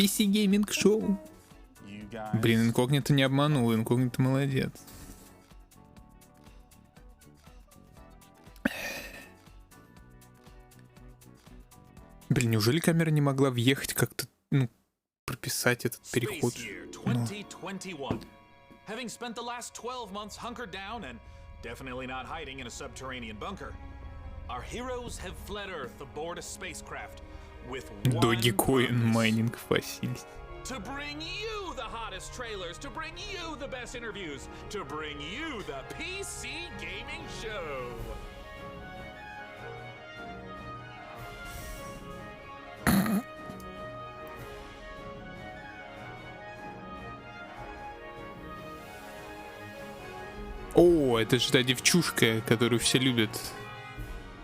PC Gaming Show. Блин, инкогнито не обманул, инкогнито молодец. Блин, неужели камера не могла въехать как-то, ну, прописать этот переход? Ну. Having spent the last 12 months hunkered down and definitely not hiding in a subterranean bunker, our heroes have fled Earth aboard a spacecraft with one Dogecoin purpose: mining facility. to bring you the hottest trailers, to bring you the best interviews, to bring you the PC Gaming Show. О, это же та девчушка, которую все любят.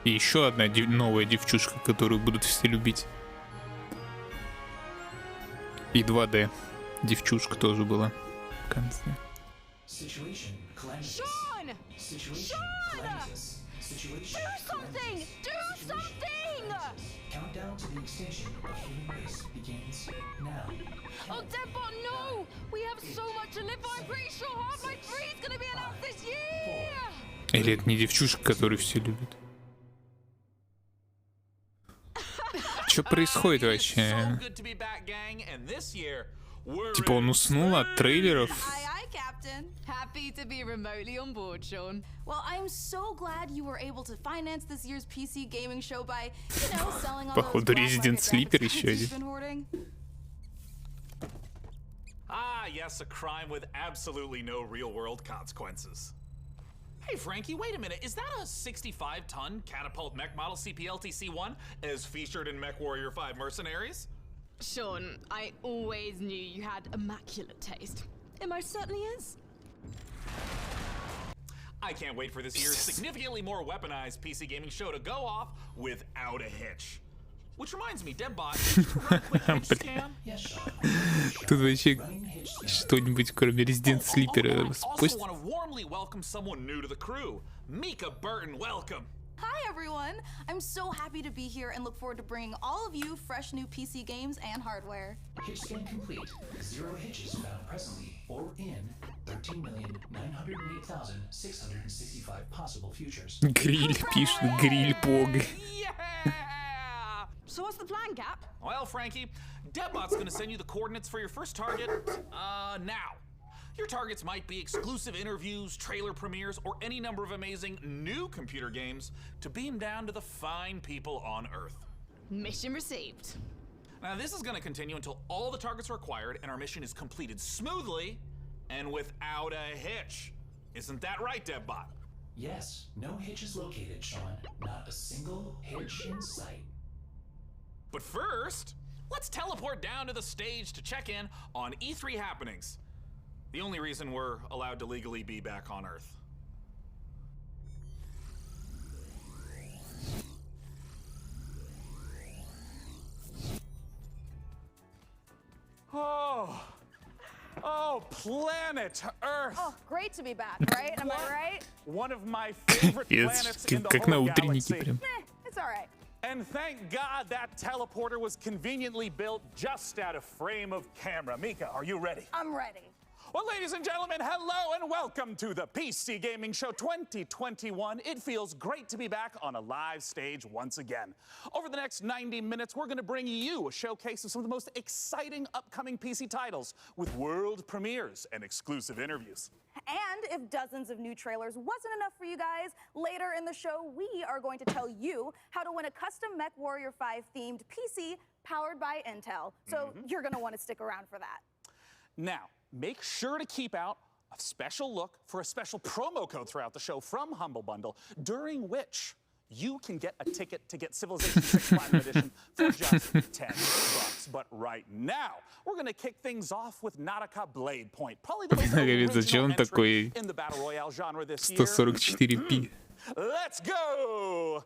И еще одна новая девчушка, которую будут все любить. И 2D девчушка тоже была в конце. Sean! Do something! Do something! Countdown to the extinction of human race begins now. Oh, Deadbot, no! We have so much to live for. I'm pretty sure Half-Life 3 is gonna be announced this year! Или это не девчушка, которую все любят? Что происходит вообще? Типа он уснул от трейлеров? Aye, Captain. Happy to be remotely on board, Sean. Well, I'm so glad you were able to finance this year's PC gaming show by, you know, selling all those Походу, black Resident market Sleeper graphics еще cards один. you've been hoarding. Ah, yes, a crime with absolutely no real-world consequences. Hey, Frankie, wait a minute. Is that a 65-ton catapult mech model CPLTC-1 as featured in MechWarrior 5 Mercenaries? Sean, I always knew you had immaculate taste. It most certainly is. I can't wait for this year's significantly more weaponized PC gaming show to go off without a hitch. Which reminds me, Deadbot, did you run a quick hitch scan? Yes, Sean. Тут вообще что-нибудь кроме Resident Sleeper I also спустят? want to warmly welcome someone new to the crew. Mika Burton, welcome. Hi everyone! I'm so happy to be here and look forward to bringing all of you fresh new PC games and hardware. Hitch scan complete. 0 hitches found presently or in 13,908,665 possible futures. Гриль пишет, гриль пог. Yeah! So what's the plan, Cap? Well, Frankie, Deadbot's gonna send you the coordinates for your first target, now. Your targets might be exclusive interviews, trailer premieres, or any number of amazing new computer games to beam down to the fine people on Earth. Mission received. Now, this is gonna continue until all the targets are acquired and our mission is completed smoothly and without a hitch. Isn't that right, Deadbot? Yes, no hitches located, Sean. Not a single hitch in sight. But first, let's teleport down to the stage to check in on E3 happenings. The only reason we're allowed to legally be back on Earth. Oh, planet Earth! Oh, great to be back, right? Am I right? One of my favorite planets in the Как на whole утреннике galaxy. прям. It's alright. And thank God that teleporter was conveniently built just out of frame of camera. Mika, are you ready? I'm ready. Well, ladies and gentlemen, hello and welcome to the PC Gaming Show 2021. It feels great to be back on a live stage once again. Over the next 90 minutes, we're going to bring you a showcase of some of the most exciting upcoming PC titles with world premieres and exclusive interviews. And if dozens of new trailers wasn't enough for you guys, later in the show, we are going to tell you how to win a custom MechWarrior 5 themed PC powered by Intel. So you're going to want to stick around for that. Now, make sure to keep out a special look for a special promo code throughout the show from Humble Bundle, during which you can get a ticket to get Civilization 6 Platinum Edition for just $10. But right now, we're going to kick things off with Nautica Blade Point, probably the most original entry in the Battle Royale genre this year. 144p. Let's go!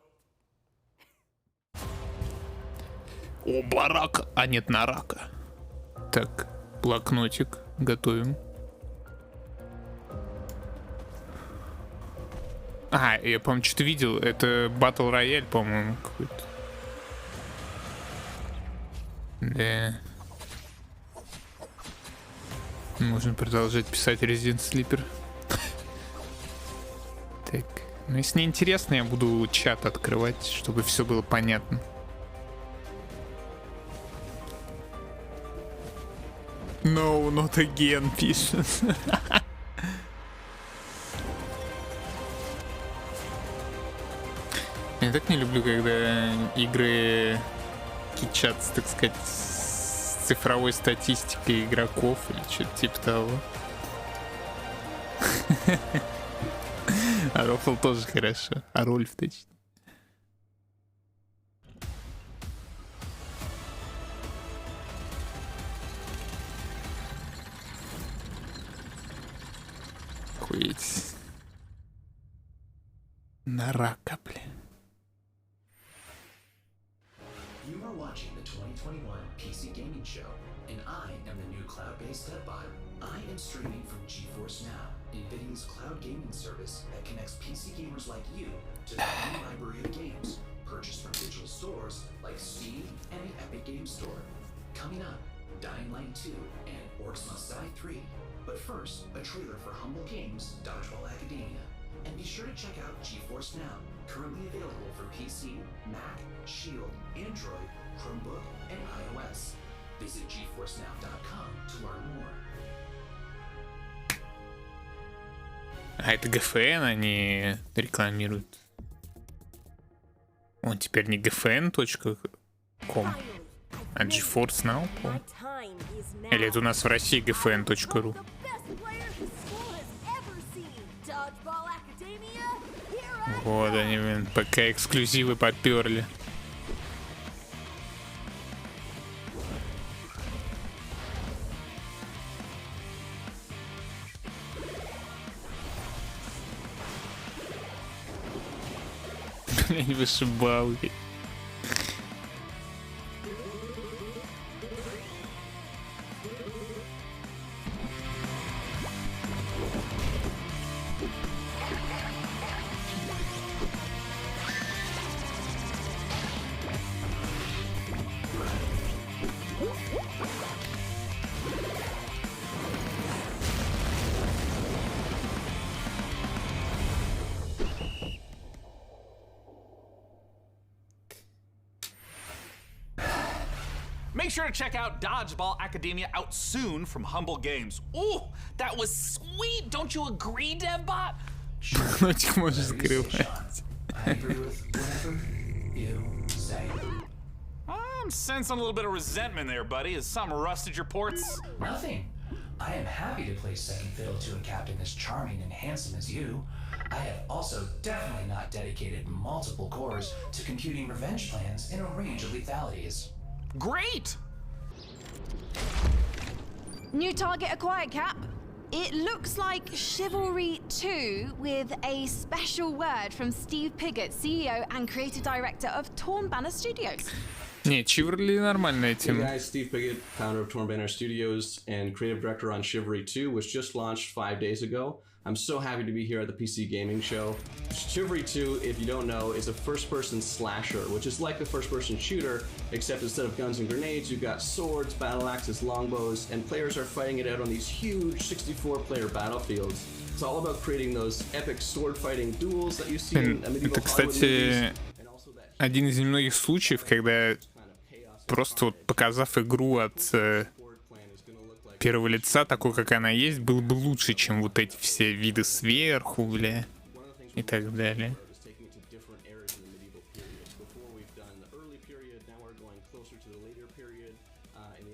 Оба рака, а нет на рака. Так, блокнотик готовим. А, я, по-моему, что-то видел. Это Battle Royale, по-моему, какой-то. Да. Можно продолжать писать Resident Sleeper. Так, ну если не интересно, я буду чат открывать, чтобы все было понятно. No, not again, пишет. Я так не люблю, когда игры кичатся, так сказать, с цифровой статистикой игроков или что-то типа того. А рофл тоже хорошо. А Рольф точно. Охуеть. На рака, бля. You are watching the 2021 PC Gaming Show, and I am the new cloud-based stepbot. I am streaming from GeForce Now, NVIDIA's cloud gaming service that connects PC gamers like you to the new library of games purchased from digital stores like Steam and the Epic Games Store. Coming up, Dying Light 2 and Orcs Must Die 3. But first, a trailer for Humble Games' Dodgeball Academia. And be sure to check out GeForce Now, currently available for PC, Mac, Shield, Android, Chromebook, and iOS. Visit GeForceNow.com to learn more. А это GFN они рекламируют. Он теперь не gfn.com, а GeForce Now. Или это у нас в России gfn.ru. Вот они, блин, пока эксклюзивы поперли. Блин, вышибал. Make sure to check out Dodgeball Academia out soon from Humble Games. Ooh, that was sweet. Don't you agree, DevBot? Ночик можешь скрывать. I agree with whatever you say. I'm sensing a little bit of resentment there, buddy. Has something rusted your ports? Nothing. I am happy to play second fiddle to a captain as charming and handsome as you. I have also definitely not dedicated multiple cores to computing revenge plans in a range of lethalities. Great! New target acquired, Cap. It looks like Chivalry 2 with a special word from Steve Piggott, CEO and creative director of Torn Banner Studios. Не, Чиверли нормальная Hey тема. guys, Steve Piggott, founder of Torn Banner Studios and creative director on Chivalry 2, which just launched 5 days ago. I'm so happy to be here at the PC Gaming Show. Chivalry 2, if you don't know, is a first-person slasher, which is like a first-person shooter, except instead of guns and grenades, you've got swords, battle axes, longbows, and players are fighting it out on these huge 64-player battlefields. It's all about creating those epic sword-fighting duels that you see in medieval Это, Hollywood кстати, movies. And also that один из немногих случаев, когда просто вот показав игру от первого лица, такой, как она есть, было бы лучше, чем вот эти все виды сверху, бля, и так далее.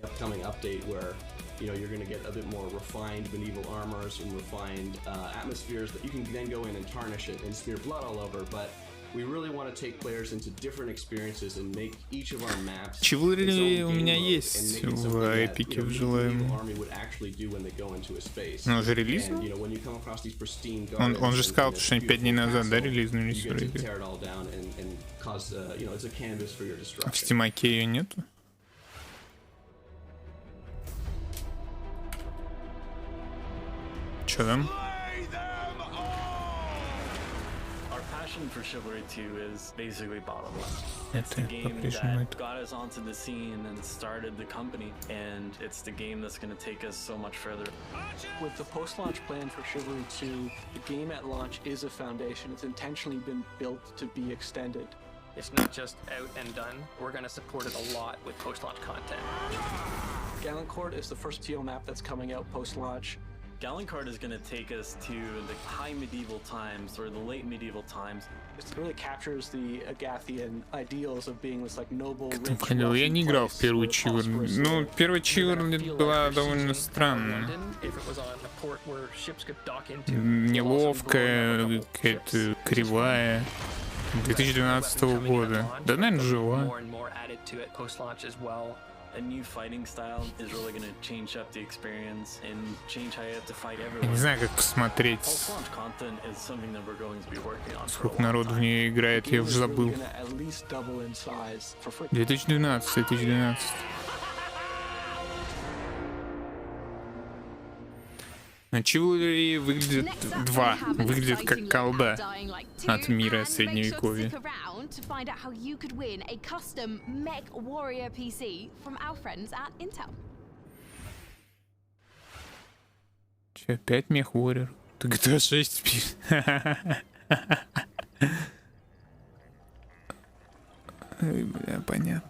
Upcoming update where you're going to get a bit more refined medieval armors and refined atmospheres that you can then go in and tarnish it and smear blood all over, but we really want to take players into different experiences and make each of our maps. Чиvalry у меня есть в эпике в желаемом. Но уже релизно? Он же сказал, что они 5 дней назад, да, релизнулись вроде. А в стимаке ее нету? Чё там? mission for Chivalry 2 is basically bottomless. It's Это the game по-прежнему that got us onto the scene and started the company, and it's the game that's going to take us so much further. With the post-launch plan for Chivalry 2, the game at launch is a foundation. It's intentionally been built to be extended. It's not just out and done. We're going to support it a lot with post-launch content. Gallant is the first TO map that's coming out post-launch. Gallincard is going to take us to the high medieval times or the late medieval times. It really captures the Agathian ideals of being this like noble, Как rich, понял, я не wealthy играл в place первую where Chivalry. prosperous Ну, live. первая You're gonna Chivalry feel like была you're довольно seizing странная. London if it was on a port where ships could dock into. Неловкая, какая-то кривая. 2012 года. Да, наверное, жила. More and more added to it post-launch as well. A new fighting style is really going to change up the experience and change how you have to fight Я everyone. не знаю, как посмотреть, Post-launch content is something that we're going to be working on for a сколько long народу в time. нее играет, я уже забыл. 2012. А Chivalry выглядит выглядит как колда от мира средневековья. Че, опять мех Warrior? Ты GTA 6 спишь? Ой, бля, понятно.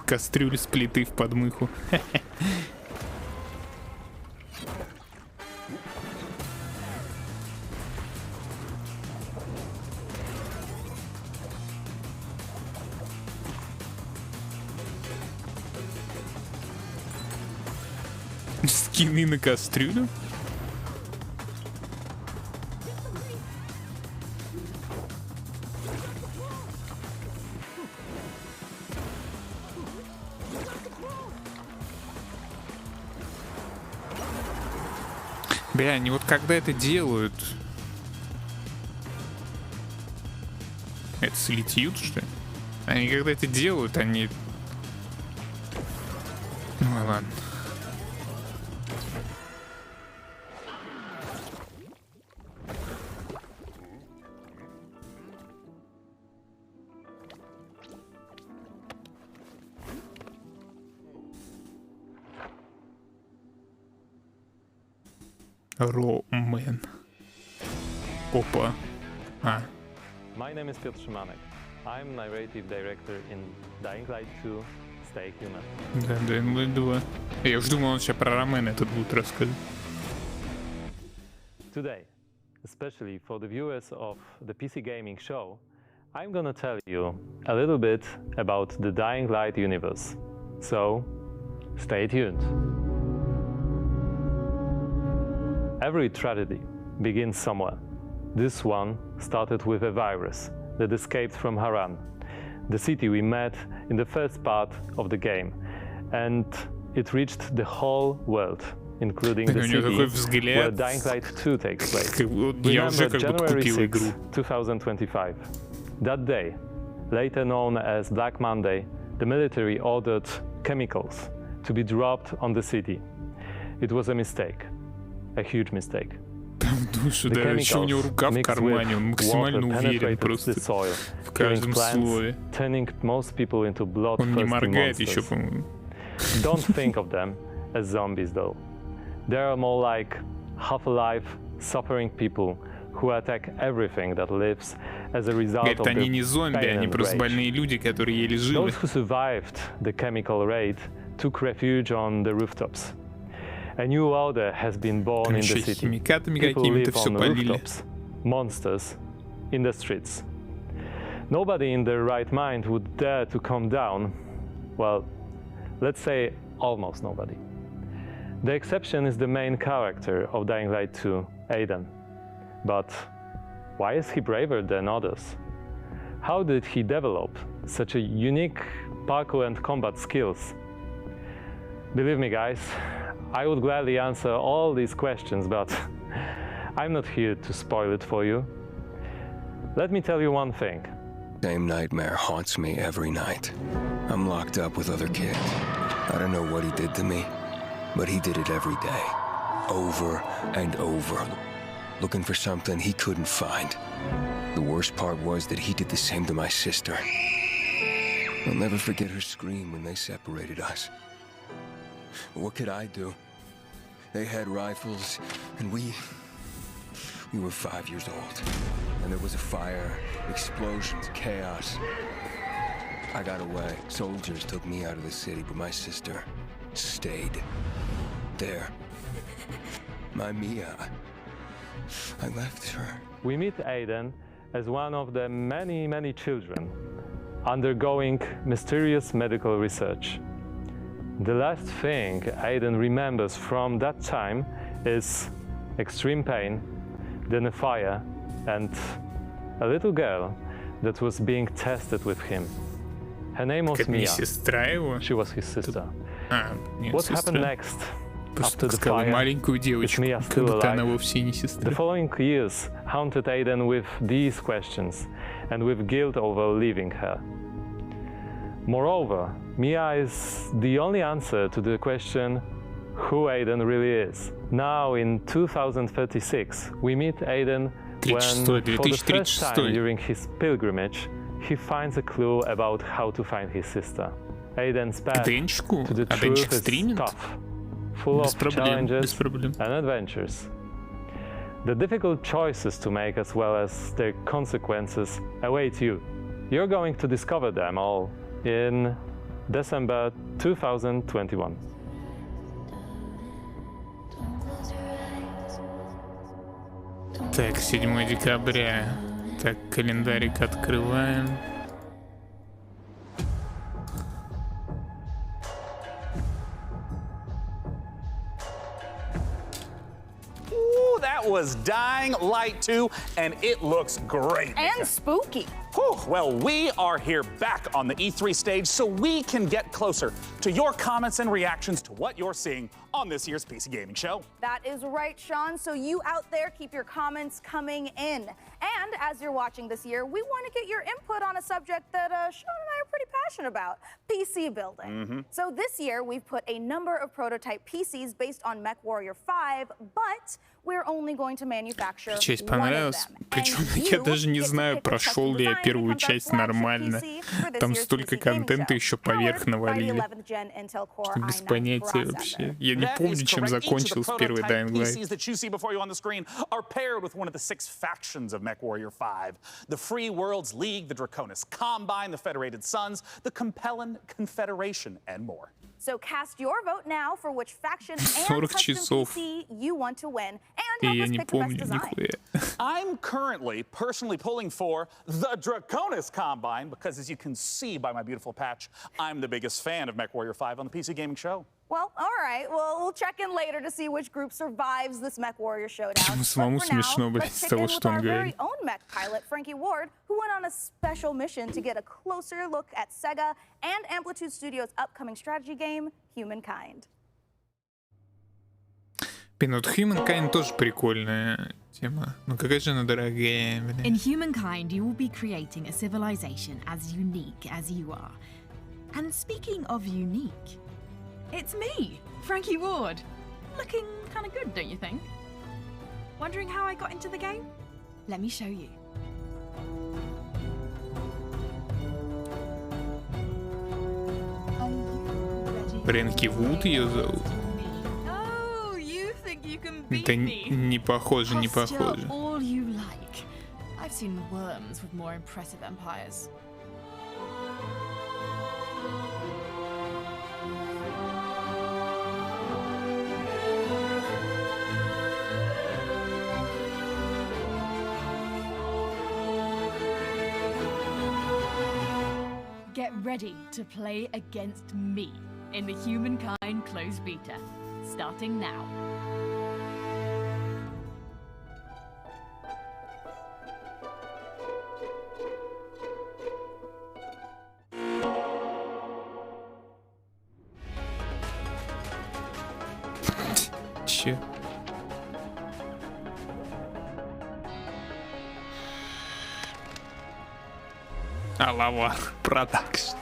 Кастрюли с плиты в подмыху. Скины на кастрюлю? Бля, они вот когда это делают... Это слетьют, что ли? Они когда это делают, они... Ну ладно. Ромен. Опа. А. My name is Piotr Szymanek. I'm narrative director in Dying Light 2, Stay Human. Да, Dying Light 2. Я уж думал, он сейчас про Ромена этот будет рассказывать. Today, especially for the viewers of the PC Gaming Show, I'm gonna tell you a little bit about the Dying Light universe. So, stay tuned. Every tragedy begins somewhere. This one started with a virus that escaped from Haran, the city we met in the first part of the game, and it reached the whole world, including the city where Dying Light 2 takes place. Remember January 6, 2025. That day, later known as Black Monday, the military ordered chemicals to be dropped on the city. It was a mistake. A huge mistake. Душу, да, еще у него рука в кармане, он максимально уверен просто в каждом слове. Он не моргает еще, по-моему. Don't think of them as zombies, though. They are more like half-alive, suffering people who attack everything that lives as a result of the они не зомби, они просто больные люди, которые еле живы. Those who survived the chemical raid took refuge on the rooftops. A new order has been born in the city. People live on the rooftops, monsters in the streets. Nobody in their right mind would dare to come down. Well, let's say almost nobody. The exception is the main character of Dying Light 2, Aiden. But why is he braver than others? How did he develop such a unique parkour and combat skills? Believe me, guys, I would gladly answer all these questions, but I'm not here to spoil it for you. Let me tell you one thing. Same nightmare haunts me every night. I'm locked up with other kids. I don't know what he did to me, but he did it every day. Over and over. Looking for something he couldn't find. The worst part was that he did the same to my sister. I'll never forget her scream when they separated us. What could I do? They had rifles, and we were 5 years old. And there was a fire, explosions, chaos. I got away. Soldiers took me out of the city, but my sister stayed there. My Mia. I left her. We meet Aiden as one of the many children undergoing mysterious medical research. The last thing Aiden remembers from that time is extreme pain, then a fire, and a little girl that was being tested with him. Her name was Mia. She was his sister. What happened next? After the fire, is Mia still alive? The following years haunted Aiden with these questions and with guilt over leaving her. Moreover, Mia is the only answer to the question who Aiden really is. Now in 2036, we meet Aiden when, for the first time during his pilgrimage, he finds a clue about how to find his sister. Aiden's path to the truth is tough, full of challenges and adventures. The difficult choices to make as well as their consequences await you. You're going to discover them all in December 2021. Так, 7 декабря. Так, календарик открываем. Ooh, that was Dying Light 2, and it looks great. And spooky. Whew, well, we are here back on the E3 stage so we can get closer to your comments and reactions to what you're seeing on this year's PC Gaming Show. That is right, Sean. So you out there, keep your comments coming in. And as you're watching this year, we want to get your input on a subject that Sean and I are pretty passionate about, PC building. So this year, we've put a number of prototype PCs based on MechWarrior 5, but we're only going to manufacture Часть one of понравилась. them. Причем я даже не знаю, прошел ли я первую часть нормально. Там столько контента еще поверх навалили. Без понятия вообще. Я не помню, чем закончился первый Dying Light. PCs that you see before you on the screen are paired with one of the 6 factions of MechWarrior 5. The Free Worlds League, the Draconis Combine, the Federated Sons, the Compellin Confederation, and more. So cast your vote now for which faction and custom PC you want to win, and help us pick the best design. I'm currently personally pulling for the Draconis Combine because, as you can see by my beautiful patch, I'm the biggest fan of MechWarrior 5 on the PC Gaming Show. Well, all right. Well, we'll check in later to see which group survives this MechWarrior showdown. Самому смешно, блядь, с того, что он говорит. Our very own mech pilot, Frankie Ward, who went on a special mission to get a closer look at Sega and Amplitude Studios' upcoming strategy game, Humankind. Блин, вот Humankind тоже прикольная тема. Но какая же она дорогая, блин. In Humankind, you will be creating a civilization as unique as you are. And speaking of unique, it's me, Frankie Ward. Looking kind of good, don't you think? Wondering how I got into the game? Let me show you. Фрэнки Вуд ее зовут. Oh, you think you can beat Это me? не похоже, не Posture похоже. all you like. I've seen worms with more impressive empires. Get ready to play against me in the Humankind closed beta, starting now. Че? Алава продакшн.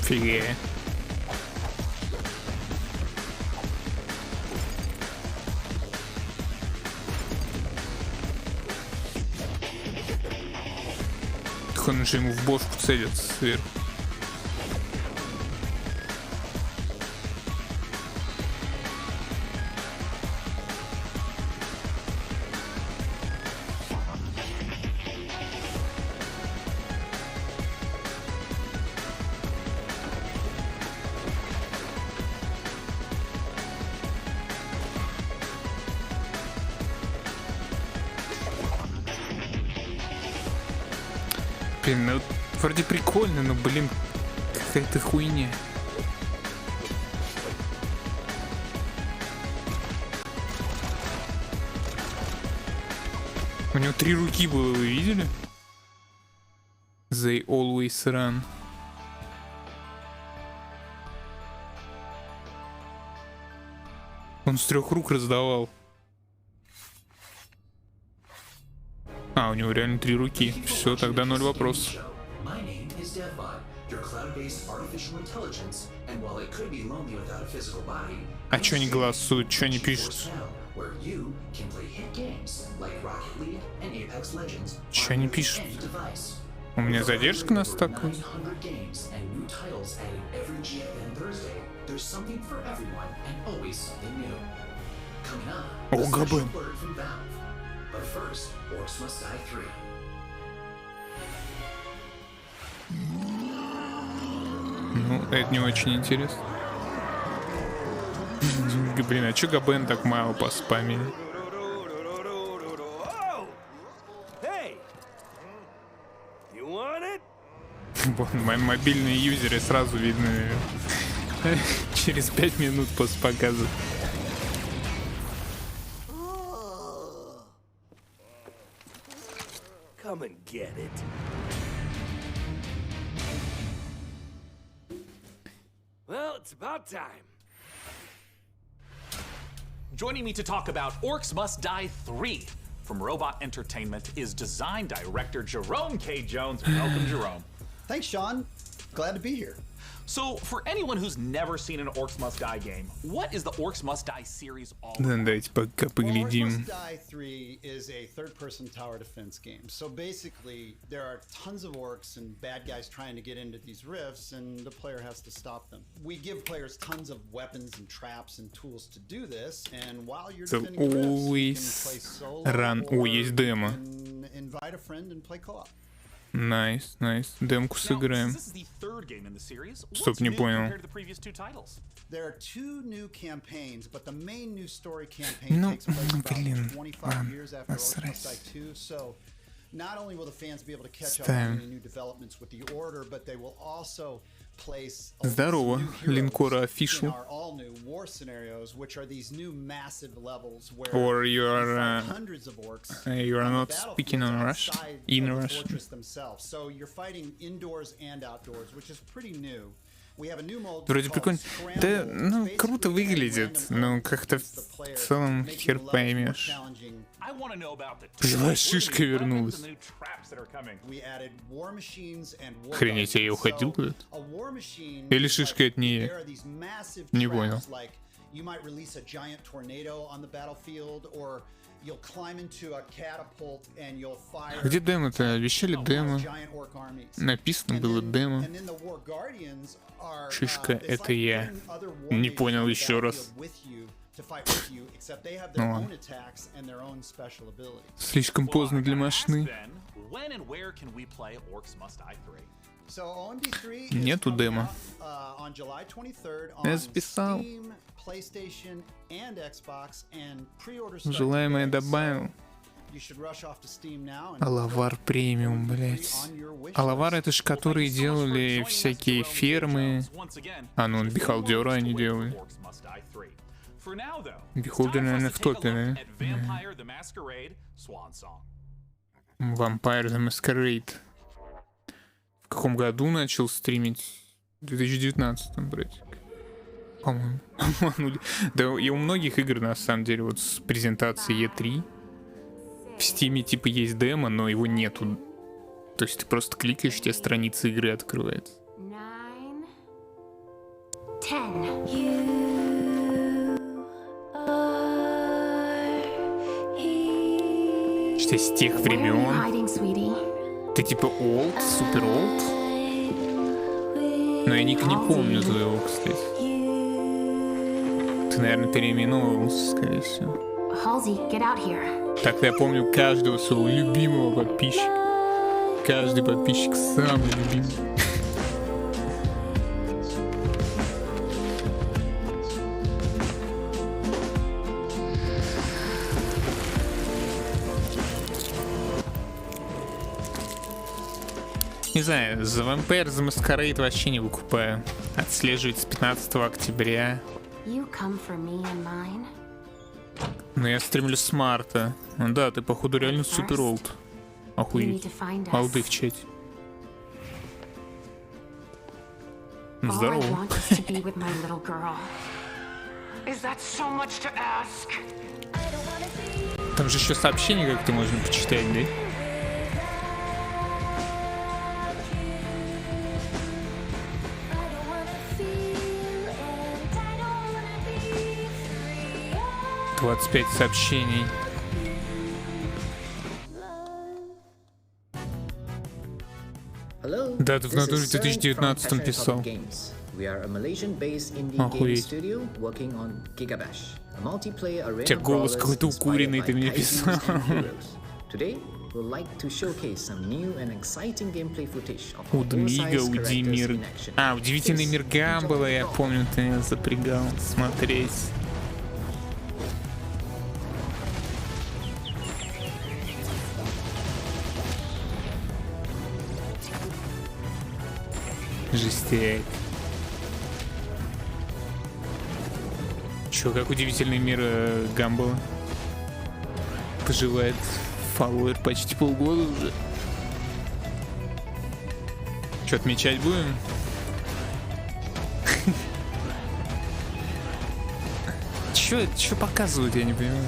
Фиге. Он же ему в бошку целится сверху. Блин, ну вроде прикольно, но, блин, какая-то хуйня. У него 3 руки было, вы видели? They always run. Он с 3 рук раздавал. А, у него реально 3 руки. Все, тогда 0 вопросов. А чё они голосуют? Чё они пишут? Чё они пишут? У меня задержка на стаку. О, габен. Ну, это не очень интересно. Блин, а чё Габен так мало по спаме? Вон, мои мобильные юзеры сразу видны через 5 минут после показа. Come and get it. Well, it's about time. Joining me to talk about Orcs Must Die 3 from Robot Entertainment is design director Jerome K. Jones. Welcome, Jerome. Thanks, Sean. Glad to be here. So, for anyone who's never seen an Orcs Must Die game, what is the Orcs Must Die series all about? Да, давайте пока поглядим. Orcs Must Die 3 is a third-person tower defense game. So basically, there are tons of orcs and bad guys trying to get into these rifts, and the player has to stop them. We give players tons of weapons and traps and tools to do this, and while you're defending rifts, you can play solo or you can invite a friend and play co-op. Найс, найс. Демку сыграем. Стоп, не понял. Ну, блин, ладно, насрать. Здорово, линкора official. Or you are not speaking on Russian, in Russian. Вроде прикольно. Да, ну, круто выглядит, но как-то в целом хер поймешь. Жила шишка вернулась. Охренеть, я уходил куда-то? Или шишка это не я? Не понял. Где демо-то? Обещали демо. Написано было демо. Шишка это я. Не понял еще раз. Ну ладно. Слишком поздно для машины. Нету демо. Я записал. Желаемое добавил. Алавар премиум, блять. Алавар это ж которые делали всякие фермы. А ну, бихалдеры они делали. Бихолдер, наверное, в топе, да? Vampire the Masquerade. В каком году начал стримить? В 2019, братик. По-моему. Обманули. Да и у многих игр, на самом деле, вот с презентацией E3 в Steam типа есть демо, но его нету. То есть ты просто кликаешь, тебе страница игры открывается. 10. Что с тех времен. Ты типа old, супер old. Но я не помню твоего, кстати. Ты, наверное, переименовывался, скорее всего. Так я помню каждого своего любимого подписчика. Каждый подписчик самый любимый. Не знаю, за Vampire the Masquerade вообще не выкупаю. Отслеживать с 15 октября. Но я стримлю с марта. Да, ты походу реально супер олд. Охуеть. Олды в чате. Здорово. Там же еще сообщения как-то можно почитать, да? — 25 сообщений. Да, ты в натуре в 2019 писал. Охуеть. У тебя голос какой-то укуренный, ты мне писал. Удмига, Удимир. А, удивительный мир Гамбола, я помню, ты меня запрягал смотреть. Жестяк. Чё, как удивительный мир Гамбола поживает фолловер почти полгода уже. Чё, отмечать будем? Чё показывают, я не понимаю.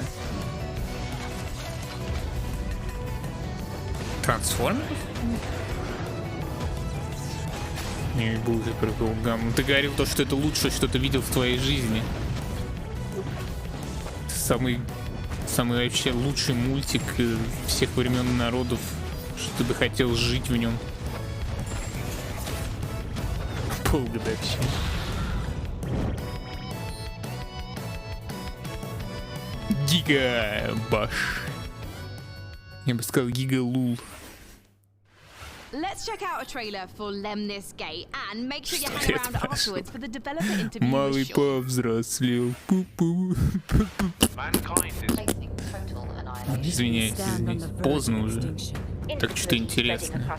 Трансформер? Не будет прикол гамма. Ты говорил то, что это лучшее, что ты видел в твоей жизни. Самый вообще лучший мультик всех времен и народов, что ты бы хотел жить в нем. Полгодовщины. Гига Баш. Я бы сказал Гига Лул. Let's check out a trailer for Lemnis Gate and make sure you hang around afterwards for the developer interview. Малый повзрослел. Извиняюсь. Поздно уже. Так что интересно.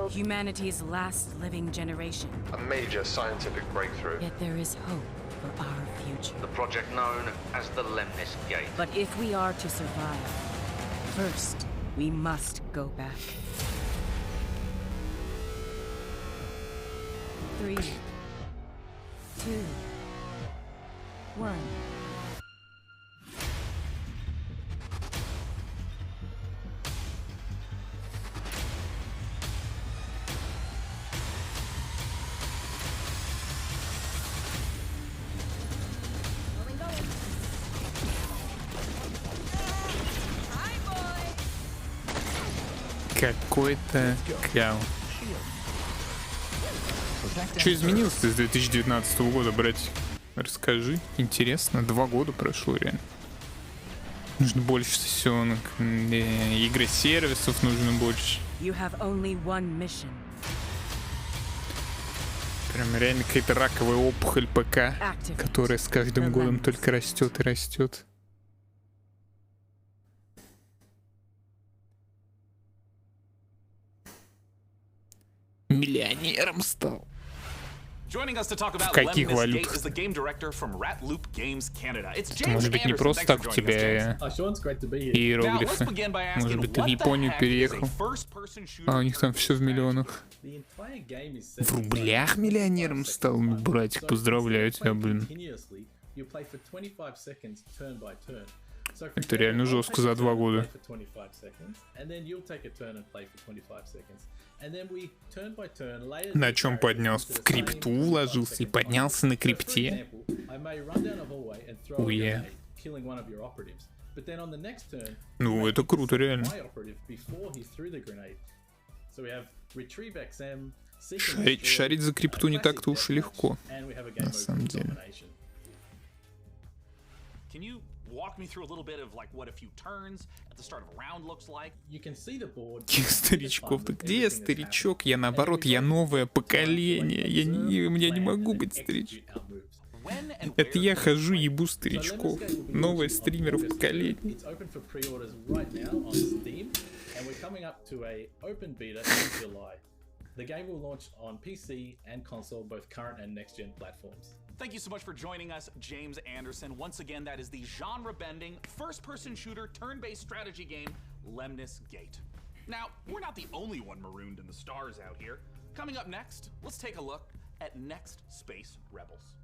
Humanity's last living generation. A major scientific breakthrough. Yet there is hope for our future. The project known as the Lemnis Gate. But if we are to survive, first we must go back. 3, 2, 1. Какой-то кал. Что изменилось с 2019 года, братья? Расскажи. Интересно. 2 года прошло, реально. Нужно больше сессионок. Игры сервисов нужно больше. Прям реально какая-то раковая опухоль ПК, которая с каждым годом только растет и растет. Миллионером стал. Joining us to talk about каких Lemnis Gate валютах? is the game director from Rat Loop Games Canada. It's Это James может быть не Anderson. просто Thanks так for у joining us, тебя James. иероглифы. Может быть, ты в Японию переехал, а у них там все в миллионах. В рублях миллионером стал, братик, поздравляю тебя, блин. Это реально жестко за 2 года. На чем поднялся? В крипту вложился и поднялся на крипте. Уе. Ну, это круто, реально. Шарить за крипту не так-то уж и легко, на самом деле. Walk me through a little bit of like what a few turns at the start of a round looks like. Старичков, да где я старичок? Я наоборот, я новое поколение. Я не могу быть старичком. Это я хожу, ебу старичков. Новое стримеров поколение. The game will launch on PC and console, both current and next-gen platforms. Thank you so much for joining us, James Anderson. Once again, that is the genre-bending, first-person shooter, turn-based strategy game, Lemnis Gate. Now, we're not the only one marooned in the stars out here. Coming up next, let's take a look at Next Space Rebels.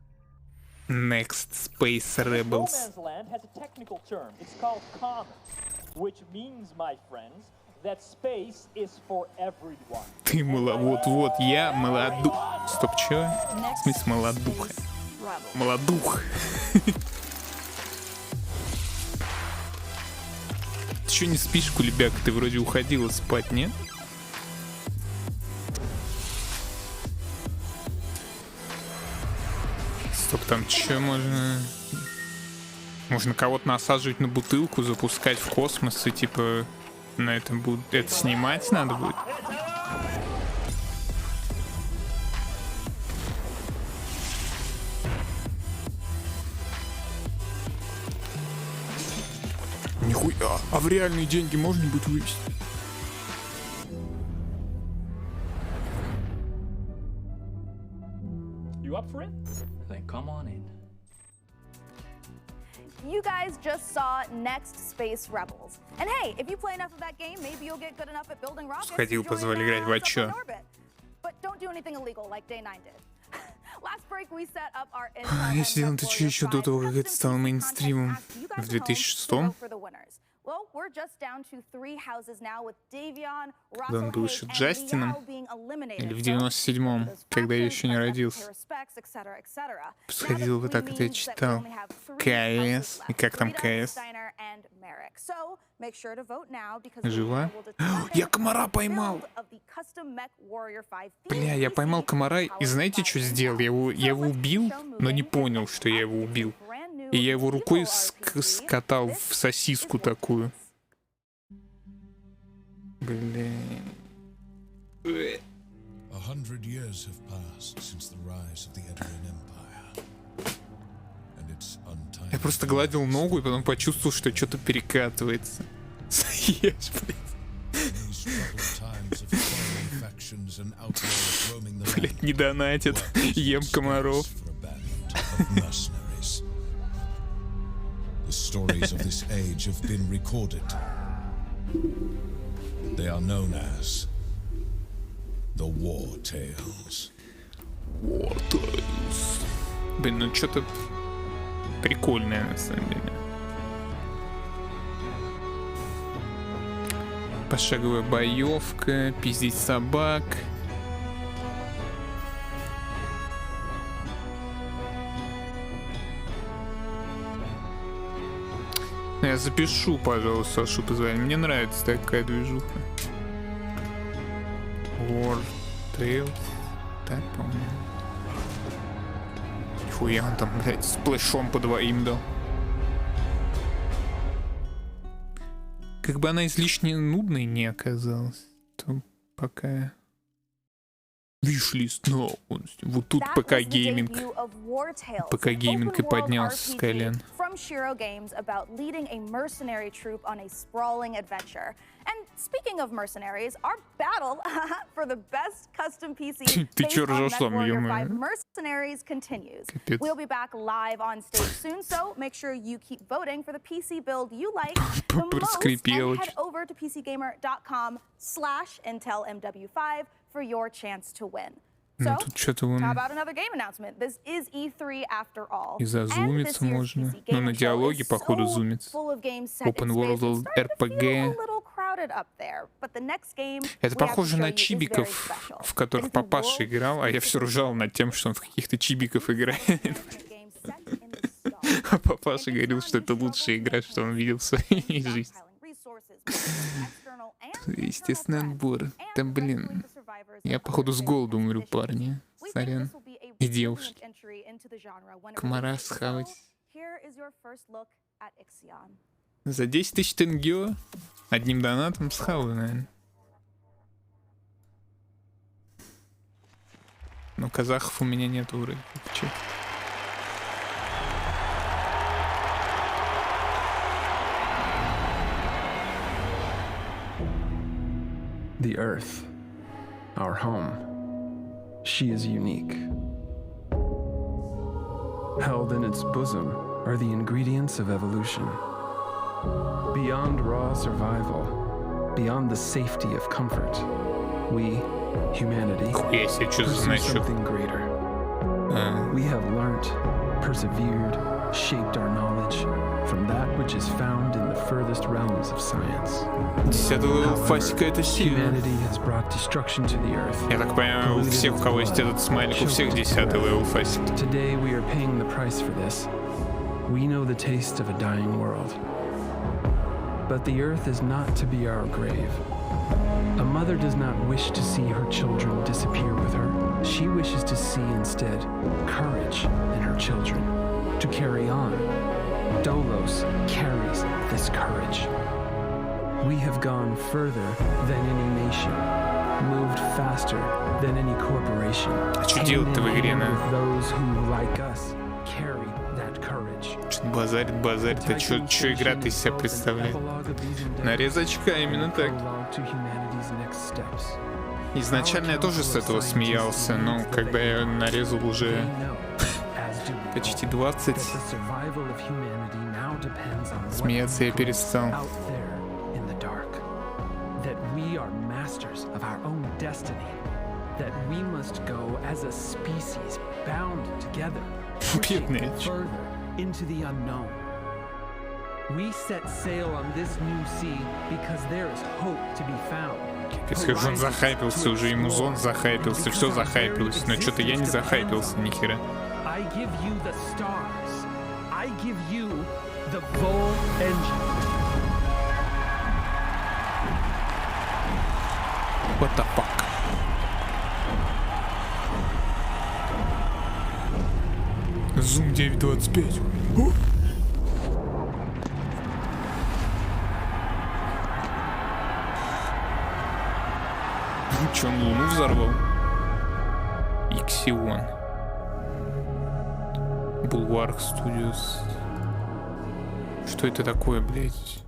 Next Space Rebels. No Man's Land has a technical term. It's called common, which means, my friends, that space is for everyone. Ты вот, я молодух. Стоп, чё? В смысле молодуха? Молодух. Ты чё не спишь, кулебяка? Ты вроде уходила спать, нет? Стоп, там чё можно... Можно кого-то насаживать на бутылку, запускать в космос и типа... На этом будет... Это снимать надо будет? Нихуя! А в реальные деньги можно будет вывести? You up for it? Then come on in. You guys just saw Next Space Rebels. And hey, if you play enough of that game, maybe you'll get good enough at building rockets. Сходил, позвал играть в Ачо. But don't do anything illegal like Day 9 did. Last break we set up our Я сидел на Twitch еще до того, как это стало мейнстримом в 2006-м. Well, we're just down to 3 houses now with Davion, Когда он был еще Джастином, или в 97-м, когда я еще не родился. Сходил, вот так это я читал. КС. И как там КС? Жива? Я комара поймал! Бля, я поймал комара, и знаете, что сделал? Я его убил, но не понял, что я его убил. И я его рукой скатал в сосиску такую. Блин. 100 years have passed since the rise of the Edrian Empire. And it's untimely. Я просто гладил ногу и потом почувствовал, что что-то перекатывается. Съешь, блядь. Блядь, не донатят. Ем комаров. The stories of this age have been recorded. They are known as the War Tales. War Tales. Блин, ну что-то прикольное на самом деле. Пошаговая боевка, пиздить собак. Я запишу, пожалуйста, Сашу, позвони. Мне нравится такая движуха. War Tales. Так, по-моему. Нихуя, он там, блядь, с плэшом по 2 им дал. Как бы она излишне нудной не оказалась, то пока... Виш-лист, no. Вот тут ПК гейминг. ПК гейминг и поднялся с колен. From Shiro Games about leading a mercenary troop on a sprawling adventure. And speaking of mercenaries, our battle for the best custom PC based on MechWarrior 5 Mercenaries continues. We'll be back live on stage soon, so make sure you keep voting for the PC build you like the most and head over to pcgamer.com/IntelMW5 for your chance to win. So, how about another game announcement? This is E3 after all. И зазумиться можно. Но на диалоге, походу, зумится. Open World RPG. Это похоже на чибиков, в которых папаша играл, а я все ржал над тем, что он в каких-то чибиков играет. А папаша говорил, что это лучшая игра, что он видел в своей жизни. Естественный отбор. Да блин. Я, походу, с голоду умру, парни. Сорян. И девушки. Комара схавать. За 10 тысяч тенге одним донатом схаваю, наверное. Но казахов у меня нет уровня. The Earth, our home, she is unique. Held in its bosom are the ingredients of evolution. Beyond raw survival, beyond the safety of comfort, we, humanity, pursue something greater. We have learnt, persevered, shaped our knowledge from that which is found in the furthest realms of science. Humanity has brought destruction to the earth. Я так понимаю, у всех, у кого есть этот смайлик, у всех 10-й левел фасик. Today we are paying the price for this. We know the taste of a dying world. But the earth is not to be our grave. A mother does not wish to see her children disappear with her. She wishes to see instead courage in her children, to carry on. Dolos carries this courage. We have gone further than any nation, moved faster than any corporation. Что делать-то в игре, those who, like us, carry that courage. Что-то базарит, а что игра-то из себя представляет? Нарезочка, именно так. Изначально я тоже с этого смеялся, но когда я нарезал уже почти 20, смеяться я перестал. Бедные. Капец, как же он захайпился уже, ему зон захайпился, все захайпилось, но что-то я не захайпился нихера. I give you the stars. I give you the Vol engine. What the fuck? Zoom 925. Че, он Луну взорвал? Иксион. Bulwark Studios. Что это такое, блядь?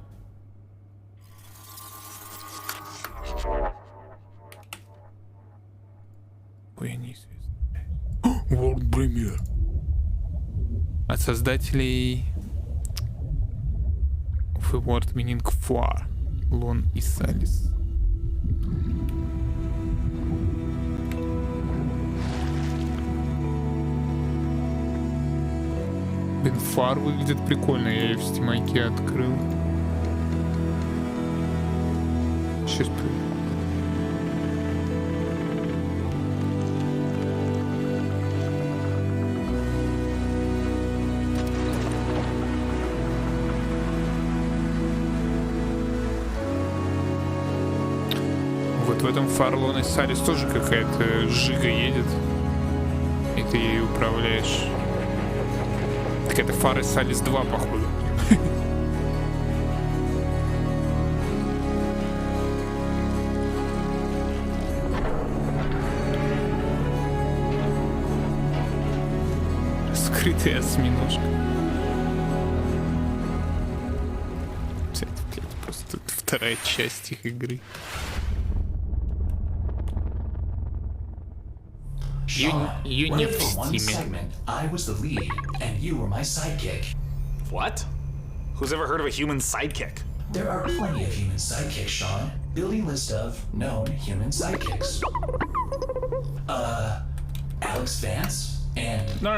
Ой, неизвестно. World Premiere. От создателей World Meaning Far, Лон и Салис. Бенфар выглядит прикольно, я ее в стимайке открыл. Сейчас вот в этом Фарлон и Салис тоже какая-то жига едет, и ты ею управляешь. Так это фары Салис 2, походу. Скрытый осьминожка. Кстати, блядь, просто вторая часть их игры. Ее нет в Стиме. What? Who's ever heard of a human sidekick? There are plenty of human sidekicks, Sean. Building list of known human sidekicks. Alex Vance and... No.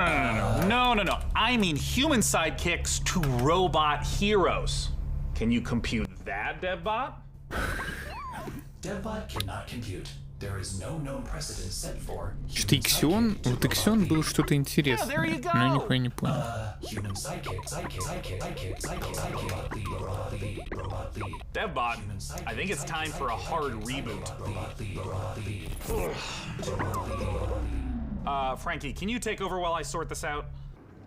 I mean human sidekicks to robot heroes. Can you compute that, DevBot? DevBot cannot compute. There is no known precedent set for... Что-то Иксион? Вот Иксион было что-то интересное, но я нихуя не понял. DevBot, I think it's time for a hard reboot. Frankie, can you take over while I sort this out?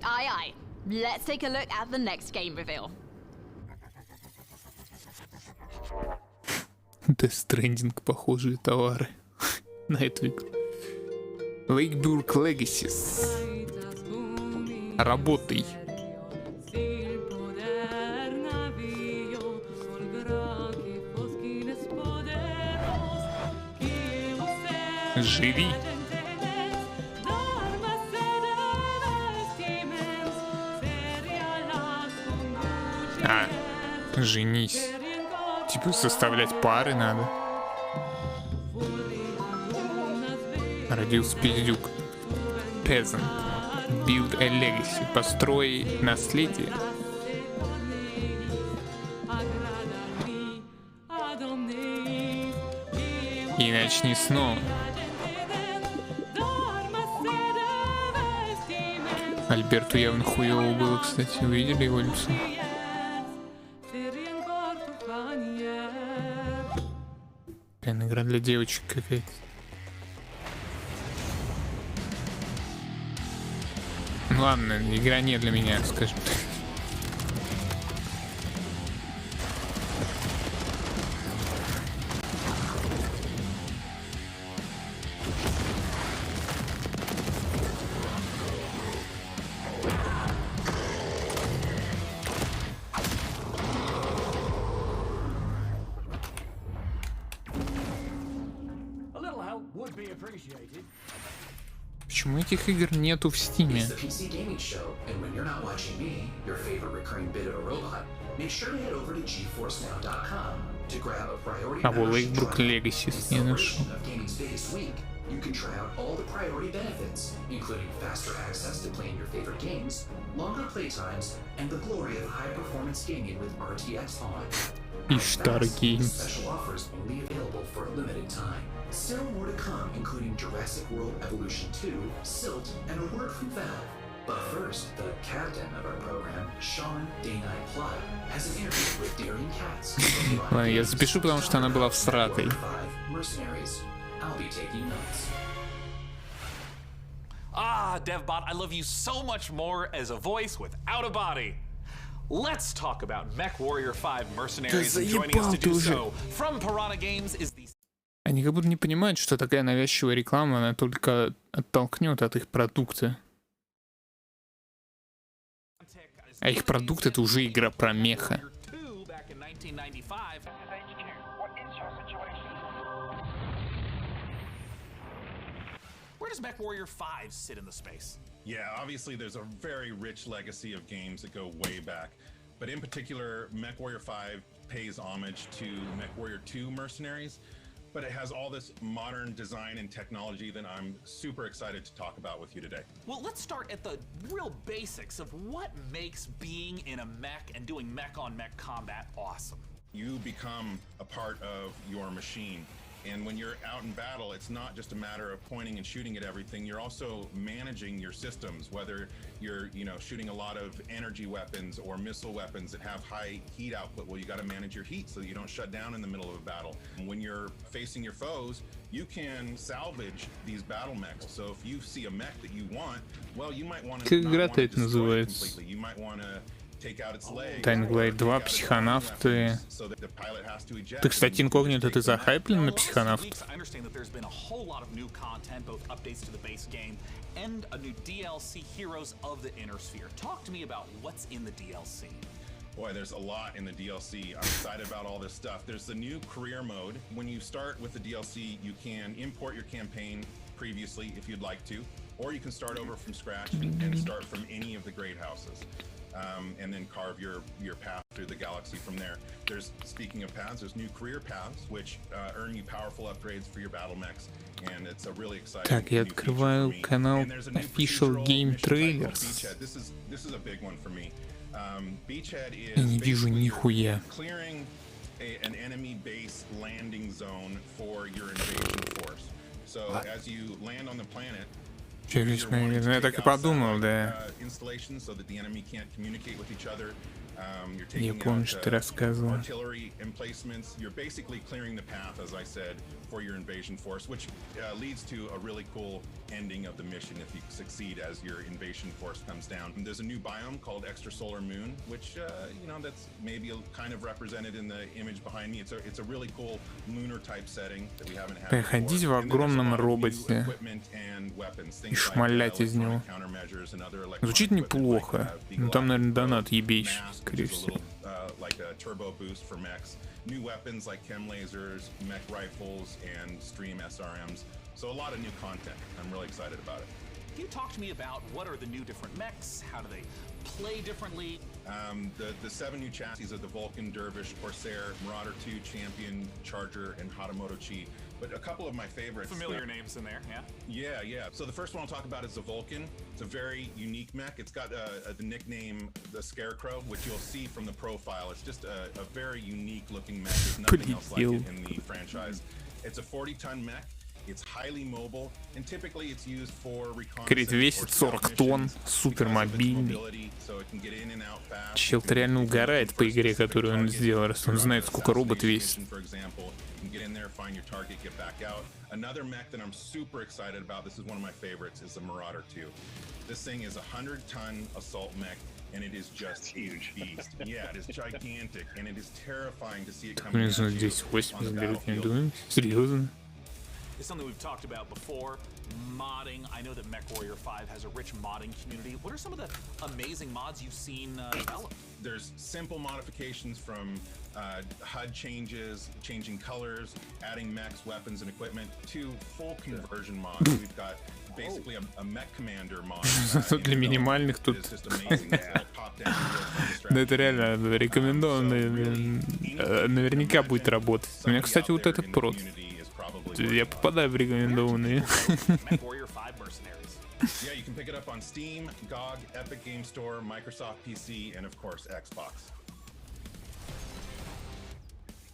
Aye. Let's take a look at the next game reveal. Death Stranding, похожие товары на эту игру. Lakeburg Legacies. Работай. Живи. Женись. Типа составлять пары надо. Родился пиздюк. Peasant. Build a legacy. Построй наследие. И начни снова. Альберту явно хуёво было, кстати. Увидели его лицо? Блин, игра для девочек какая-то. Ну ладно, игра не для меня, скажем так. Почему этих игр нету в Стиме? А вот Lakeburg Legacies не нашел. You can try out all the priority benefits, including faster access to playing your favorite games, longer playtimes, and the glory of high-performance gaming with RTX on. Ishtar Games. Special offers only available for a limited time. Still more to come, including Jurassic World Evolution 2, Silt, and a word from Valve. But first, the captain of our program, Sean Day-Night Plot, has an interview with Darian Katz. Ладно, я запишу, потому что она была всратой. I'll be taking notes. DevBot, I love you so much more as a voice without a body. Let's talk about MechWarrior 5 Mercenaries, and joining us to do so from Piranha Games is the... Они как будто не понимают, что такая навязчивая реклама, она только оттолкнет от их продукта. А их продукт — это уже игра про меха. Where does MechWarrior 5 sit in the space? Yeah, obviously there's a very rich legacy of games that go way back. But in particular, MechWarrior 5 pays homage to MechWarrior 2 Mercenaries, but it has all this modern design and technology that I'm super excited to talk about with you today. Well, let's start at the real basics of what makes being in a mech and doing mech-on-mech combat awesome. You become a part of your machine. And when you're out in battle, it's not just a matter of pointing and shooting at everything. You're also managing your systems, whether you're, shooting a lot of energy weapons or missile weapons that have high heat output. Well, you got to manage your heat so that you don't shut down in the middle of a battle. And when you're facing your foes, you can salvage these battle mechs. So if you see a mech that you want, well, you might want to not want to destroy it completely. You might want to Dying Light 2, психонавты. Ты, кстати, инкогнито, ты захайплен на психонавт? Boy, there's a lot in the DLC. I'm excited about all this stuff. There's the new career mode. When you start with the DLC, you can import your campaign previously if you'd like to, or you can start over from scratch and start from any of the great houses. And then carve your path through the galaxy from there. There's, speaking of paths, there's new career paths, which earn you powerful upgrades for your battle mechs, and it's a really exciting. Так, я открываю канал Official Game Trailers. This is a big one for me. Beachhead Я не вижу нихуя. Clearing an enemy base landing zone for your invasion force. So as you land on the planet, Интересно, я так и подумал, да. Я помню, что ты рассказывал. For your invasion force, which leads to a really cool ending of the mission if you succeed as your invasion force comes down. And there's a new biome called Extrasolar Moon, which you know, that's maybe kind of represented in the image behind me. It's a really cool lunar type setting that we haven't had before. Ходить в огромном роботе и шмалять из него. Звучит неплохо. Но там, наверное, донат ебейший, скорее всего. Like a turbo boost for mechs, new weapons like chem lasers, mech rifles, and stream SRMs. So a lot of new content. I'm really excited about it. Can you talk to me about what are the new different mechs? How do they play differently? The 7 new chassis are the Vulcan, Dervish, Corsair, Marauder 2, Champion, Charger, and Hatamoto Chi. But a couple of my favorites. Familiar names in there, yeah? Yeah. So the first one I'll talk about is the Vulcan. It's a very unique mech. It's got the nickname, the Scarecrow, which you'll see from the profile. It's just a very unique looking mech. There's nothing else like it in the franchise. It's a 40-ton mech. It's highly mobile, and typically it's used for Крит весит 40 тонн, супер мобильный. Чел-то реально угорает по игре, которую он сделал, раз он знает, сколько робот весит. Get in there, find your target, get back out. Another mech that I'm super excited about, this is one of my favorites, is the Marauder 2. This thing is a 100-ton assault mech, and it is just a beast. Yeah, it is gigantic, and it is terrifying to see it coming at you. Здесь 80 рекомендую. Серьезно? It's something we've talked about before. Modding. I know that MechWarrior 5 has a rich modding community. What are some of the amazing mods you've seen developed? There's simple modifications from HUD changes, changing colors, adding mechs, weapons, and equipment, to full conversion mods. We've got basically a mech commander mod. Для минимальных тут. Да это реально рекомендовано. Наверняка будет работать. У меня, кстати, вот этот прот. Я попадаю в рекомендованные. Yeah, you can pick it up on Steam, GOG, Epic Game Store, Microsoft PC, and of course, Xbox.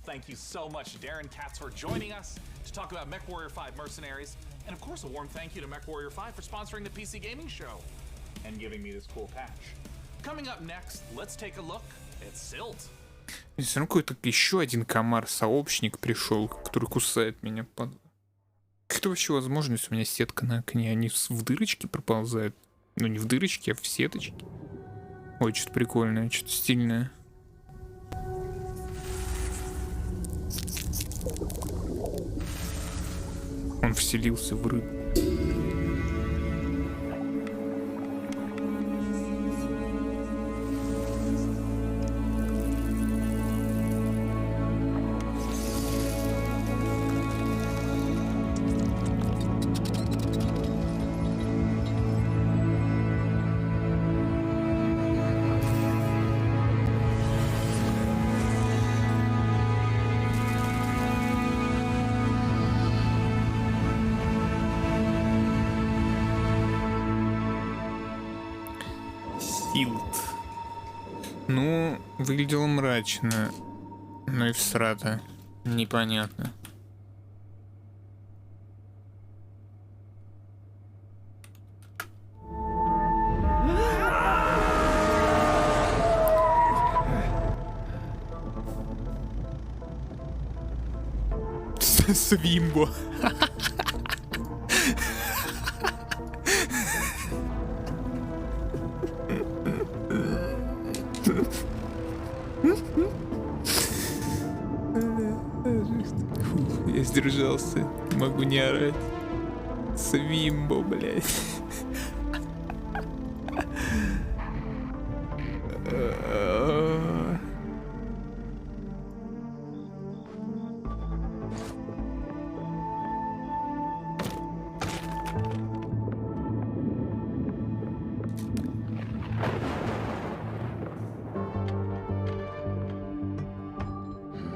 Thank you so much, Darren Katz, for joining us to talk about MechWarrior 5 Mercenaries. And of course, a warm thank you to MechWarrior 5 for sponsoring the PC Gaming Show and giving me this cool patch. Coming up next, let's take a look at Silt. Все равно какой-то еще один комар-сообщник пришел, который кусает меня. Как это вообще возможно, если у меня сетка на окне? Они в дырочке проползают? Ну не в дырочке, а в сеточке. Ой, что-то прикольное, что-то стильное. Он вселился в рыбу. Ну, выглядело мрачно, но и всрато. Непонятно. Свимбо. Еле сдержался. Могу не орать. Свимбо, блядь.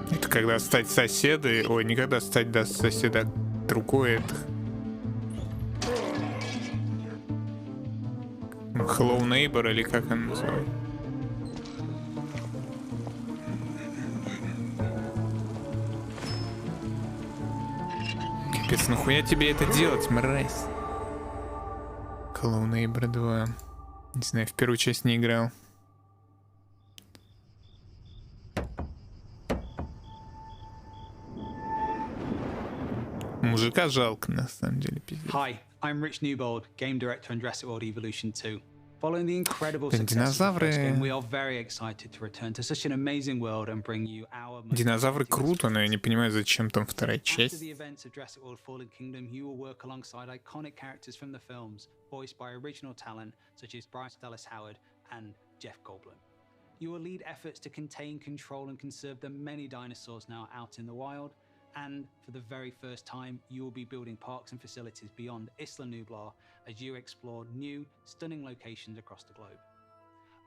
Это когда стать соседой, ой, не когда стать до соседа другой, это Hello Neighbor или как он называется? Капец, нахуя тебе это делать, мразь? Hello Neighbor 2. Не знаю, в первую часть не играл. Мужика жалко, на самом деле, пиздец. Hi, I'm Rich Newbold, game director on Jurassic World Evolution 2. Following the incredible success of the first game, we are very excited to return to such an amazing world and bring you our... Динозавры круто, но я не понимаю, зачем там вторая часть. After the events of Jurassic World Fallen Kingdom, you will work alongside iconic characters from the films, voiced by original talent such as Bryce Dallas Howard and Jeff Goldblum. You will lead efforts to contain, control, and conserve the many dinosaurs now out in the wild. And for the very first time, you will be building parks and facilities beyond Isla Nublar as you explore new, stunning locations across the globe.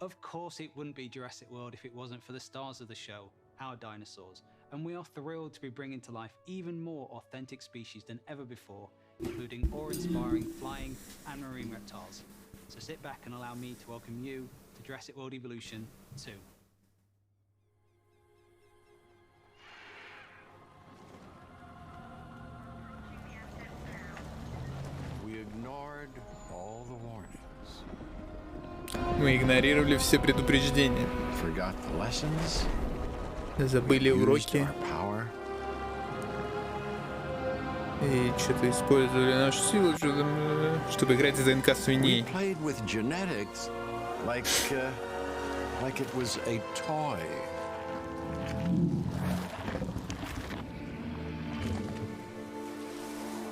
Of course, it wouldn't be Jurassic World if it wasn't for the stars of the show, our dinosaurs, and we are thrilled to be bringing to life even more authentic species than ever before, including awe-inspiring flying and marine reptiles. So sit back and allow me to welcome you to Jurassic World Evolution 2. Мы игнорировали все предупреждения. Забыли уроки. И что-то использовали нашу силу, чтобы играть за ДНК свиней.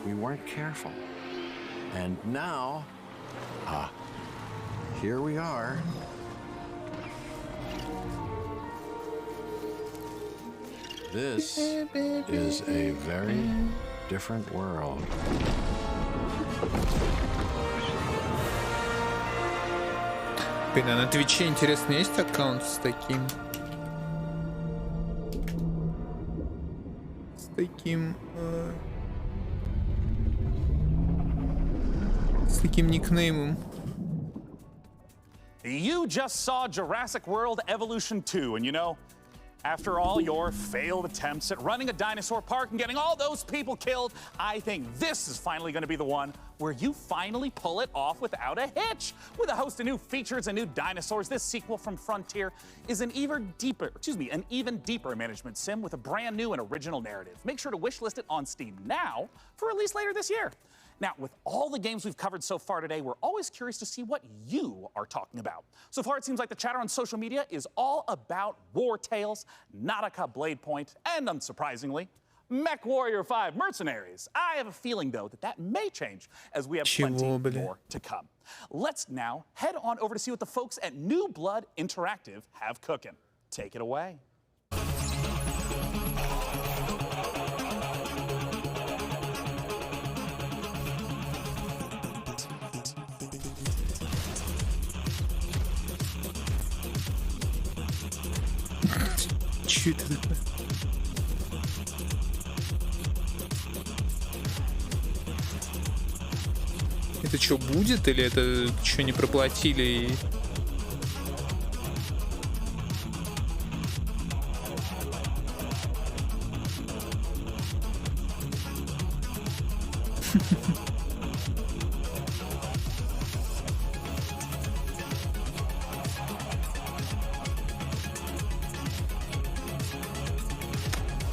We weren't careful. And now, here we are. This is a very different world. Блин, а на Твиче, интересно, есть аккаунт с таким? С таким никнеймом. You just saw Jurassic World Evolution 2, and you know, after all your failed attempts at running a dinosaur park and getting all those people killed, I think this is finally going to be the one where you finally pull it off without a hitch. With a host of new features and new dinosaurs, this sequel from Frontier is an even deeper management sim with a brand new and original narrative. Make sure to wishlist it on Steam now for release later this year. Now, with all the games we've covered so far today, we're always curious to see what you are talking about. So far, it seems like the chatter on social media is all about War Tales, Nautica Blade Point, and unsurprisingly, MechWarrior 5 Mercenaries. I have a feeling, though, that may change as we have plenty more to come. Let's now head on over to see what the folks at New Blood Interactive have cooking. Take it away. Что это такое? Это что, будет? Или это что, не проплатили?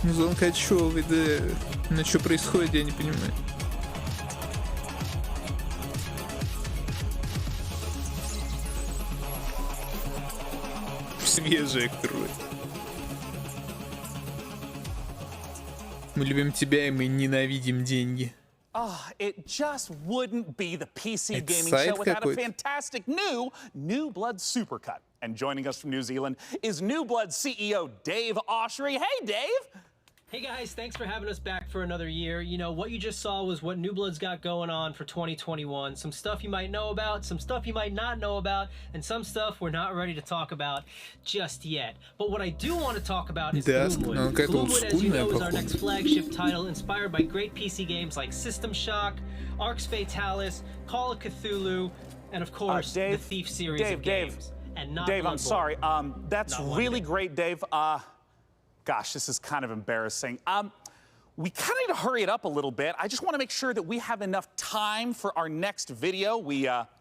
Музон качевый, да. Ну что происходит, я не понимаю. Свежая кровь. Мы любим тебя, и мы ненавидим деньги. It just wouldn't be the PC gaming show without a fantastic new Blood supercut. And joining us from New Zealand is New Blood CEO Dave Oshry. Hey, Dave. Hey guys, thanks for having us back for another year. You know, what you just saw was what New Blood's got going on for 2021. Some stuff you might know about, some stuff you might not know about, and some stuff we're not ready to talk about just yet. But what I do want to talk about is Gloomwood. Gloomwood, as you know, is our next flagship title inspired by great PC games like System Shock, Arx Fatalis, Call of Cthulhu, and of course, the Thief series of games. And not Dave, I'm Bloodborne. sorry. That's really great, Dave. Gosh, this is kind of embarrassing. We kind of need to hurry it up a little bit. I just want to make sure that we have enough time for our next video. We got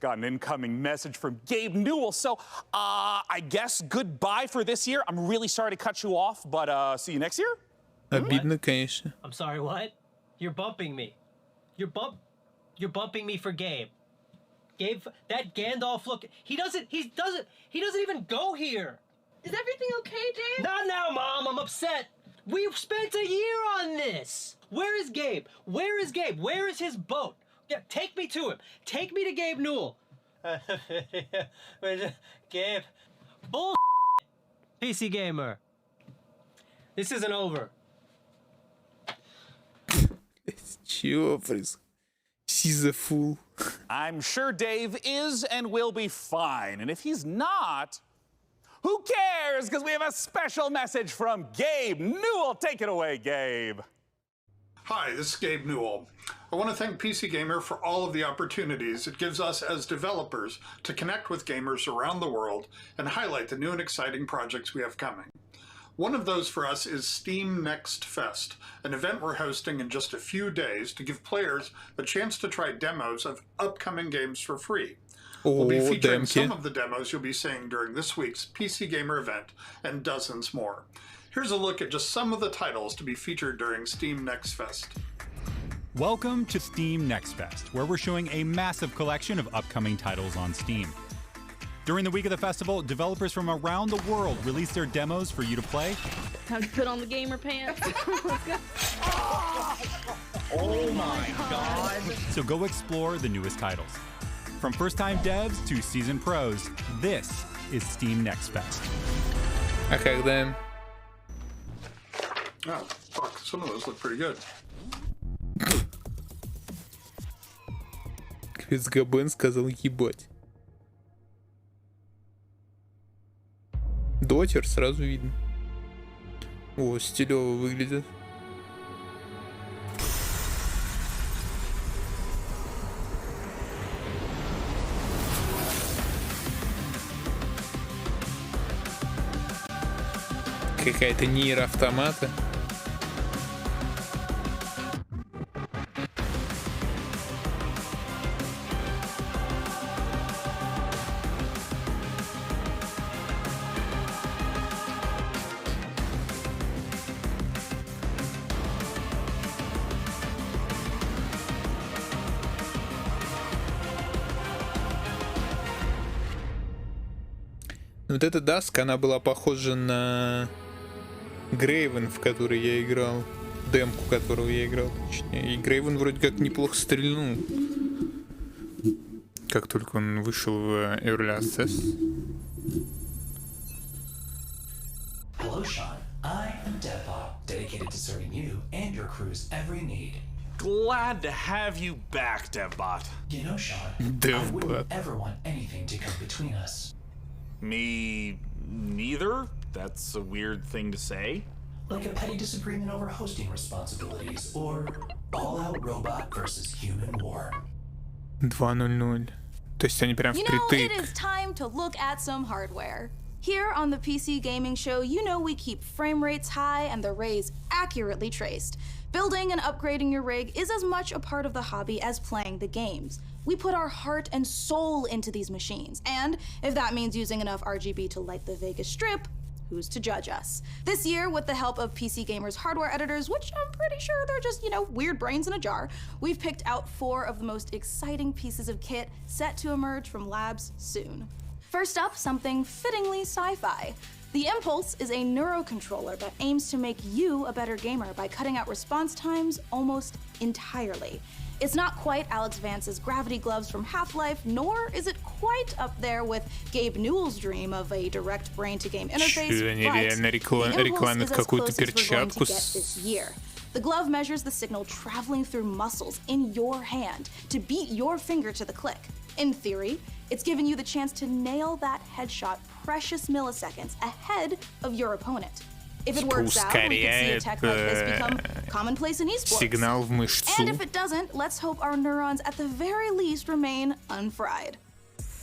an incoming message from Gabe Newell. So I guess goodbye for this year. I'm really sorry to cut you off, but see you next year. Обидно, конечно. I'm sorry, what? You're bumping me. You're bumping me for Gabe. Gabe, that Gandalf look, he doesn't even go here. Is everything okay, Dave? Not now, Mom. I'm upset. We've spent a year on this. Where is Gabe? Where is Gabe? Where is his boat? Yeah, take me to him. Take me to Gabe Newell. Gabe. Bull. PC gamer. This isn't over. Чего происходит? She's a fool. I'm sure Dave is and will be fine. And if he's not, who cares? Because we have a special message from Gabe Newell. Take it away, Gabe. Hi, this is Gabe Newell. I want to thank PC Gamer for all of the opportunities it gives us as developers to connect with gamers around the world and highlight the new and exciting projects we have coming. One of those for us is Steam Next Fest, an event we're hosting in just a few days to give players a chance to try demos of upcoming games for free. We'll be featuring some of the demos you'll be seeing during this week's PC Gamer event and dozens more. Here's a look at just some of the titles to be featured during Steam Next Fest. Welcome to Steam Next Fest, where we're showing a massive collection of upcoming titles on Steam. During the week of the festival, developers from around the world release their demos for you to play. Time to put on the gamer pants. Let's go. Oh my God! So go explore the newest titles. From first-time devs to seasoned pros, this is Steam Next Fest. А когда? Oh, fuck, some of those look pretty good. Квизгабен сказал ебать. Дотер сразу видно. О, стилево выглядит. Какая-то нейра автомата. Вот эта даска, она была похожа на Грейвен, в который я играл. Демку которого я играл, точнее. И Грейвен вроде как неплохо стрельнул. Как только он вышел в Early Access. Hello, Sean. I am DevBot, dedicated to serving you and your crew's every need. Glad to have you back, DevBot. You know, Sean, I wouldn't ever want anything to come between us. Me neither? That's a weird thing to say. Like a petty disagreement over hosting responsibilities, or all-out robot versus human war. 2.0.0. То есть они прям впритык. You know, it is time to look at some hardware. Here on the PC Gaming Show, you know we keep frame rates high and the rays accurately traced. Building and upgrading your rig is as much a part of the hobby as playing the games. We put our heart and soul into these machines, and if that means using enough RGB to light the Vegas Strip, who's to judge us? This year, with the help of PC Gamer's hardware editors, which I'm pretty sure they're just, weird brains in a jar, we've picked out 4 of the most exciting pieces of kit set to emerge from labs soon. First up, something fittingly sci-fi. The Impulse is a neurocontroller that aims to make you a better gamer by cutting out response times almost entirely. It's not quite Alex Vance's gravity gloves from Half-Life, nor is it quite up there with Gabe Newell's dream of a direct brain-to-game interface, but the Impulse is as close as we're going to get this year. The glove measures the signal traveling through muscles in your hand to beat your finger to the click. In theory, it's giving you the chance to nail that headshot precious milliseconds ahead of your opponent. If it works out, we could see a tech like this become commonplace in esports. And if it doesn't, let's hope our neurons at the very least remain unfried.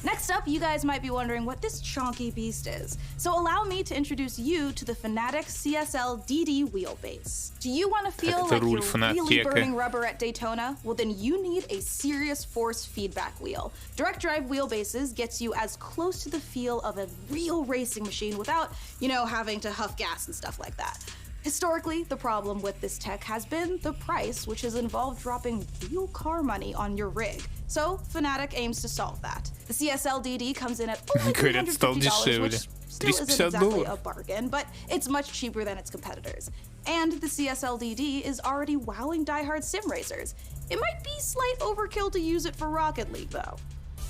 Next up, you guys might be wondering what this chonky beast is. So allow me to introduce you to the Fanatec CSL DD wheelbase. Do you want to feel like you're really burning rubber at Daytona? Well, then you need a serious force feedback wheel. Direct drive wheelbases gets you as close to the feel of a real racing machine without, you know, having to huff gas and stuff like that. Historically, the problem with this tech has been the price, which has involved dropping real car money on your rig. So, Fanatec aims to solve that. The CSL DD comes in at only $350, which still isn't exactly a bargain, but it's much cheaper than its competitors. And the CSL DD is already wowing diehard sim racers. It might be slight overkill to use it for Rocket League, though.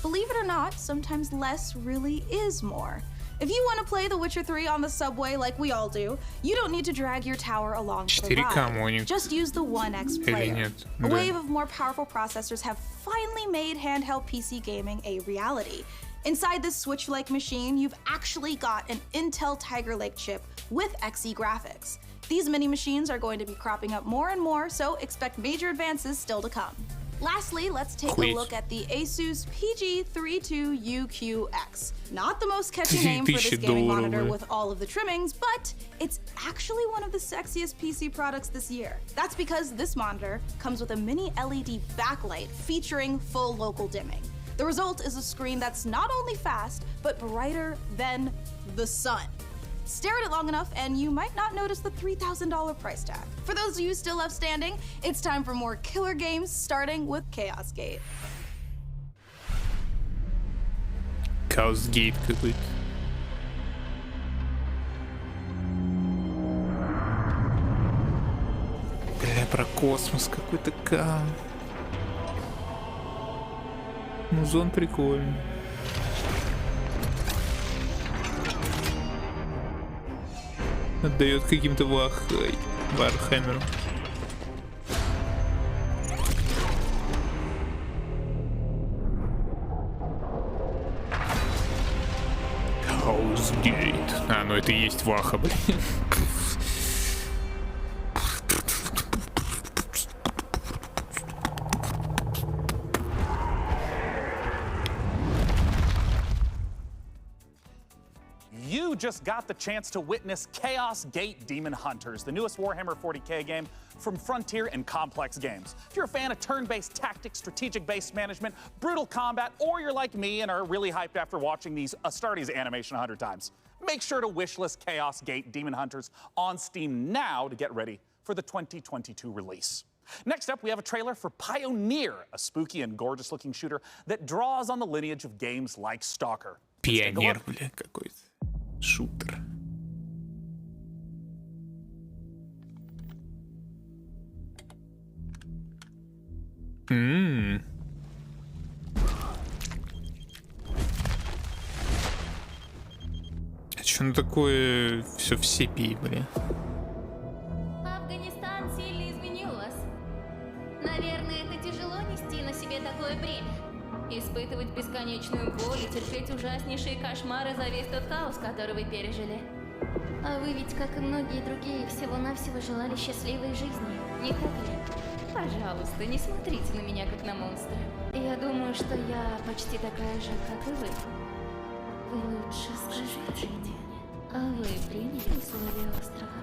Believe it or not, sometimes less really is more. If you want to play The Witcher 3 on the subway like we all do, you don't need to drag your tower along for the ride. Just use the 1X player. A wave of more powerful processors have finally made handheld PC gaming a reality. Inside this Switch-like machine, you've actually got an Intel Tiger Lake chip with Xe graphics. These mini machines are going to be cropping up more and more, so expect major advances still to come. Lastly, let's take a look at the Asus PG32UQX. Not the most catchy name for this gaming monitor with all of the trimmings, but it's actually one of the sexiest PC products this year. That's because this monitor comes with a mini LED backlight featuring full local dimming. The result is a screen that's not only fast, but brighter than the sun. Stare at it long enough and you might not notice the $3,000 price tag. For those of you still left standing, it's time for more killer games, starting with Chaos Gate. Chaos Gate какой-то. Про космос какой-то музон прикольный. Отдает каким-то Вархаммером. Chaos Gate. А, ну это и есть Ваха, блин. You just got the chance to witness Chaos Gate Demon Hunters, the newest Warhammer 40k game from Frontier and Complex Games. If you're a fan of turn-based tactics, strategic-based management, brutal combat, or you're like me and are really hyped after watching these Astartes animation 100 times, make sure to wishlist Chaos Gate Demon Hunters on Steam now to get ready for the 2022 release. Next up, we have a trailer for Pioneer, a spooky and gorgeous-looking shooter that draws on the lineage of games like Stalker. Пионер, бля, какой-то. Шутер. А чё оно такое все в сепии, бля? Афганистан сильно изменил вас. Наверное, это тяжело нести на себе такое бремя. Испытывать бесконечную боль и терпеть ужаснейшие кошмары за весь тот хаос, который вы пережили. А вы ведь, как и многие другие, всего-навсего желали счастливой жизни, не так ли? Пожалуйста, не смотрите на меня, как на монстра. Я думаю, что я почти такая же, как и вы. Вы лучше скажите мне, а вы приняли условия острова?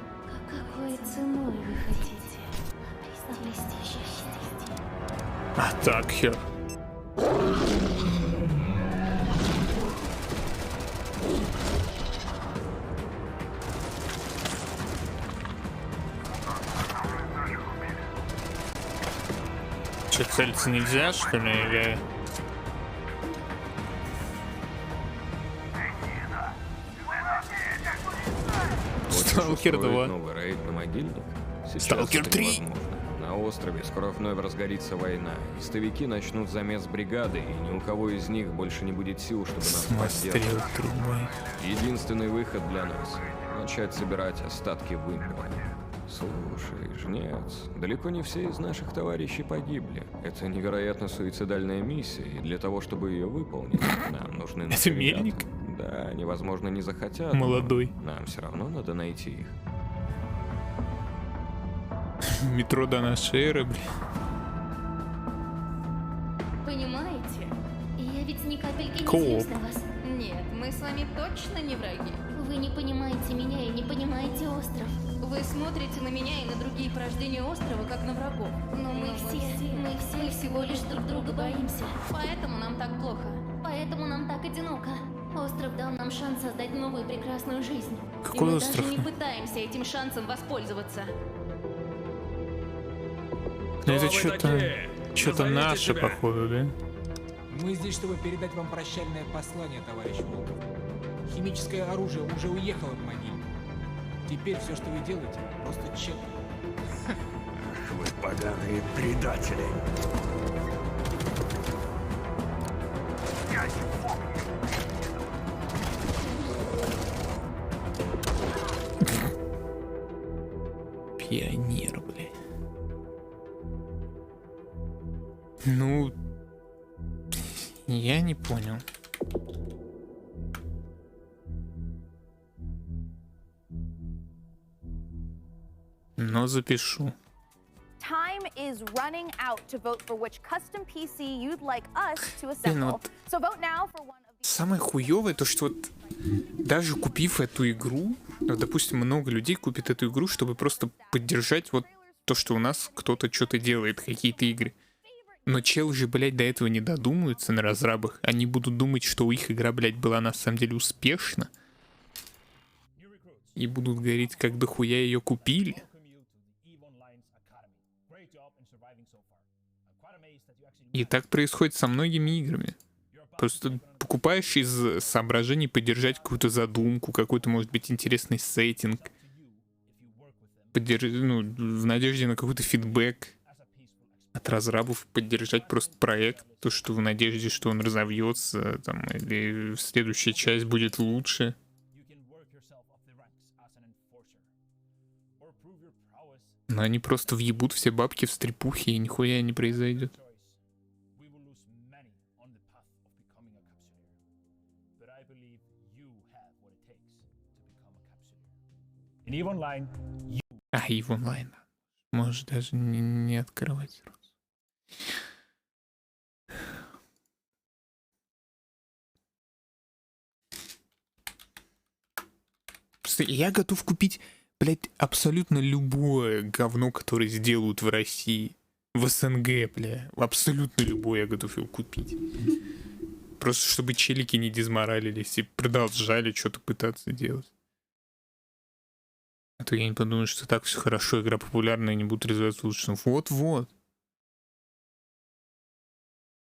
Какой ценой вы хотите обрести счастье? А так, хер. Че, целиться нельзя, что ли, или... Сталкер 2. Новый рейд на могильник? Сейчас Сталкер это 3. невозможно. На острове скоро вновь разгорится война. Истовики начнут замес бригады, и ни у кого из них больше не будет сил, чтобы нас поддерживать. Единственный выход для нас — начать собирать остатки вымпела. Слушай, жнец, далеко не все из наших товарищей погибли. Это невероятно суицидальная миссия, и для того, чтобы ее выполнить, нам нужны наши Это ребята. мельник? Да, они, возможно, не захотят. Молодой. Но нам все равно надо найти их. Метро до нашей эры, блин. Понимаете? Я ведь ни капельки не Кооп. злюсь на вас. Нет, мы с вами точно не враги. Вы не понимаете меня и не понимаете остров. Вы смотрите на меня и на другие порождения острова, как на врагов. Но мы все всего лишь друг друга боимся. Поэтому нам так плохо. Поэтому нам так одиноко. Остров дал нам шанс создать новую прекрасную жизнь. Какой и мы остров? даже не пытаемся этим шансом воспользоваться. Ну это что-то наше, походу, да? Мы здесь, чтобы передать вам прощальное послание, товарищ Волков. Химическое оружие уже уехало в могилу. Теперь все, что вы делаете, просто тщетно. Ах, вы поганые предатели. Пионер, бля. Ну, я не понял. Но запишу. Time is running out to vote for which custom PC you'd like us to Блин, assemble. вот So vote now for one of the... самое хуёвое то, что вот даже купив эту игру, ну, допустим, много людей купит эту игру, чтобы просто поддержать вот то, что у нас кто-то что-то делает, какие-то игры. Но чел же, блядь, до этого не додумаются на разрабах. Они будут думать, что у их игра, блядь, была на самом деле успешна. И будут говорить, как дохуя ее купили. И так происходит со многими играми. Просто покупаешь из соображений поддержать какую-то задумку, какой-то, может быть, интересный сеттинг. Ну, в надежде на какой-то фидбэк от разрабов, поддержать просто проект, то, что в надежде, что он разовьется, там, или следующая часть будет лучше. Но они просто въебут все бабки в стрипухи, и нихуя не произойдет. А, EVE Online. Может даже не открывать сразу. Просто я готов купить, блядь, абсолютно любое говно, которое сделают в России. В СНГ, бля. Абсолютно любое я готов его купить. Просто чтобы челики не дезморалились и продолжали что-то пытаться делать. А то я не подумаю, что так все хорошо, игра популярная, и не будут развиваться лучше. Вот-вот.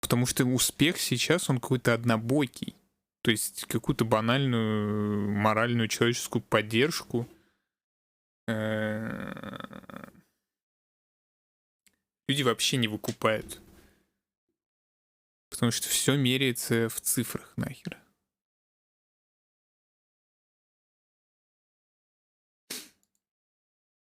Потому что успех сейчас, он какой-то однобокий. То есть какую-то банальную моральную человеческую поддержку люди вообще не выкупают. Потому что все меряется в цифрах нахер.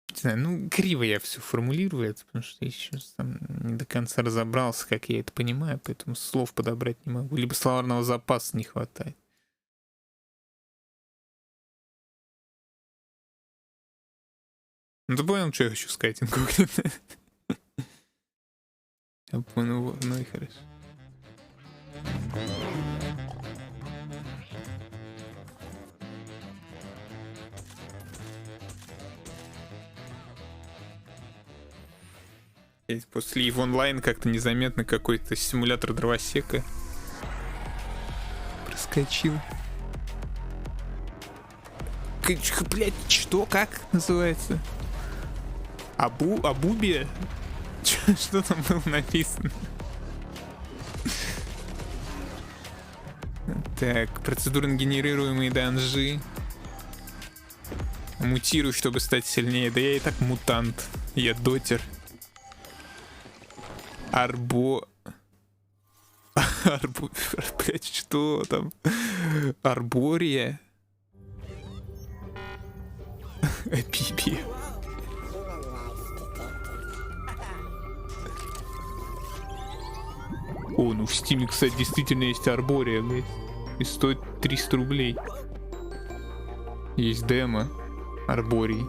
Не знаю, ну, криво я все формулирую это, потому что я еще там не до конца разобрался, как я это понимаю, поэтому слов подобрать не могу. Либо словарного запаса не хватает. Ну, ты понял, что я хочу сказать, инкогнито? Я понял, ну и хорошо. После EVE Online как-то незаметно какой-то симулятор дровосека проскочил. Блять, что, как называется? Абуби? Что там было написано? Так, процедурно генерируемые данжи. Мутирую, чтобы стать сильнее. Да я и так мутант. Я дотер. Блять, что там? Арбория. Пипи. О, ну в Стиме, кстати, действительно есть арбория, блядь. И стоит 300 рублей. Есть демо. Арборий.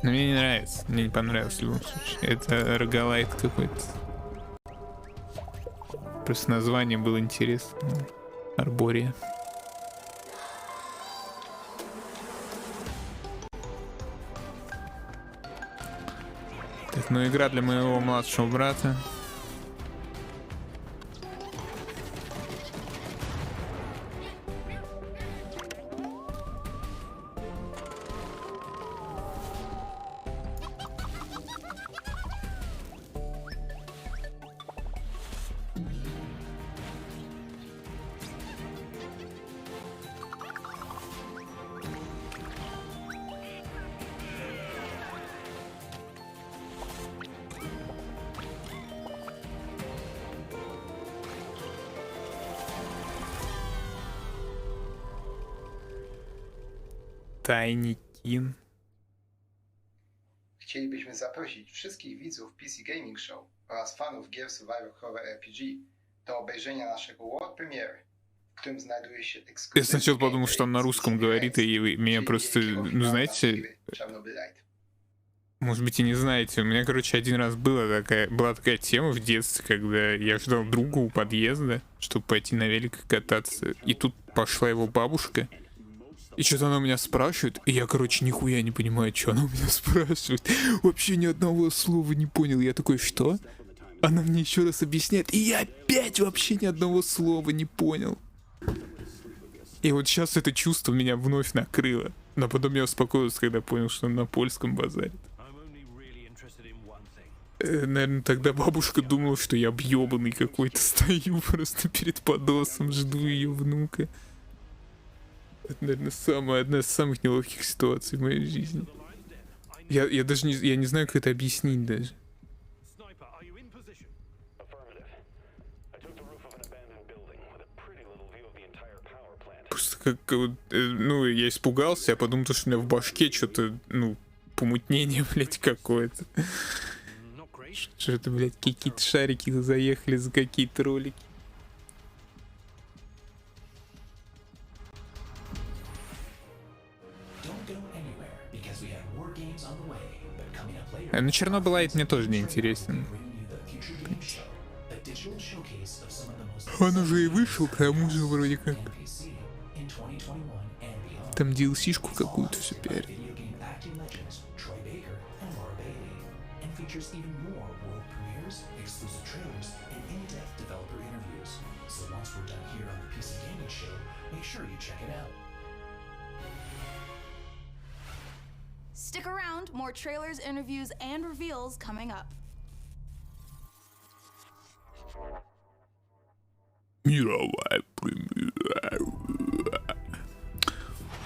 Но мне не нравится. Мне не понравилось в любом случае. Это рогалайт какой-то. Просто название было интересно. Арбория. Так, ну игра для моего младшего брата. Tiny Kin. Chcielibyśmy zaprosić wszystkich widzów PC Gaming Show oraz fanów gier Survivor Horror RPG do obejrzenia naszego world premiery, в którym znajduje się эксклюзивный. Я сначала подумал, что он на русском говорит, и меня просто, ну знаете, может быть и не знаете, у меня, короче, один раз была такая тема в детстве, когда я ждал друга у подъезда, чтобы пойти на велике кататься, и тут пошла его бабушка. И что-то она у меня спрашивает, и я, короче, нихуя не понимаю, что она у меня спрашивает. Вообще ни одного слова не понял. Я такой, что? Она мне еще раз объясняет, и я опять вообще ни одного слова не понял. И вот сейчас это чувство меня вновь накрыло. Но потом я успокоился, когда понял, что он на польском базарит. Наверное, тогда бабушка думала, что я объебанный какой-то стою просто перед подосом, жду ее внука. Это, наверное, одна из самых неловких ситуаций в моей жизни. Я даже не знаю, как это объяснить даже. Просто как, ну, я испугался, я подумал, что у меня в башке что-то, ну, помутнение, блядь, какое-то. Что это, блядь, какие-то шарики заехали за какие-то ролики. Ну, Чернобылайт мне тоже не интересен. Он уже и вышел, к тому же вроде как. Там DLC-шку какую-то все пиарят. Stick around, more trailers, interviews, and reveals coming up. Мировая премьера.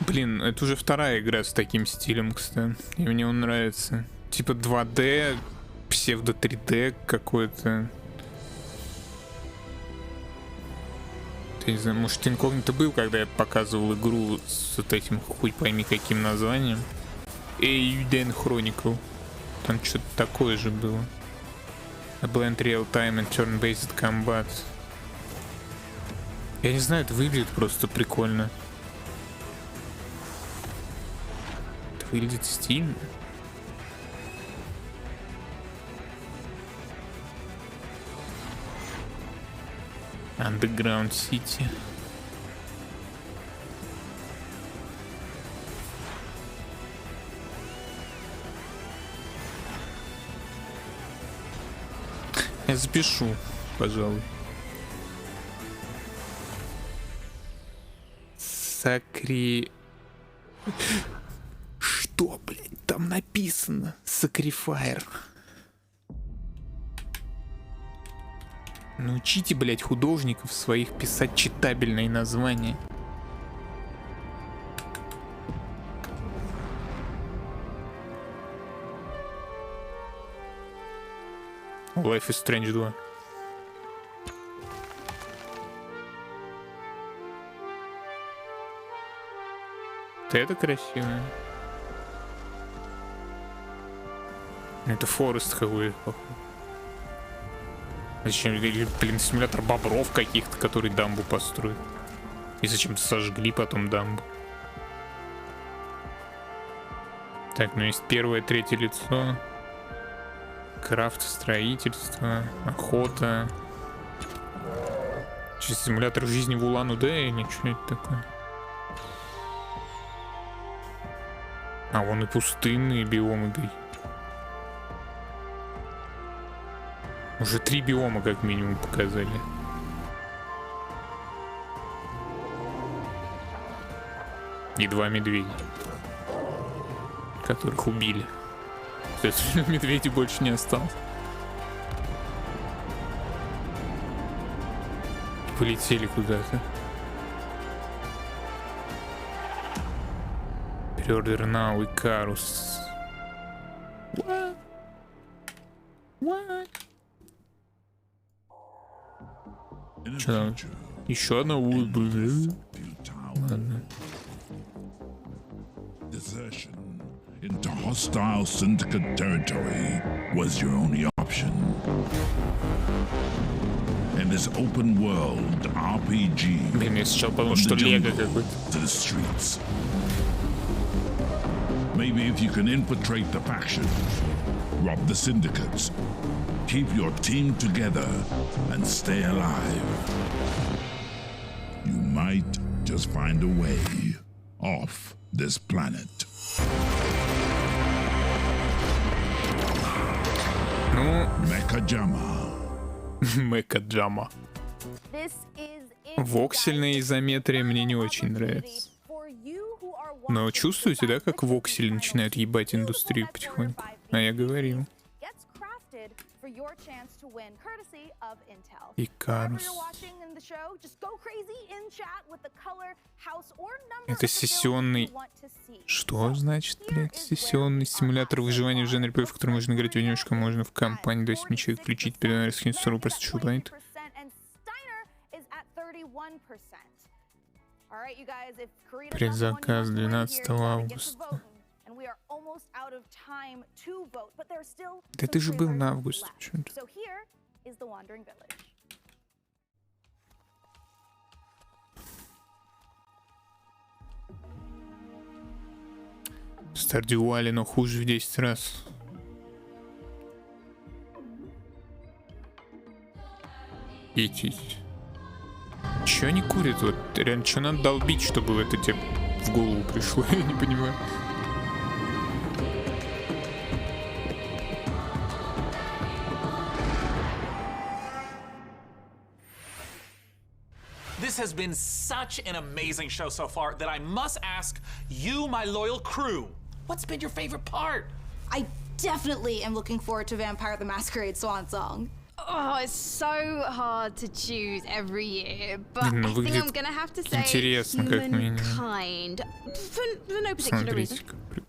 Блин, это уже вторая игра с таким стилем, кстати. И мне он нравится. Типа 2D, псевдо 3D какой-то. Я не знаю, может, инкогнито был, когда я показывал игру с вот этим хуй пойми каким названием. Euden Chronicle. Там что-то такое же было. A blend real time and turn-based combat. Я не знаю, это выглядит просто прикольно. Это выглядит стильно. Underground City. Я запишу, пожалуй. Сакри... Что, блядь, там написано? Сакрифайр. Научите, блядь, художников своих писать читабельные названия. Life is Strange 2. Это красиво. Это Форест какой-то, походу. Зачем, блин, симулятор бобров каких-то, который дамбу построит. И зачем сожгли потом дамбу. Так, ну есть первое, третье лицо. Крафт, строительство, охота. Симулятор жизни в Улан-Удэ, ничего это такое. А вон и пустынные биомы. Уже 3 биома как минимум показали. И 2 медведя, которых убили. Кстати, медведей больше не осталось. Полетели куда-то. Pre-order now, Икарус. What? What? Что там? Еще одна улыбка. Ладно. Desertion into hostile syndicate territory was your only option. In this open world RPG, Блин, я сначала подумал, что Лего какой-то. To the streets. Maybe if you can infiltrate the factions, rob the syndicates, keep your team together, and stay alive, you might just find a way off this planet. Ну, Мекаджама. Мекаджама. Воксельная изометрия мне не очень нравится. Но чувствуете, да, как воксели начинают ебать индустрию потихоньку? А я говорил. Икарус. Это сессионный... Что значит, блядь, сессионный симулятор выживания в жанре ПВ, в котором можно играть в одиночку, можно в компании до 7 человек включить, переносить скинуть вторую просто шутлайт. Предзаказ 12 августа. Да ты же был на августе. Стардювали, но хуже в 10 раз. Идите. Чё они курят? Вот реально, что надо долбить, чтобы это тебе в голову пришло? Я не понимаю. This has been such an amazing show so far that I must ask you, my loyal crew, what's been your favorite part? I definitely am looking forward to Vampire the Masquerade Swan Song. Oh, it's so hard to choose every year, but I think I'm gonna have to say Humankind for no particular reason.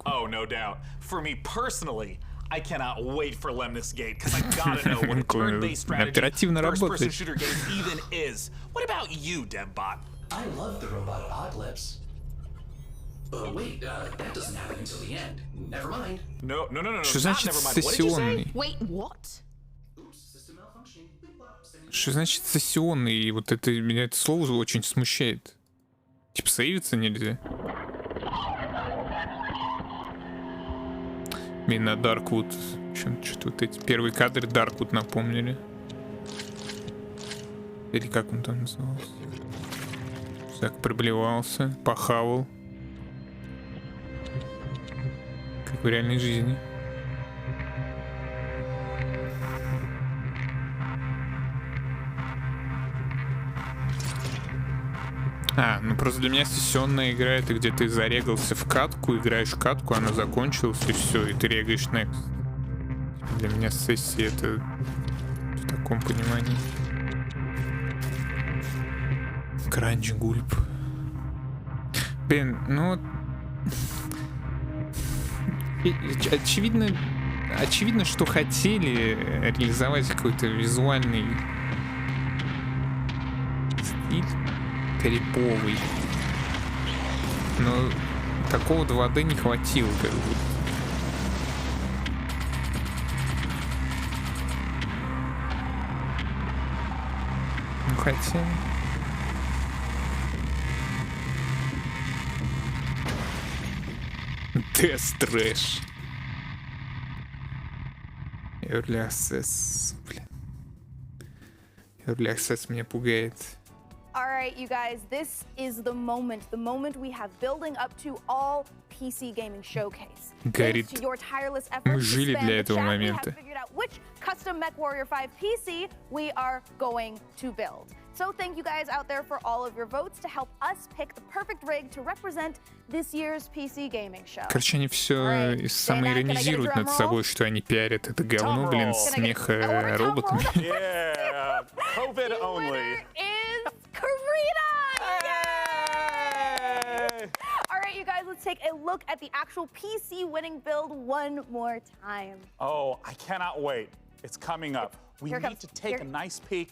Oh, no doubt. For me personally, I cannot wait for Lemnis Gate because I gotta know what a turn-based strategy first-person shooter game even is. What about you, Dembot? I love the robot apocalypse. Wait, that doesn't happen until the end. Never mind. No, Что значит сессионный? Wait, what? Что значит сессионный? И вот это меня это слово очень смущает. Типа сейвиться нельзя. Блин, на Дарквуд. Что-то вот эти первые кадры Дарквуд напомнили. Или как он там назывался? Так, приблевался, похавал. Как в реальной жизни. Ну просто для меня сессионная игра — это где ты зарегался в катку, играешь в катку, она закончилась, и все, и ты регаешь next. Для меня сессия — это в таком понимании. Кранч Гульп. Блин, ну... Очевидно, очевидно, что хотели реализовать какой-то визуальный стиль криповый. Но такого 2D не хватило, как бы. Ну хотя... Death Trash. Early Access. Блин. Early Access меня пугает. All right, you guys, this is the moment we have building up to all PC gaming showcase. Горит. Thanks to your tireless efforts Мы жили to spam для the этого chat, момента. we have figured out which custom MechWarrior 5 PC we are going to build. So thank you guys out there for all of your votes to help us pick the perfect rig to represent this year's PC gaming show. Короче, они все самоиронизируют над собой, что они пиарят это говно, блин, смех роботами. Yeah, COVID only. All right, you guys, let's take a look at the actual PC winning build one more time. Oh, I cannot wait. It's coming up. We need to take a nice peek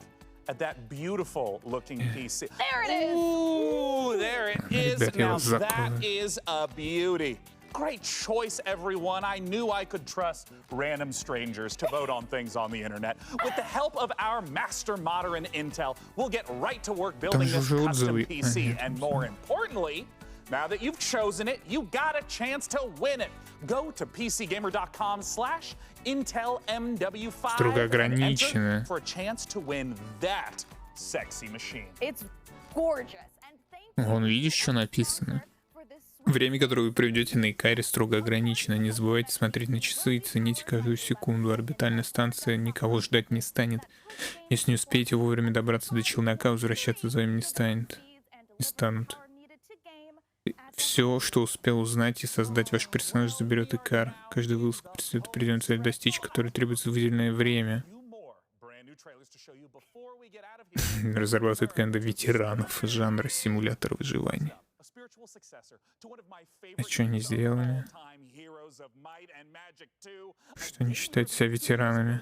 at that beautiful looking PC. There it is. Ooh, there it is. Now that is a beauty. Great choice, everyone. I knew I could trust random strangers to vote on things on the internet. With the help of our master modder in Intel, we'll get right to work building this custom PC. And more importantly, now that you've chosen it, you got a chance to win it. Go to pcgamer.com/IntelMW5 Строго and enter ограничено. for a chance to win that sexy machine. It's gorgeous. Вон, видишь, что написано? Время, которое вы проведете на Икаре, строго ограничено. Не забывайте смотреть на часы и цените каждую секунду. Орбитальная станция никого ждать не станет. Если не успеете вовремя добраться до челнока, возвращаться за вами не станут. Все, что успел узнать и создать ваш персонаж, заберет Икар. Каждый вылазка предстоит определенную цель достичь, которой требуется выделенное время. Разрабатывает команда ветеранов жанра симулятор выживания. А что они сделали? Что они считают себя ветеранами?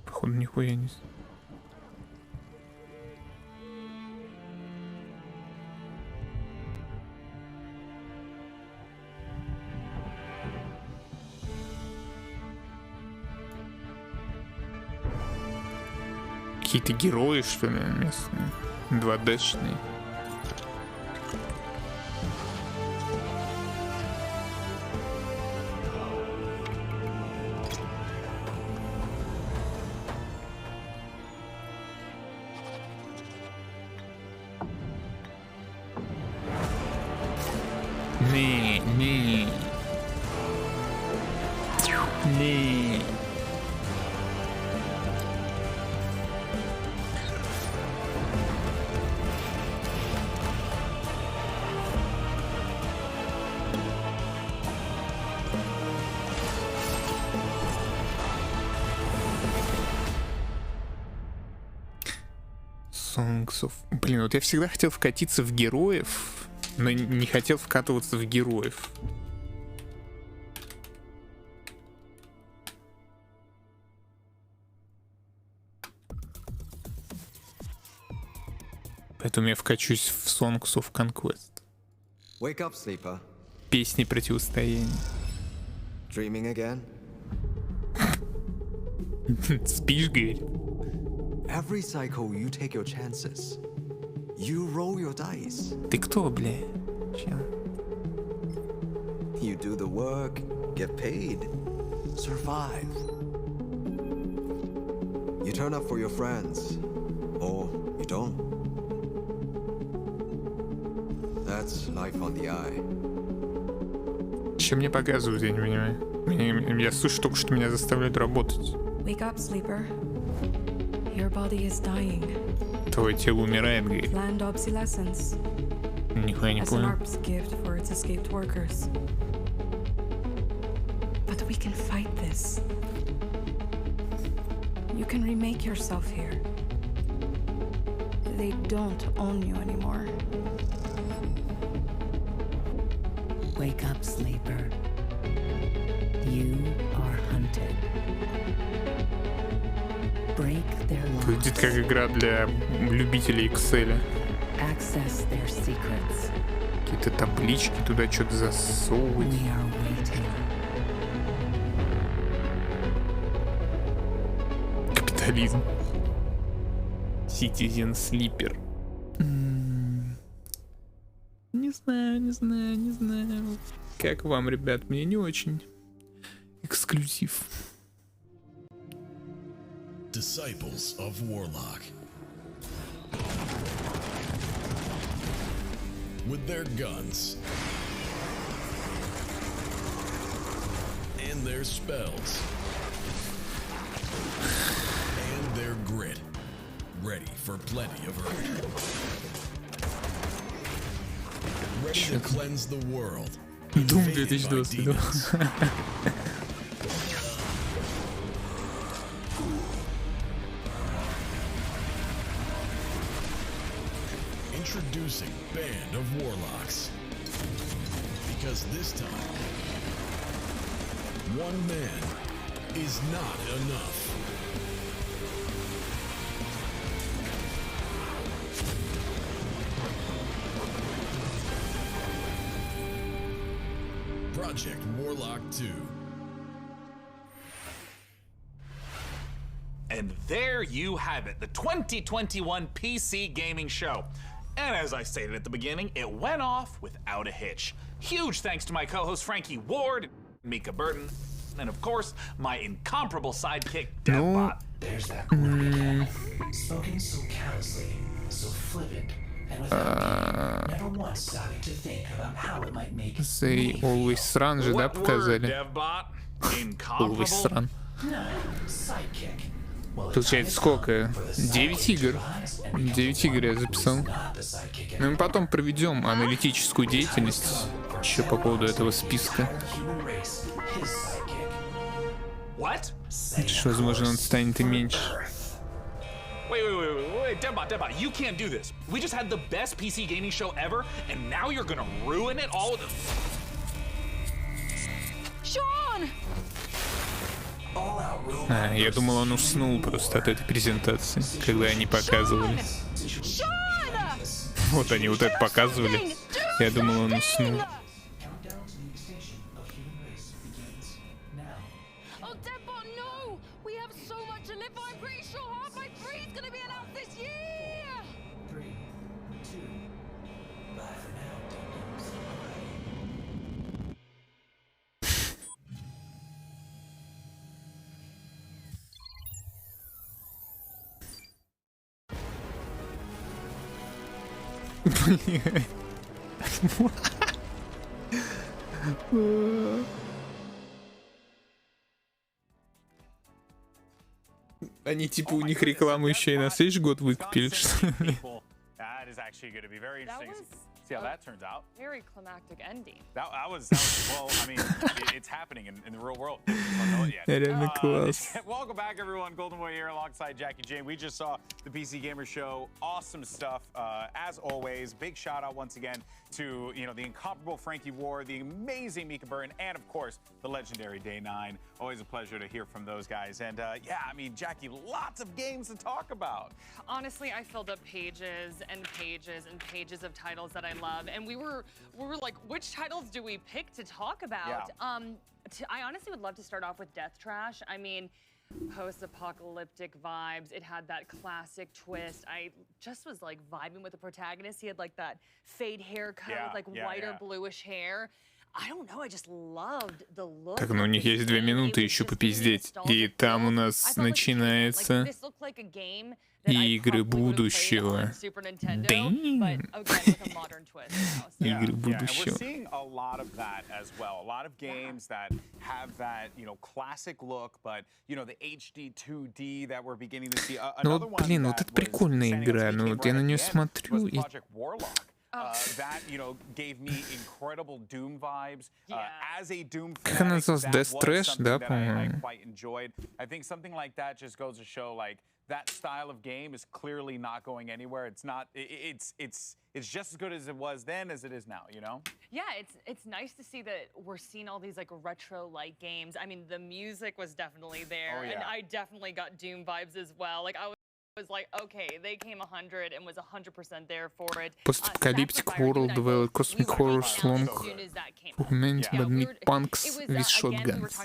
Походу, нихуя не... Какие-то герои, что ли, местные? 2D-шные. Не. Блин, вот я всегда хотел вкатиться в героев, но не хотел вкатываться в героев. Поэтому я вкачусь в Songs of Conquest. Wake up, sleeper. Песни противостояния. Dreaming again? Спишь, говорит? Every cycle you take your chances. You roll your dice. Ты кто, бля? Чел? You do the work, get paid, survive. You turn up for your friends, or you don't. That's life on the eye. Чем мне показывают, я не понимаю. Я слышу только, что меня заставляют работать. Wake up, sleeper. Your body is dying. Твое тело умирает, говорит. Planned obsolescence. Нихуя не понял. As an ARP's gift for its escaped workers. But we can fight this. You can remake yourself here. They don't own you anymore. Wake up, sleeper. You are hunted. Break their Выглядит locks. как игра для любителей Excel. Access their secrets. Какие-то таблички туда что-то засовывать. We are waiting. Капитализм. Citizen Sleeper. Не знаю. Как вам, ребят? Мне не очень. Эксклюзив. Disciples of Warlock. With their guns and their spells and their grit, ready for plenty of hurt. Ready to cleanse the world. Doom 2022. Introducing Band of Warlocks. Because this time, one man is not enough. Project Warlock 2. And there you have it, the 2021 PC Gaming Show. And as I stated at the beginning, it went off without a hitch. Huge thanks to my co-host Frankie Ward, Mika Burton, and of course, my incomparable sidekick, DevBot. There's that word again. Spoken so callously, so flippant, and without me never once stopping to think about how it might make Say Always Run же, да, показали? DevBot? Always Run. No, sidekick. Получается, сколько? 9 игр. 9 игр я записал. Ну и потом проведем аналитическую деятельность еще по поводу этого списка. Возможно, он станет и меньше. Wait, DevBot, you can't do this. We just had the best PC gaming show ever, and now you're gonna ruin it all with the... Sean! Я думал, он уснул просто от этой презентации, когда они показывали. Вот они вот это показывали. Я думал, он уснул. Они типа у них рекламу еще и на следующий год выкупили, что ли? That is actually going to be very interesting to see how that turns out. Very climactic ending. That was well, I mean, it's happening in the real world. We just don't know it yet. Реально класс. Welcome back, everyone. Golden Boy here alongside Jackie Jane. We just saw the PC Gamer Show. Awesome stuff. As always, big shout out once again to, you know, the incomparable Frankie Ward, the amazing Mika Burton, and of course, the legendary Day 9. Always a pleasure to hear from those guys. And yeah, I mean, Jackie, lots of games to talk about. Honestly, I filled up pages and pages and pages of titles that I love, and we were like, which titles do we pick to talk about? Yeah. I honestly would love to start off with Death Trash. I mean, post-apocalyptic vibes. It had that classic twist. I just was like vibing with the protagonist. He had like that fade haircut with like white or bluish hair. I don't know, I just loved the look. Так, ну у них есть 2 минуты еще попиздеть. И там у нас начинается игры будущего. Игры будущего. We're seeing a lot of that as well. A lot of games that have that, you know, classic look, but, you know, the HD 2D that we're beginning to see. Ну вот, блин, вот это прикольная игра. Ну вот я на нее смотрю и... That, you know, gave me incredible Doom vibes. As a Doom Как она называлась? Death Trash, да, I по-моему? quite enjoyed. I think something like that just goes to show, like, that style of game is clearly not going anywhere. It's not. It's it's just as good as it was then as it is now, you know? Yeah, it's nice to see that we're seeing all these like retro-like games. I mean, the music was definitely there, and I definitely got Doom vibes as well. Like I was like, okay, they came 100 and was 100% there for it. Post-apocalyptic world developed cosmic horror slong augmented by mid-punks with shotguns.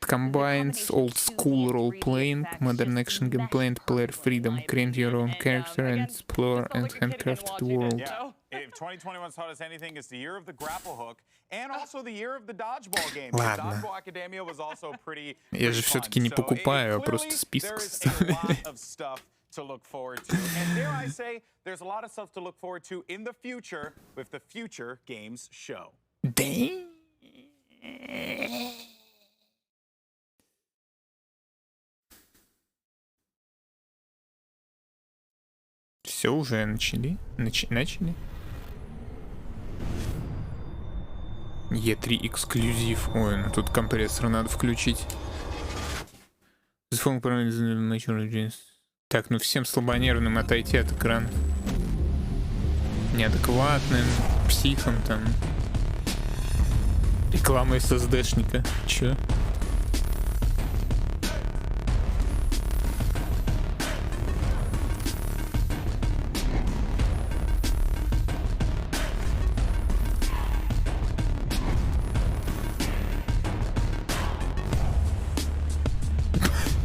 Combines old school role-playing, modern action gameplay, and player freedom. Create your own character and explore and handcrafted world. Yeah. If 2021's taught us anything, it's the year of the grapple hook and also the year of the dodgeball game. Dodgeball Academia was also pretty Я же все-таки не покупаю, а просто список ставлю. To look forward to. And dare I say, there's a lot of stuff to look forward to in the future with the Future Games Show. Damn. Все уже начали? Начали? E3 эксклюзив. Ой, ну тут компрессор надо включить. Так, ну всем слабонервным отойти от экрана. Неадекватным, психом там. Реклама SSD-шника. Чё?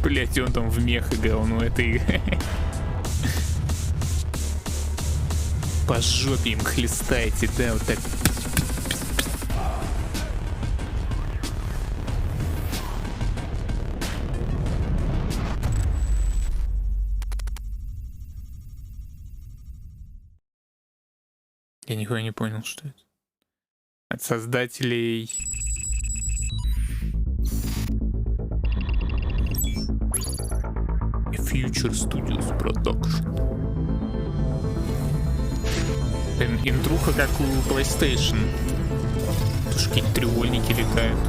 Блять, он там в мех играл, ну это игра. По жопе им хлестаете, да, вот так. Я нихуя не понял, что это. От создателей... Future Studios Production. Интруха как у PlayStation. Тут какие-то треугольники летают.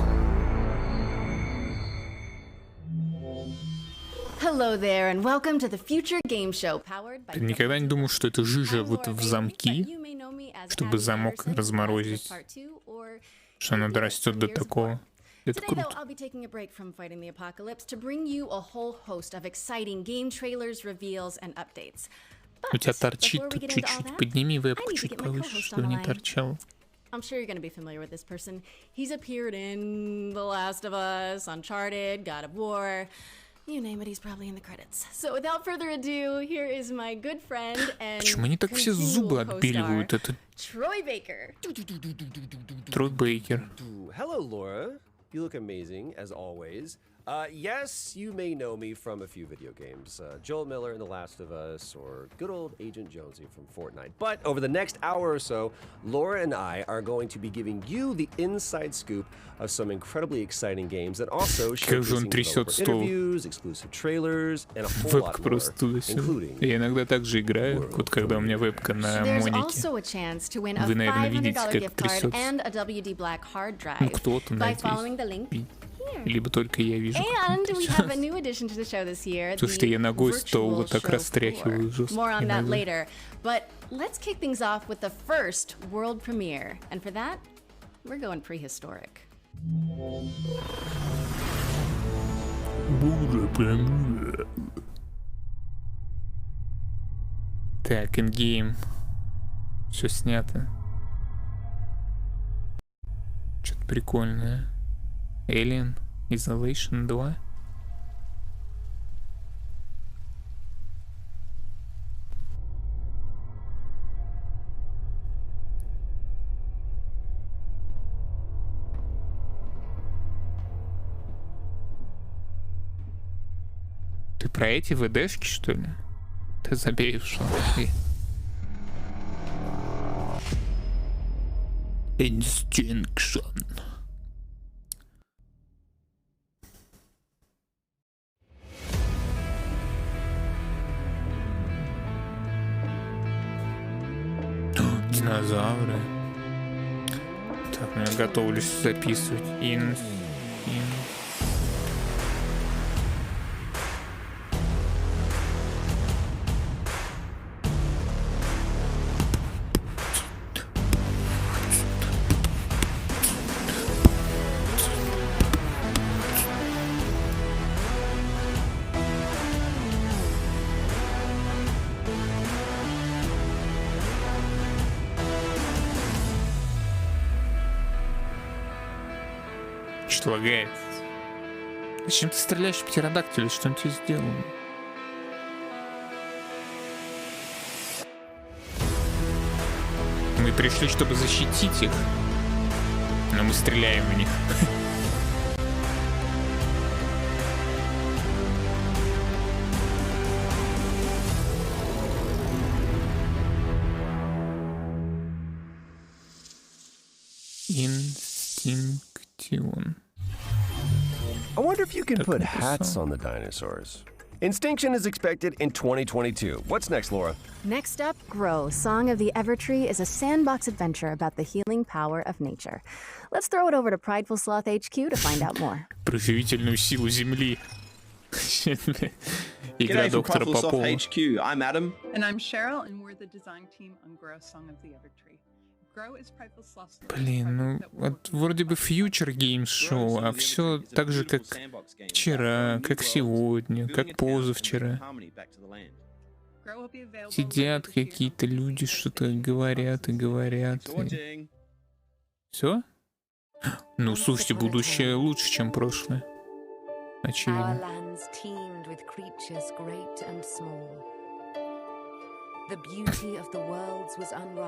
Hello there and welcome to the Future Game Show powered by... Ты никогда не думал, что это жижа вот в замки, чтобы замок разморозить, что оно дорастет до такого. Это Today, though, круто. I'll be taking a break from fighting the apocalypse to bring you a whole host of exciting game trailers, reveals, and updates. У тебя торчит тут чуть-чуть. Подними вебку чуть повыше, чтобы не торчало. I'm sure you're going to be familiar with this person. He's appeared in The Last of Us, Uncharted, God of War. You name it, he's probably in the credits. So without further ado, here is my good friend and Почему они так все зубы отбеливают? Это Troy Baker. Трой Бейкер. Hello, Laura. You look amazing, as always. Yes, you may know me from a few video games. Joel Miller in The Last of Us, or good old Agent Jonesy from Fortnite. But over the next hour or so, Laura and I are going to be giving you the inside scoop of some incredibly exciting games and also showcasing developer interviews, exclusive trailers, and a whole lot more, including... Я иногда также играю, вот когда у меня вебка на There's монике. also a chance to win a Вы, наверное, видите, $500 как gift card трясется. and a WD Black hard drive Ну, кто-то, by following the надеюсь. link. Либо только я вижу. And we have a new addition to the show this year, Потому что я the ногой стол virtual вот так show растряхиваю floor. жестко. More on that иногда. later. But let's kick things off with the first world premiere. And for that, we're going prehistoric. Так, ингейм. Все снято. Что-то прикольное. Alien Isolation 2. Ты про эти ВДшки, что ли? Ты забей в шо. Extinction. Динозавры. Так, ну я готовлюсь записывать. Что лагает? Зачем ты стреляешь в птеродактиля? Что он тебе сделал? Мы пришли, чтобы защитить их, но мы стреляем в них. Инстинктион. I wonder if you can put hats on the dinosaurs. Instinction is expected in 2022. What's next, Laura? Next up, Grow, Song of the Evertree is a sandbox adventure about the healing power of nature. Let's throw it over to Prideful Sloth HQ to find out more. Про живительную силу Земли. Игра доктора Попова. HQ. I'm Adam. And I'm Cheryl, and we're the design team on Grow, Song of the Evertree. Блин, ну вот вроде бы фьючер геймс шоу, а все так же, как вчера, как сегодня, как позавчера. Сидят какие-то люди, что-то говорят и говорят. И... Все? Ну, слушайте, будущее лучше, чем прошлое. Очевидно.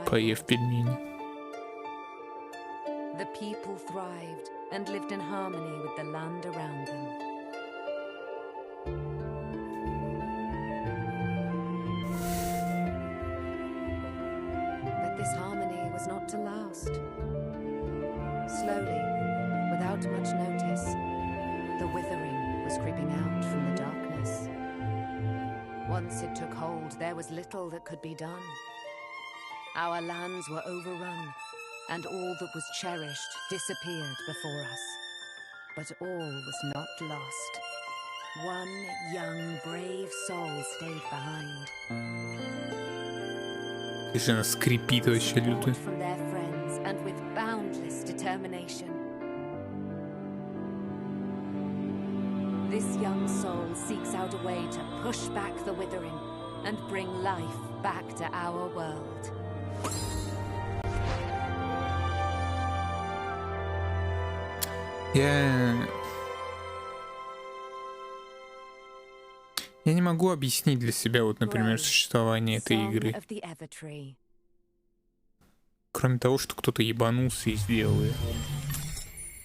Поев пельмени. The people thrived and lived in harmony with the land around them. But this harmony was not to last. Slowly, without much notice, the withering was creeping out from the darkness. Once it took hold, there was little that could be done. Our lands were overrun, and all that was cherished disappeared before us. But all was not lost. One young, brave soul stayed behind. Она скрипит вообще люто. From their friends and with boundless determination. This young soul seeks out a way to push back the withering and bring life back to our world. Я не могу объяснить для себя, вот, например, существование этой игры. Кроме того, что кто-то ебанулся и сделал ее.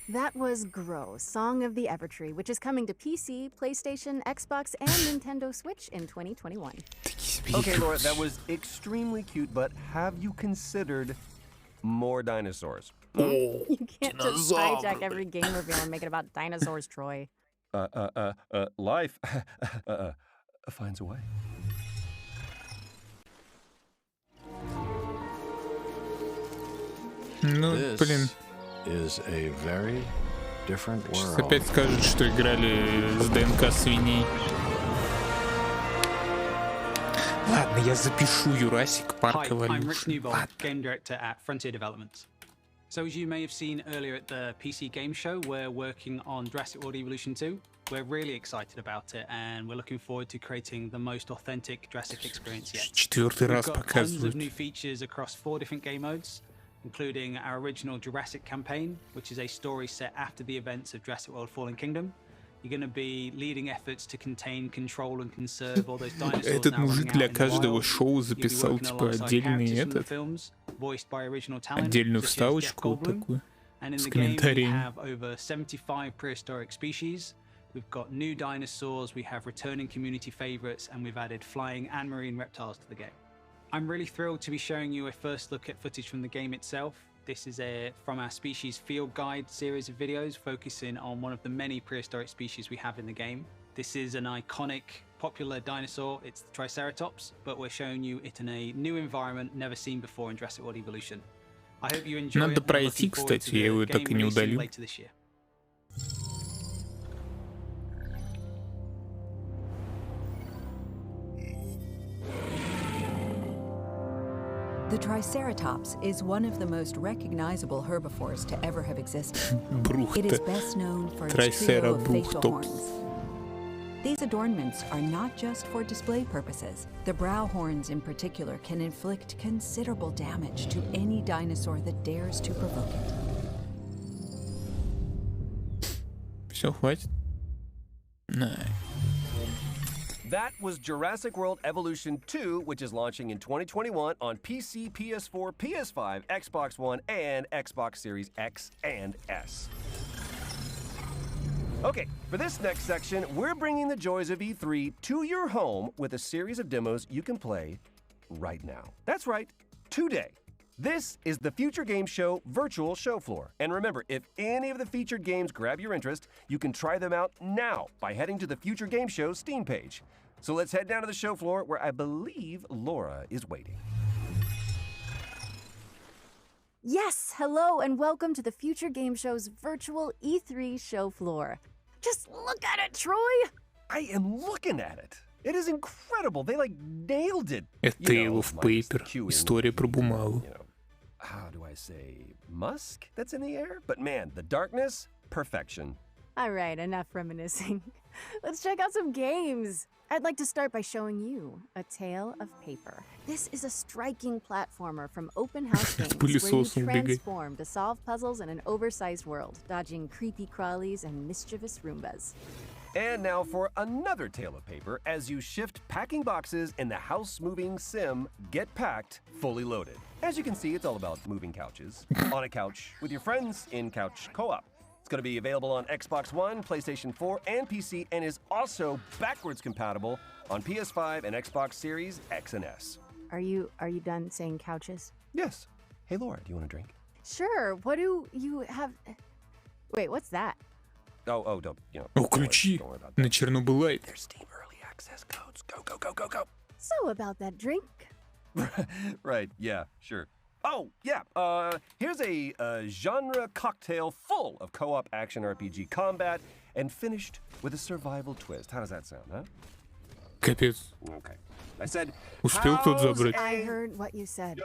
That was Grow, Song of the Evertree, which is coming to PC, PlayStation, Xbox, and Nintendo Switch in 2021. Okay, Laura, that was extremely cute, but have you considered more dinosaurs? You can't just hijack every game reveal and make it about dinosaurs, Troy. Life finds a way. Ну, блин. Сейчас опять скажут, что играли с ДНК свиней. Ладно, я запишу Юрасик Парк Evolution. Game director at Frontier Developments. So as you may have seen earlier at the PC game show, we're working on Jurassic World Evolution 2. We're really excited about it, and we're looking forward to creating the most authentic Jurassic experience yet. Четвертый раз We've got tons of показывают. new features across 4 different game modes, including our original Jurassic campaign, which is a story set after the events of Jurassic World Fallen Kingdom. You're going to be leading efforts to contain, control, and conserve all those dinosaurs. Этот мужик для каждого шоу записал типа отдельный отдельную вставочку вот такую с комментариями. We have over 75 prehistoric species. We've got new dinosaurs, we have returning community favorites, and we've added flying and marine reptiles to the game. I'm really thrilled to be showing you a first look at footage from the game itself. This is from our Species Field Guide series of videos focusing on one of the many prehistoric species we have in the game. This is an iconic, popular dinosaur. It's the Triceratops, but we're showing you it in a new environment never seen before in Jurassic World Evolution. I hope you enjoy Надо it. пройти, кстати, я его так и не удалил. Later this year. The Triceratops is one of the most recognizable herbivores to ever have existed. It is best known for its trio of facial horns. These adornments are not just for display purposes. The brow horns in particular can inflict considerable damage to any dinosaur that dares to provoke it. Все, хватит. That was Jurassic World Evolution 2, which is launching in 2021 on PC, PS4, PS5, Xbox One, and Xbox Series X and S. Okay, for this next section, we're bringing the joys of E3 to your home with a series of demos you can play right now. That's right, today. This is the Future Game Show virtual show floor. And remember, if any of the featured games grab your interest, you can try them out now by heading to the Future Game Show Steam page. So let's head down to the show floor where I believe Laura is waiting. Yes, hello and welcome to the Future Game Show's virtual E3 show floor. Just look at it, Troy! I am looking at it. It is incredible. They nailed it. Это Tale of Paper. История про бумагу. How do I say, musk that's in the air? But man, the darkness, perfection. All right, enough reminiscing. Let's check out some games. I'd like to start by showing you A Tale of Paper. This is a striking platformer from Open House Games where you transform to solve puzzles in an oversized world, dodging creepy crawlies and mischievous Roombas. And now for another Tale of Paper as you shift packing boxes in the house-moving sim Get Packed, fully loaded. As you can see, it's all about moving couches on a couch with your friends in couch co-op. It's going to be available on Xbox One, PlayStation 4, and PC, and is also backwards compatible on PS5 and Xbox Series X and S. Are you done saying couches? Yes. Hey, Laura, do you want a drink? Sure. What do you have? Wait, what's that? Oh, don't, О, ключи на Чернобылайт. There's Steam Early Access codes. Go. So about that drink? Right, yeah, sure. Oh, yeah, here's a genre cocktail full of co-op action RPG combat and finished with a survival twist. How does that sound, huh? Капец. Okay. I said, Успел кто-то забрать? I heard what you said.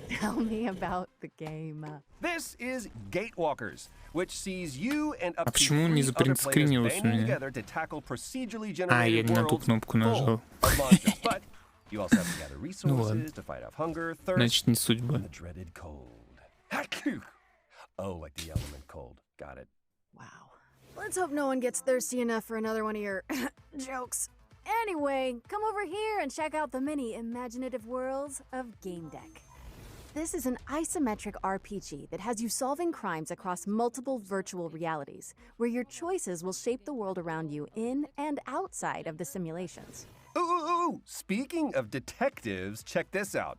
Tell me about the game. This is Gatewalkers, which sees you and up to почему он не 3 other players запринтскринилось у banding меня? together to tackle procedurally Я generated не на ту worlds кнопку full нажал. of monsters. But you also have to gather Ну ладно. resources to fight off hunger, thirst, Значит, не судьба. and the dreaded cold. Haku! Oh, like the element cold. Got it. Wow. Let's hope no one gets thirsty enough for another one of your jokes. Anyway, come over here and check out the many imaginative worlds of Game Deck. This is an isometric RPG that has you solving crimes across multiple virtual realities, where your choices will shape the world around you in and outside of the simulations. Ooh! Speaking of detectives, check this out.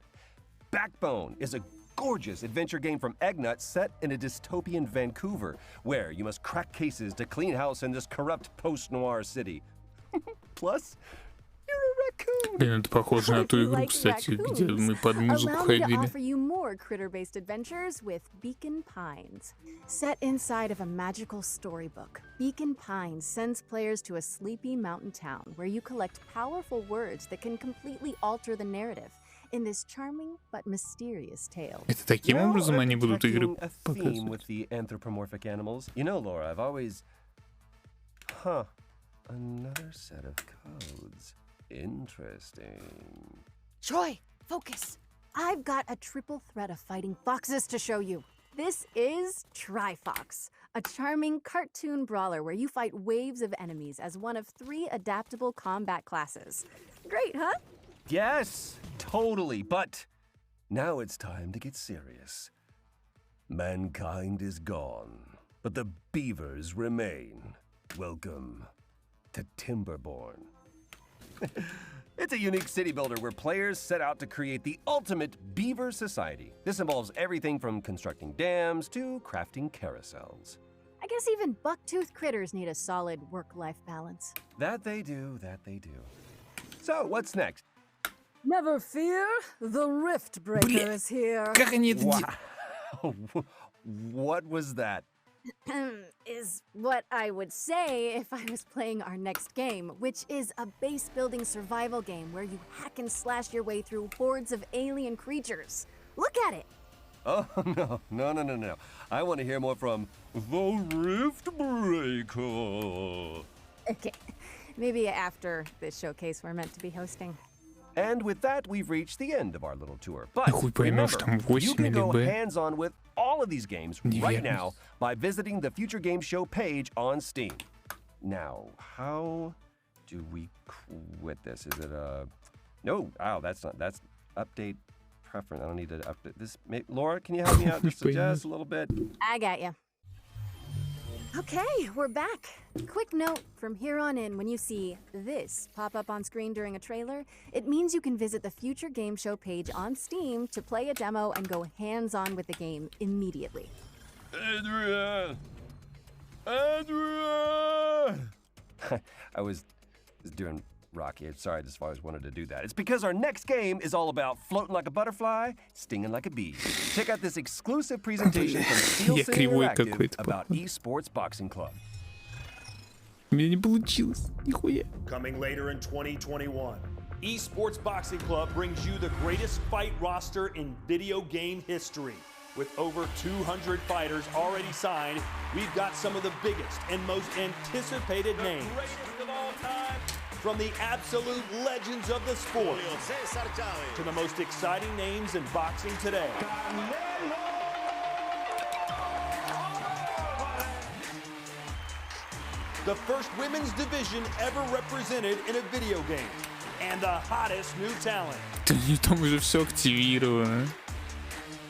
Backbone is a gorgeous adventure game from Eggnut set in a dystopian Vancouver, where you must crack cases to clean house in this corrupt post-noir city. Plus, you're a raccoon. Блин, это похоже на ту игру, кстати, где мы под музыку Allow me to ходили. offer you more critter-based adventures with Beacon Pines. Set inside of a magical storybook, Beacon Pines sends players to a sleepy mountain town where you collect powerful words that can completely alter the narrative in this charming but mysterious tale. Это таким образом они будут игры A theme показывать? with the anthropomorphic animals. You know, Laura, I've always... Another set of codes. Interesting. Troy, focus. I've got a triple threat of fighting foxes to show you. This is Trifox, a charming cartoon brawler where you fight waves of enemies as one of 3 adaptable combat classes. Great, huh? Yes, totally, but now it's time to get serious. Mankind is gone, but the beavers remain. Welcome to Timberborn. It's a unique city builder where players set out to create the ultimate beaver society. This involves everything from constructing dams to crafting carousels. I guess even buck-toothed critters need a solid work-life balance. That they do. So, what's next? Never fear, the Rift Breaker is here. Как они это делают? Wow. What was that? Is what I would say if I was playing our next game, which is a base-building survival game where you hack and slash your way through hordes of alien creatures. Look at it! Oh, no. I want to hear more from the Rift Breaker. Okay, maybe after this showcase we're meant to be hosting. And with that, we've reached the end of our little tour. But Хуй поймешь, remember, там 8 you can или go Б. hands-on with all of these games right now by visiting the Future Game Show page on Steam. Now, how do we quit this? Is it a... No, that's update preference. I don't need to update this. Laura, can you help me out just a little bit? I got you. Okay, we're back. Quick note, from here on in, when you see this pop up on screen during a trailer, it means you can visit the Future Game Show page on Steam to play a demo and go hands-on with the game immediately. Andrea! I was doing Rocky. I'm sorry, I just always wanted to do that. It's because our next game is all about floating like a butterfly, stinging like a bee. Check out this exclusive presentation from Steel City Interactive about Esports Boxing Club. Coming later in 2021, Esports Boxing Club brings you the greatest fight roster in video game history. With over 200 fighters already signed, we've got some of the biggest and most anticipated names. From the absolute legends of the sport to the most exciting names in boxing today. The first women's division ever represented in a video game. And the hottest new talent. Там уже все активировано.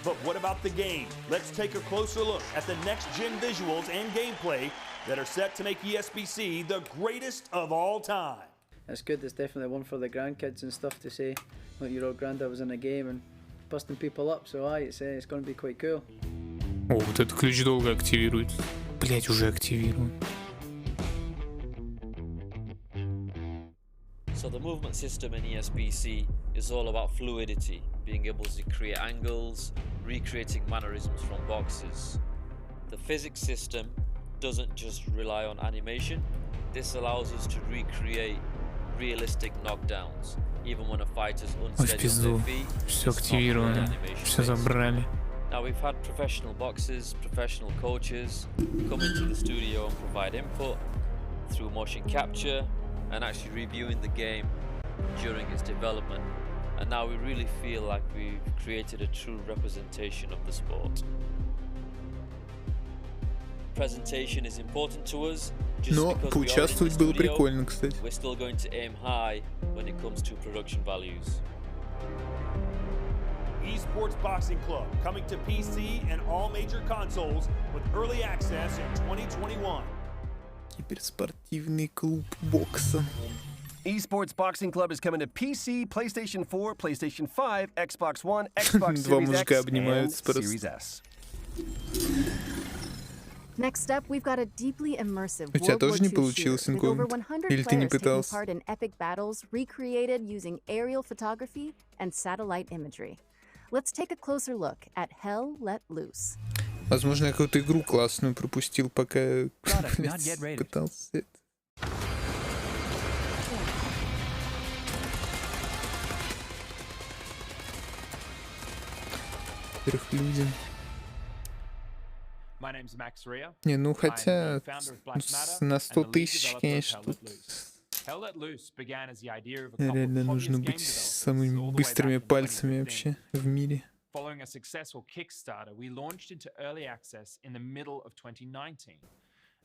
But what about the game? Let's take a closer look at the next-gen visuals and gameplay that are set to make ESBC the greatest of all time. It's good. It's definitely one for the grandkids and stuff to say, like your old granddad was in a game and busting people up. So it's going to be quite cool. О, вот этот ключ долго активируется. Блять, уже активирован. So the movement system in ESBC is all about fluidity, being able to create angles, recreating mannerisms from boxes. The physics system doesn't just rely on animation. This allows us to recreate realistic knockdowns, even when a fighter's unsteady on their feet. Все активировано, все забрали. Now we've had professional boxers, professional coaches come into the studio and provide input through motion capture and actually reviewing the game during its development. And now we really feel like we've created a true representation of the sport. Presentation is important to us. Но поучаствовать было прикольно, кстати. We're still going to aim high when it comes to production values. Esports Boxing Club coming to PC and all major consoles with early access in 2021. Киберспортивный клуб бокса. Esports Boxing Club is coming to PC, PlayStation 4, PlayStation 5, Xbox One, Xbox Series X, and Series S. Next up, we've got a deeply immersive У тебя World War тоже не II получилось shooter with over инкогнито? 100 Или ты не players taking пытался? part in epic battles recreated using aerial photography and satellite imagery. Let's take a closer look at Hell Let Loose. Возможно, я какую-то игру классную пропустил, пока пытался. Сверхлюдям. Не, ну хотя на 100 тысяч, конечно, тут реально нужно быть самыми быстрыми пальцами вообще в мире. Following a successful Kickstarter, we launched into early access in the middle of 2019.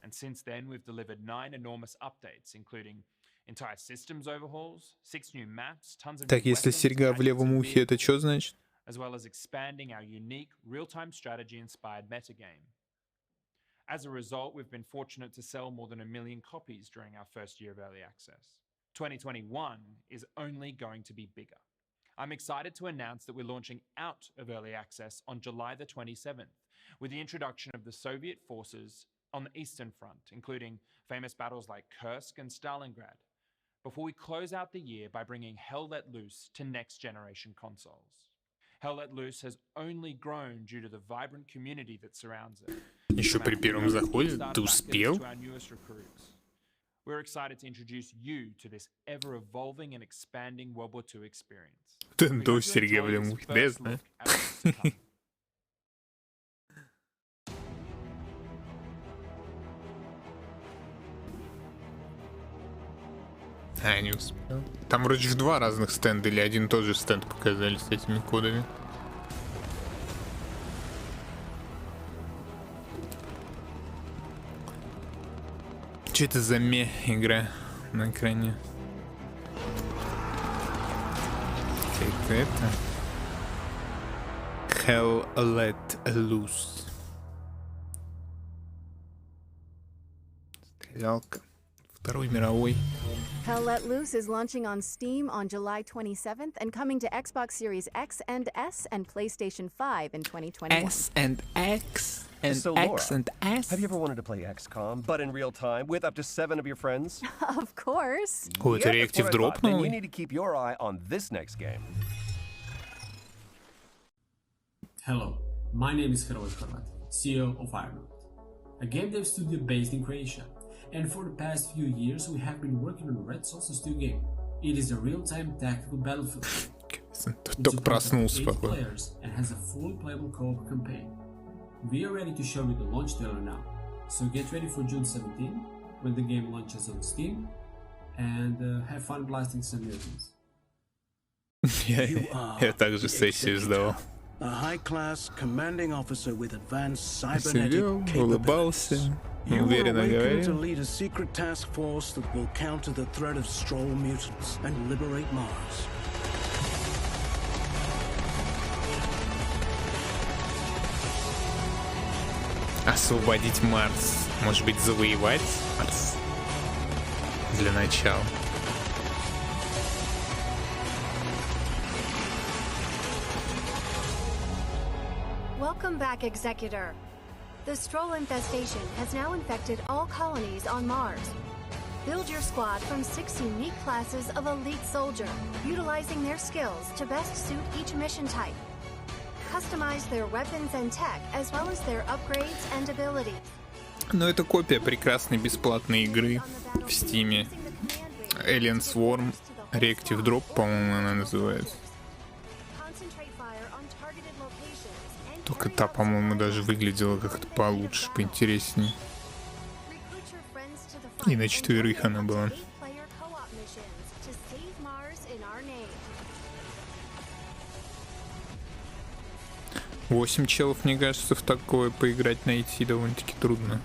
And since then, we've delivered 9 enormous updates, including entire systems overhauls, 6 new maps, tons of Так, если серьга в левом ухе, это что значит? as well as expanding our unique real-time strategy-inspired metagame. As a result, we've been fortunate to sell more than 1 million copies during our first year of early access. 2021 is only going to be bigger. I'm excited to announce that we're launching out of early access on July the 27th with the introduction of the Soviet forces on the Eastern Front, including famous battles like Kursk and Stalingrad, before we close out the year by bringing Hell Let Loose to next-generation consoles. Hell Let Loose has only grown due to the vibrant community that surrounds it. Еще при первом заходе ты успел? We're excited to introduce you to this ever-evolving and expanding World War II experience. До Сергея, блин, да, знаю. А, не успел. Там вроде же 2 разных стенда или один тот же стенд показали с этими кодами. Что это за игра на экране? Как это? Hell Let Loose. Стрелялка. Второй мировой. Hell Let Loose is launching on Steam on July 27th and coming to Xbox Series X and S and PlayStation 5 in 2021. S and X and So, X Laura, and S. have you ever wanted to play XCOM, but in real time, with up to 7 of your friends? Of course. О, это Yeah, that's what реактив I дроп thought. Then you новый? need to keep your eye on this next game. Hello, my name is Hrvoje Horvat, CEO of Ironwood, a game dev studio based in Croatia. And for the past few years, we have been working on Red Solstice 2 game. It is a real-time tactical battlefield. Только проснулся, 8 походу. players and has a fully playable co-op campaign. We are ready to show you the launch trailer now. So get ready for June 17, when the game launches on Steam, and have fun blasting some mutants. Я также сессию сдавал. A high-class commanding officer with advanced Сидел, cybernetic улыбался, You were уверенно awakened to говорил. lead a secret task force that will counter the threat of Stroll mutants and liberate Mars. Освободить Марс. Может быть, завоевать Марс? Для начала. Welcome back, Executor. The Stroll infestation has now infected all colonies on Mars. Build your squad from 6 unique classes of elite soldier, utilizing their skills to best suit each mission type. Customize their weapons and tech, as well as their upgrades and abilities. Но это копия прекрасной бесплатной игры в Стиме. Alien Swarm Reactive Drop, по-моему, она называется. Только та, по-моему, даже выглядела как-то получше, поинтереснее. И на 4 она была. Восемь челов, мне кажется, в такое поиграть найти довольно-таки трудно.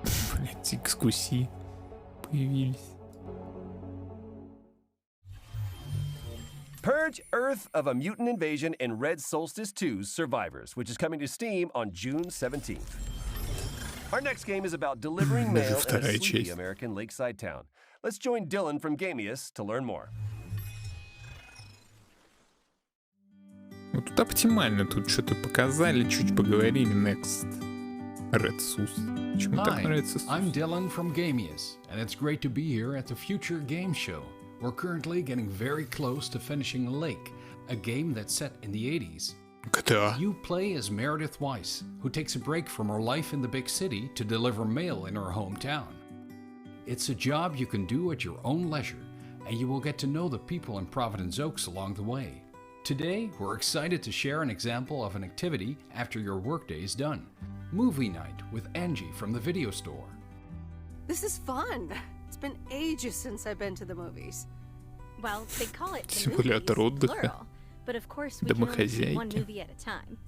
Блять, экскурсии появились. Purge Earth of a Mutant Invasion in Red Solstice 2's Survivors, which is coming to Steam on June 17th. Our next game is about delivering mail in a sleepy American lakeside town. Let's join Dylan from Gamius to learn more. Вот тут оптимально, тут что-то показали, чуть поговорили. Next. Red Sus. Почему так нравится? I'm Dylan from Gamius, and it's great to be here at the Future Game Show. We're currently getting very close to finishing Lake, a game that's set in the 80s. You play as Meredith Weiss, who takes a break from her life in the big city to deliver mail in her hometown. It's a job you can do at your own leisure, and you will get to know the people in Providence Oaks along the way. Today, we're excited to share an example of an activity after your workday is done. Movie night with Angie from the video store. This is fun. It's been ages since I've been to the movies. Well, they call it the Симулятор movies, отдыха. plural, but of course we can only see one Домохозяйки. movie at a time.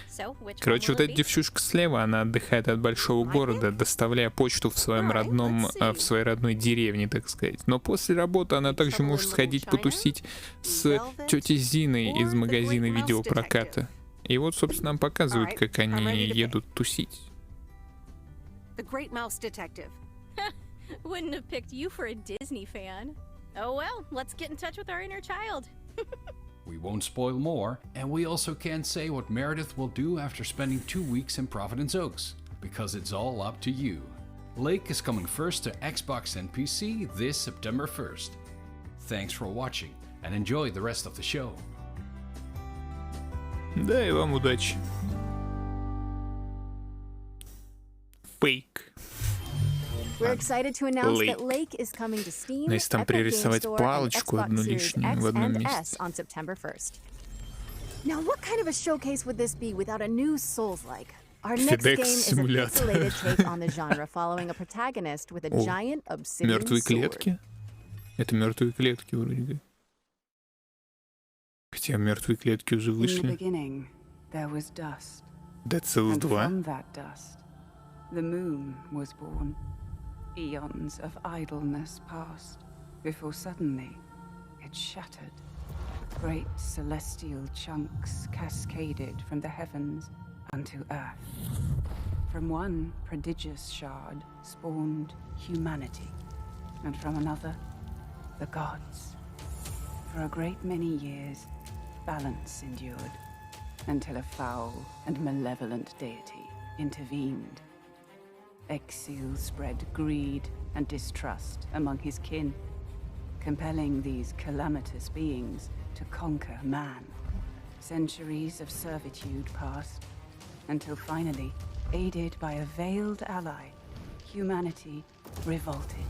So, which one Короче, will вот it эта be? девчушка слева, она отдыхает от большого города, доставляя почту в своем родном, в своей родной деревне, так сказать. Но после работы она также может сходить потусить с тетей Зиной из магазина видеопроката. И вот, собственно, нам показывают, как они едут тусить. The Great Mouse Detective. Wouldn't have picked you for a Disney fan. Oh well, let's get in touch with our inner child. We won't spoil more, and we also can't say what Meredith will do after spending 2 weeks in Providence Oaks, because it's all up to you. Lake is coming first to Xbox and PC this September 1st. Thanks for watching, and enjoy the rest of the show. Да, и вам удачи. Фейк. We're excited to announce Lake. that Lake is coming to Steam, Но если там Epic Game пририсовать Store, and палочку Xbox одну Series лишнюю X в одном and месте. S on September 1st. Now, what kind of a showcase would this be without a new Souls-like? Our next game is a pixelated take on the genre, following a protagonist with a О, giant obsidian мертвые sword. клетки. Это мертвые клетки вроде бы. Хотя мертвые клетки уже In the вышли. beginning, there was dust. Dead Cells And 2. from that dust, the moon was born. Eons of idleness passed, before suddenly it shattered. Great celestial chunks cascaded from the heavens unto earth. From one prodigious shard spawned humanity, and from another, the gods. For a great many years, balance endured, until a foul and malevolent deity intervened. Exil spread greed and distrust among his kin, compelling these calamitous beings to conquer man. Centuries of servitude passed, until finally, aided by a veiled ally, humanity revolted.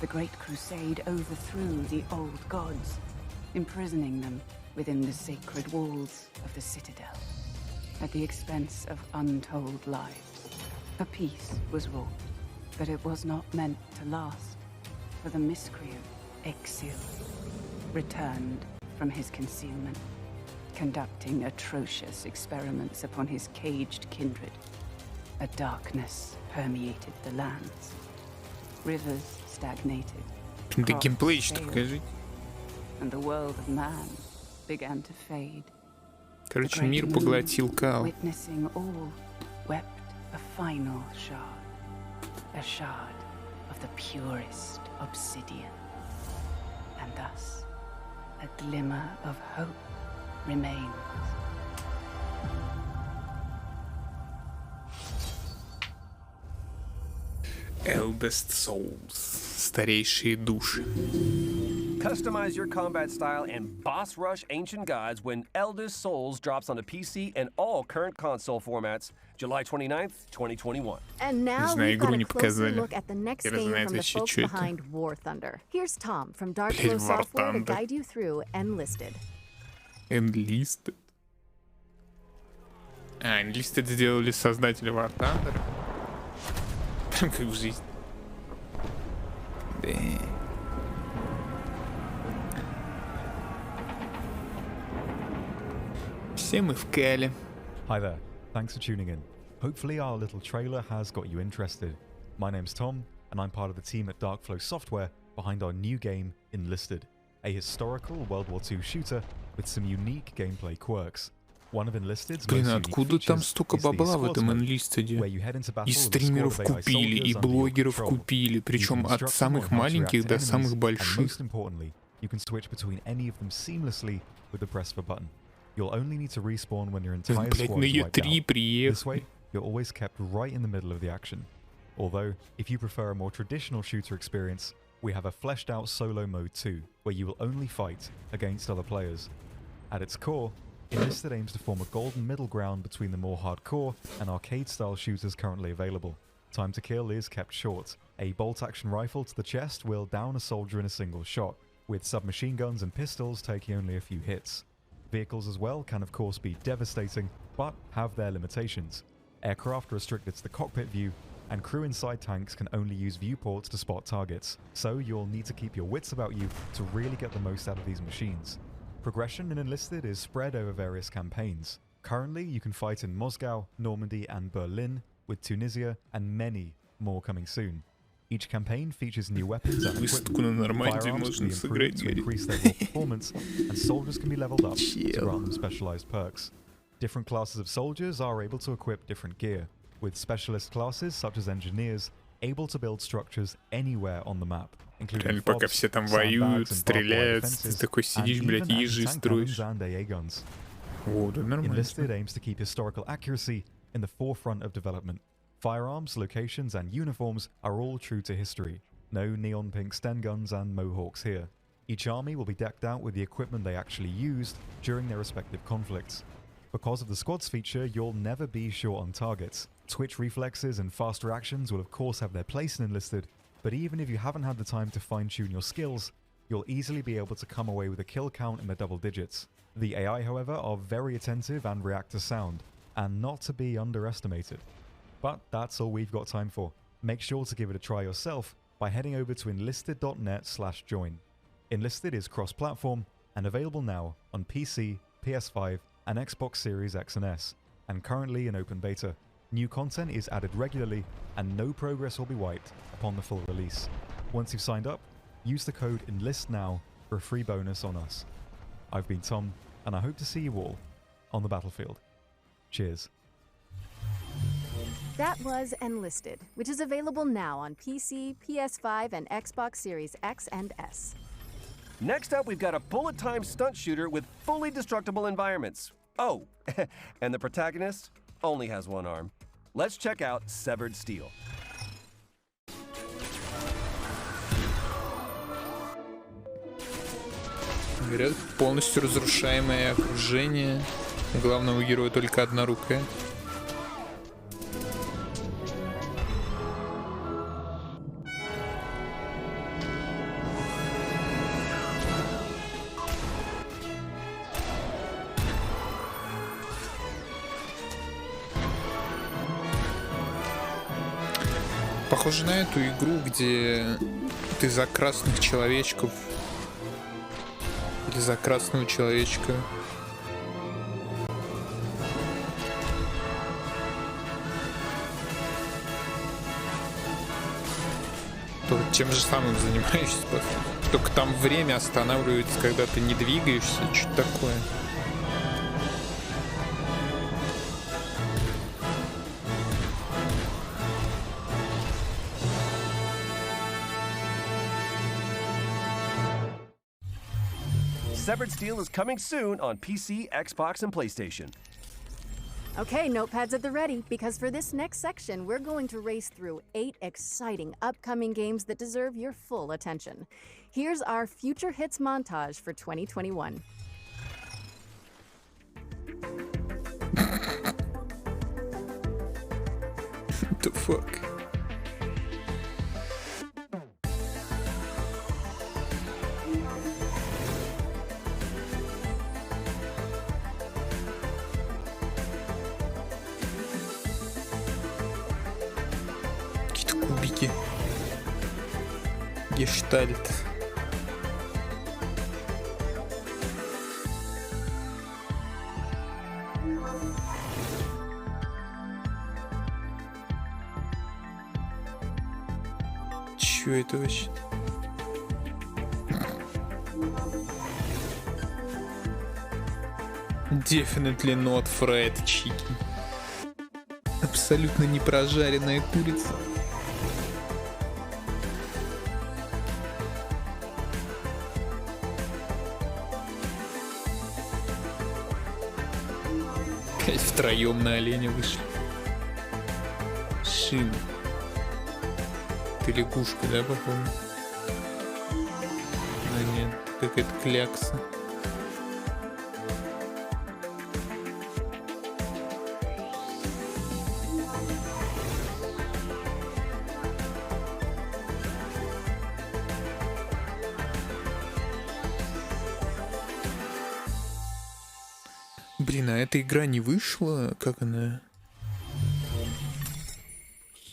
The Great Crusade overthrew the old gods, imprisoning them within the sacred walls of the Citadel. At the expense of untold lives, a peace was wrought, but it was not meant to last, for the miscreant Exil returned from his concealment, conducting atrocious experiments upon his caged kindred. A darkness permeated the lands. Rivers stagnated. Да геймплей еще покажи. And the world of man began to fade. Короче, мир поглотил Као. Witnessing all, wept a final shard. A shard of the purest obsidian. And thus, a glimmer of hope remains. Eldest Souls. Старейшие души. Customize your combat style and boss rush ancient gods when Eldest Souls drops on the PC and all current console formats July 29th, 2021. And now we've got a closer look at the next game from the folks behind War Thunder. Here's Tom from Darkflow Software to guide you through Enlisted. Enlisted? А, Enlisted сделали создатели War Thunder. Прям как в жизни. Да. Все мы в кале. Hi there, thanks for tuning in. Hopefully our little trailer has got you interested. My name's Tom, and I'm part of the team at Darkflow Software behind our new game, Enlisted, a historical World War II shooter with some unique gameplay quirks. One of Enlisted's Блин, откуда там столько бабла в этом Enlisted'е? И стримеров купили, и блогеров купили, причем от самых маленьких до самых больших. You can switch between any of them seamlessly with the press of a button. You'll only need to respawn when your entire squad is wiped out. This way, you're always kept right in the middle of the action. Although, if you prefer a more traditional shooter experience, we have a fleshed out solo mode too, where you will only fight against other players. At its core, Enlisted aims to form a golden middle ground between the more hardcore and arcade-style shooters currently available. Time to kill is kept short. A bolt-action rifle to the chest will down a soldier in a single shot, with submachine guns and pistols taking only a few hits. Vehicles as well can of course be devastating, but have their limitations. Aircraft are restricted to the cockpit view, and crew inside tanks can only use viewports to spot targets, so you'll need to keep your wits about you to really get the most out of these machines. Progression in Enlisted is spread over various campaigns. Currently, you can fight in Moscow, Normandy and Berlin, with Tunisia and many more coming soon. Each campaign features new weapons and equipment, firearms can be improved to increase their raw performance, and soldiers can be leveled up to grant them specialized perks. Different classes of soldiers are able to equip different gear, with specialist classes such as engineers able to build structures anywhere on the map, including пока все там воюют, стреляются, ты такой сидишь, блядь, ежи строишь. О, да нормально. Enlisted aims to keep historical accuracy in the forefront of development. Firearms, locations, and uniforms are all true to history. No neon pink Sten guns and mohawks here. Each army will be decked out with the equipment they actually used during their respective conflicts. Because of the squads feature, you'll never be short on targets. Twitch reflexes and fast reactions will of course have their place in Enlisted, but even if you haven't had the time to fine-tune your skills, you'll easily be able to come away with a kill count in the double digits. The AI, however, are very attentive and react to sound, and not to be underestimated. But that's all we've got time for. Make sure to give it a try yourself by heading over to enlisted.net/join. Enlisted is cross-platform and available now on PC, PS5 and Xbox Series X and S. and currently in open beta. New content is added regularly, and no progress will be wiped upon the full release. Once you've signed up, use the code ENLISTNOW for a free bonus on us. I've been Tom, and I hope to see you all on the battlefield. Cheers. That was Enlisted, which is available now on PC, PS5, and Xbox Series X and S. Next up, we've got a bullet-time stunt shooter with fully destructible environments. Oh, and the protagonist only has one arm. Let's check out Severed Steel. Говорят, полностью разрушаемое окружение. У главного героя только одна рука. Похоже на эту игру, где ты за красных человечков или за красного человечка. То тем же самым занимаешься, только там время останавливается, когда ты не двигаешься, что-то такое. Severed Steel is coming soon on PC, Xbox, and PlayStation. Okay, notepads at the ready, because for this next section, we're going to race through 8 exciting upcoming games that deserve your full attention. Here's our Future Hits montage for 2021. What the fuck? Кубики. Гештальт. Чё это вообще? Definitely not fried chicken. Абсолютно не прожаренная курица. Втроем на оленя вышли. Шин. Ты лягушка, да, по-моему? А нет, какая-то клякса. Блин, а эта игра не вышла? Как она?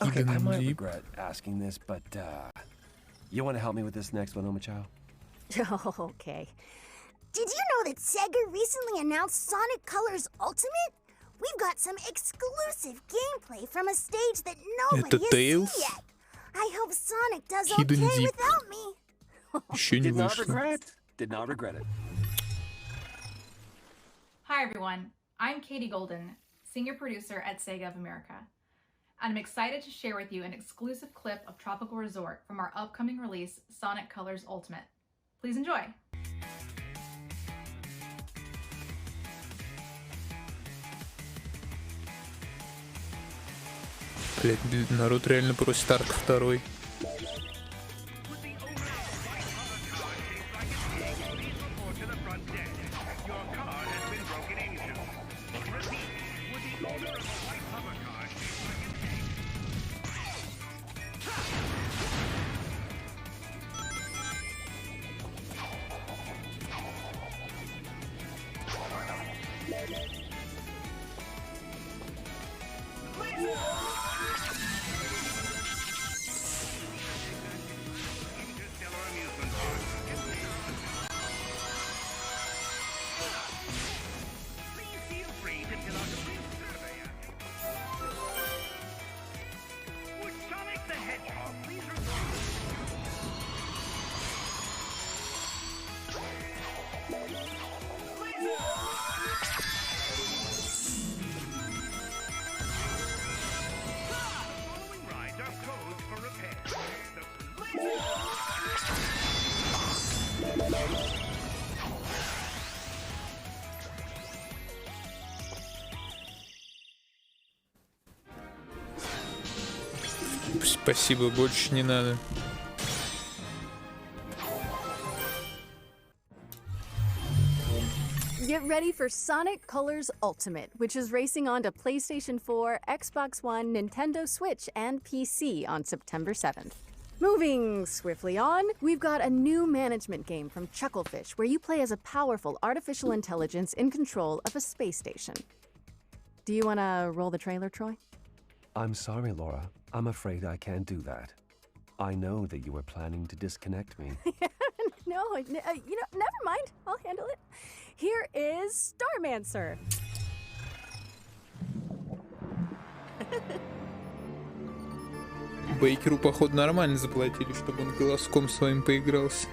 Okay, I might regret asking this, but you want to help me with this next one, Omachow? Okay. Did you know that Sega recently announced Sonic Colors Ultimate? We've got some exclusive gameplay from a stage that nobody has seen yet. I hope Sonic does okay without me. Еще не вышло. Did not regret it. Hi everyone, I'm Katie Golden, Senior Producer at Sega of America, and I'm excited to share with you an exclusive clip of Tropical Resort from our upcoming release, Sonic Colors Ultimate. Please enjoy! Блять, народ реально просит Арк 2. Спасибо, больше не надо. Get ready for Sonic Colors Ultimate, which is racing on to PlayStation 4, Xbox One, Nintendo Switch, and PC on September 7th. Moving swiftly on, we've got a new management game from Chucklefish where you play as a powerful artificial intelligence in control of a space station. Do you want to roll the trailer, Troy? I'm sorry, Laura. I'm afraid I can't do that. I know that you were planning to disconnect me. No, never mind. I'll handle it. Here is Starmancer. Бейкеру, походу, нормально заплатили, чтобы он голоском своим поигрался,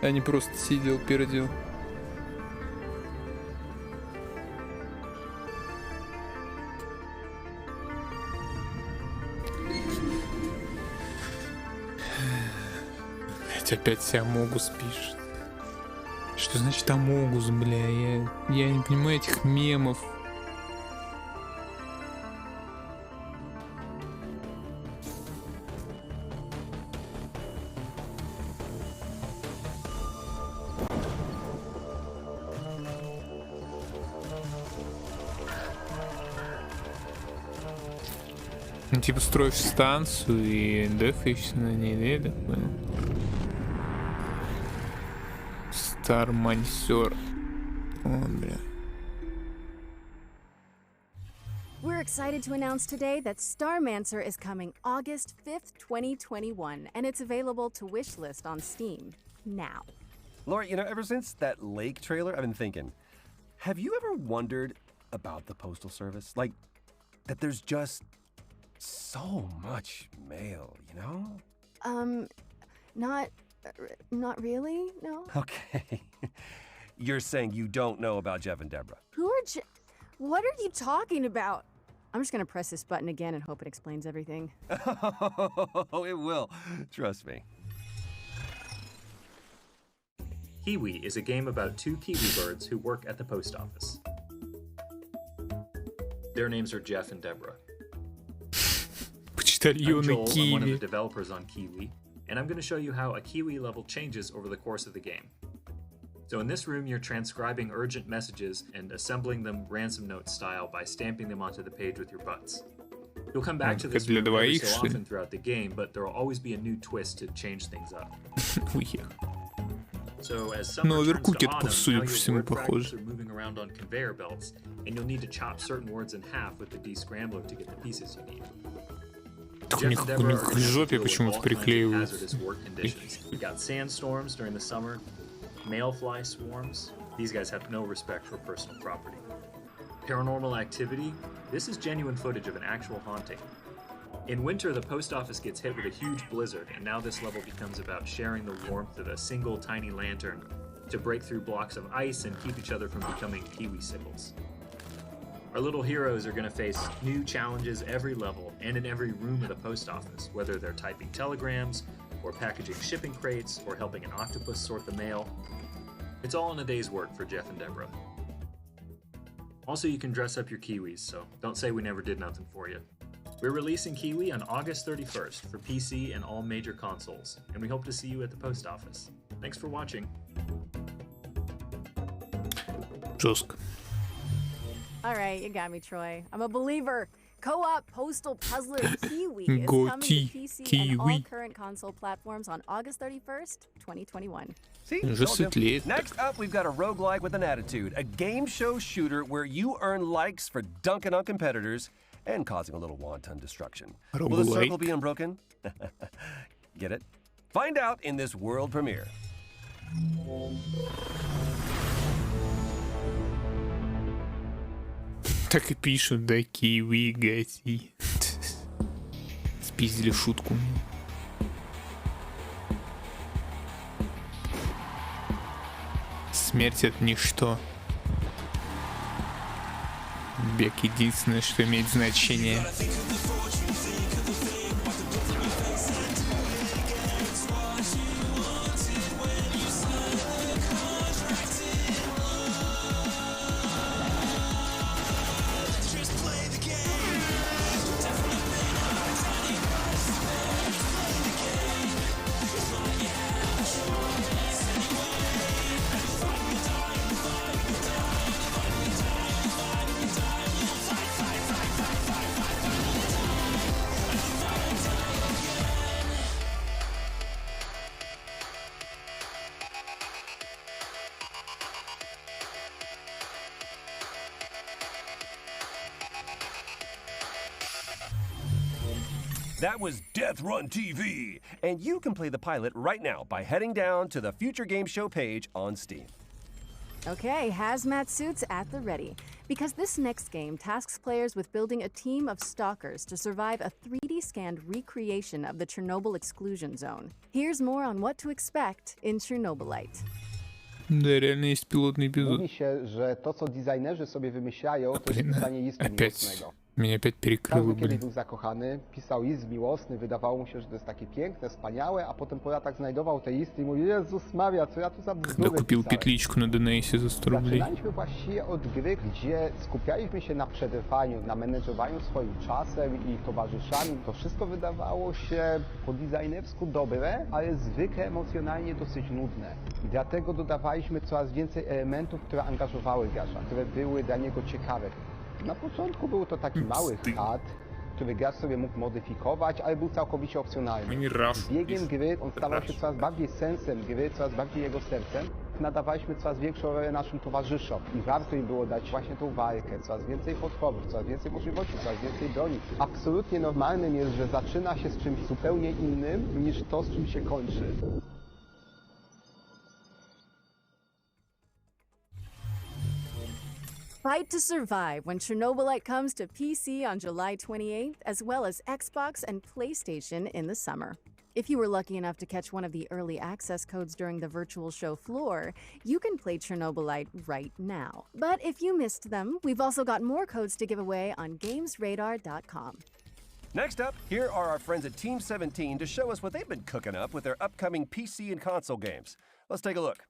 а не просто сидел, пердел. Опять Амогус пишет. Что значит Амогус, бля? Я не понимаю этих мемов. Ну, типа строишь станцию и дефаешься на ней, да? Понял. Стармансер. О, бля. We're excited to announce today that Starmancer is coming August 5th, 2021, and it's available to wishlist on Steam now. Laura, you know, ever since that lake trailer, I've been thinking, have you ever wondered about the Postal Service? Like, that there's just so much mail, you know? Not really, no. Okay. You're saying you don't know about Jeff and Deborah? What are you talking about? I'm just gonna press this button again and hope it explains everything. Oh, it will. Trust me. Kiwi is a game about two kiwi birds who work at the post office. Their names are Jeff and Deborah. I'm Joel, I'm one of the developers on Kiwi, and I'm going to show you how a Kiwi level changes over the course of the game. So in this room, you're transcribing urgent messages and assembling them ransom note style by stamping them onto the page with your butts. You'll come back to this room every so often throughout the game, but there will always be a new twist to change things up. So as summer turns to autumn, now your word fragments are moving around on conveyor belts, and you'll need to chop certain words in half with the descrambler to get the pieces you need. Так у них в жопе почему-то приклеивают. We got sandstorms during the summer, mayfly swarms. These guys have no respect for personal property. Paranormal activity. This is genuine footage of an actual haunting. In winter, the post office gets hit with a huge blizzard, and now this level becomes about sharing the warmth of a single tiny lantern to break through blocks of ice and keep each other from becoming kiwi sickles. Our little heroes are going to face new challenges every level and in every room of the post office, whether they're typing telegrams, or packaging shipping crates, or helping an octopus sort the mail. It's all in a day's work for Jeff and Deborah. Also, you can dress up your kiwis, so don't say we never did nothing for you. We're releasing Kiwi on August 31st for PC and all major consoles, and we hope to see you at the post office. Thanks for watching. Жестко. All right, you got me, Troy. I'm a believer. Co-op Postal Puzzler Kiwi is coming to PC and all current console platforms on August 31st, 2021. See? Next up, we've got a roguelike with an attitude. A game show shooter where you earn likes for dunking on competitors and causing a little wanton destruction. Will the circle be unbroken? Get it? Find out in this world premiere. Так и пишут, да, Kiwi, гаси. Спиздили шутку. Смерть — это ничто. Бег — единственное, что имеет значение. That was Death Run TV, and you can play the pilot right now by heading down to the Future Game Show page on Steam. Okay, hazmat suits at the ready. Because this next game tasks players with building a team of stalkers to survive a 3D scanned recreation of the Chernobyl exclusion zone. Here's more on what to expect in Chernobylite. Да, реально есть пилотный эпизод. Mówi się, że to, co designerzy sobie wymyślają, to jest pisanie listu miłosnego. Меня опять перекрыло, Każdy kiedyś był zakochany, pisał list miłosny, wydawało mu się, że to jest takie piękne, wspaniałe, a potem po latach znajdował te listy i mówił: Jezus Maria, co ja tu za bzdury Когда купил pisałem. петличку на DNS за 100 рублей. Zaczynaliśmy właściwie od gry, gdzie skupialiśmy się na przetrwaniu, na menedżowaniu swoim czasem i towarzyszami. To wszystko wydawało się po designersku dobre, ale zwykle emocjonalnie dosyć nudne. I dlatego dodawaliśmy coraz więcej elementów, które angażowały gracza, które były dla niego ciekawe. Na początku był to taki mały chat, który gracz sobie mógł modyfikować, ale był całkowicie opcjonalny. Z biegiem gry on stawał się coraz bardziej sensem gry, coraz bardziej jego sercem. Nadawaliśmy coraz większą rolę naszym towarzyszom i warto im było dać właśnie tą walkę, coraz więcej potworów, coraz więcej możliwości, coraz więcej broni. Absolutnie normalnym jest, że zaczyna się z czymś zupełnie innym niż to, z czym się kończy. Fight to survive when Chernobylite comes to PC on July 28th, as well as Xbox and PlayStation in the summer. If you were lucky enough to catch one of the early access codes during the virtual show floor, you can play Chernobylite right now. But if you missed them, we've also got more codes to give away on gamesradar.com. Next up, here are our friends at Team 17 to show us what they've been cooking up with their upcoming PC and console games. Let's take a look.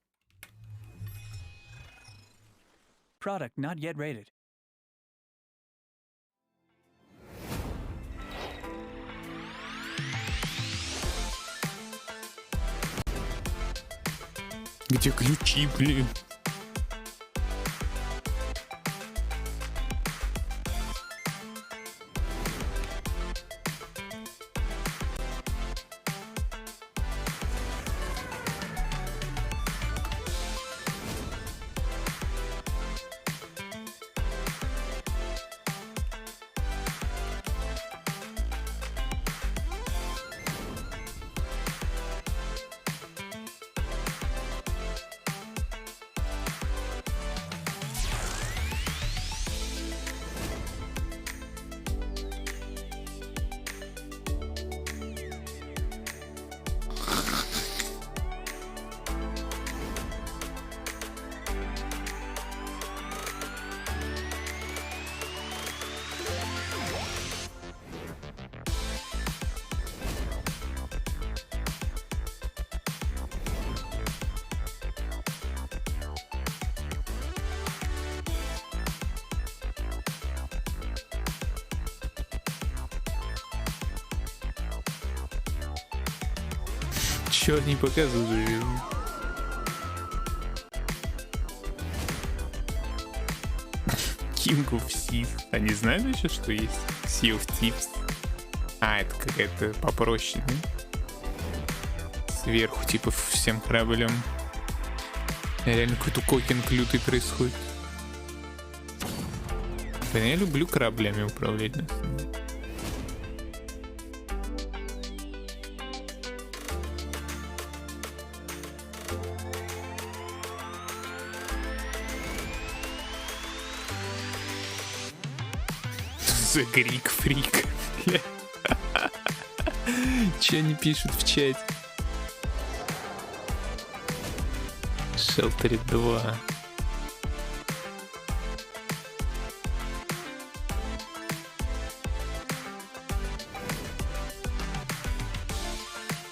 Product not yet rated. Где ключи, блин? Чё они показывают? King of Thieves. Они знают еще, что есть Sea of Thieves? А, это какая-то попроще, да? Сверху, типа, всем кораблям. Реально какой-то кокинг лютый происходит. Блин, я люблю кораблями управлять, на самом деле. Грик фрик. Че они пишут в чате? Shelter 2.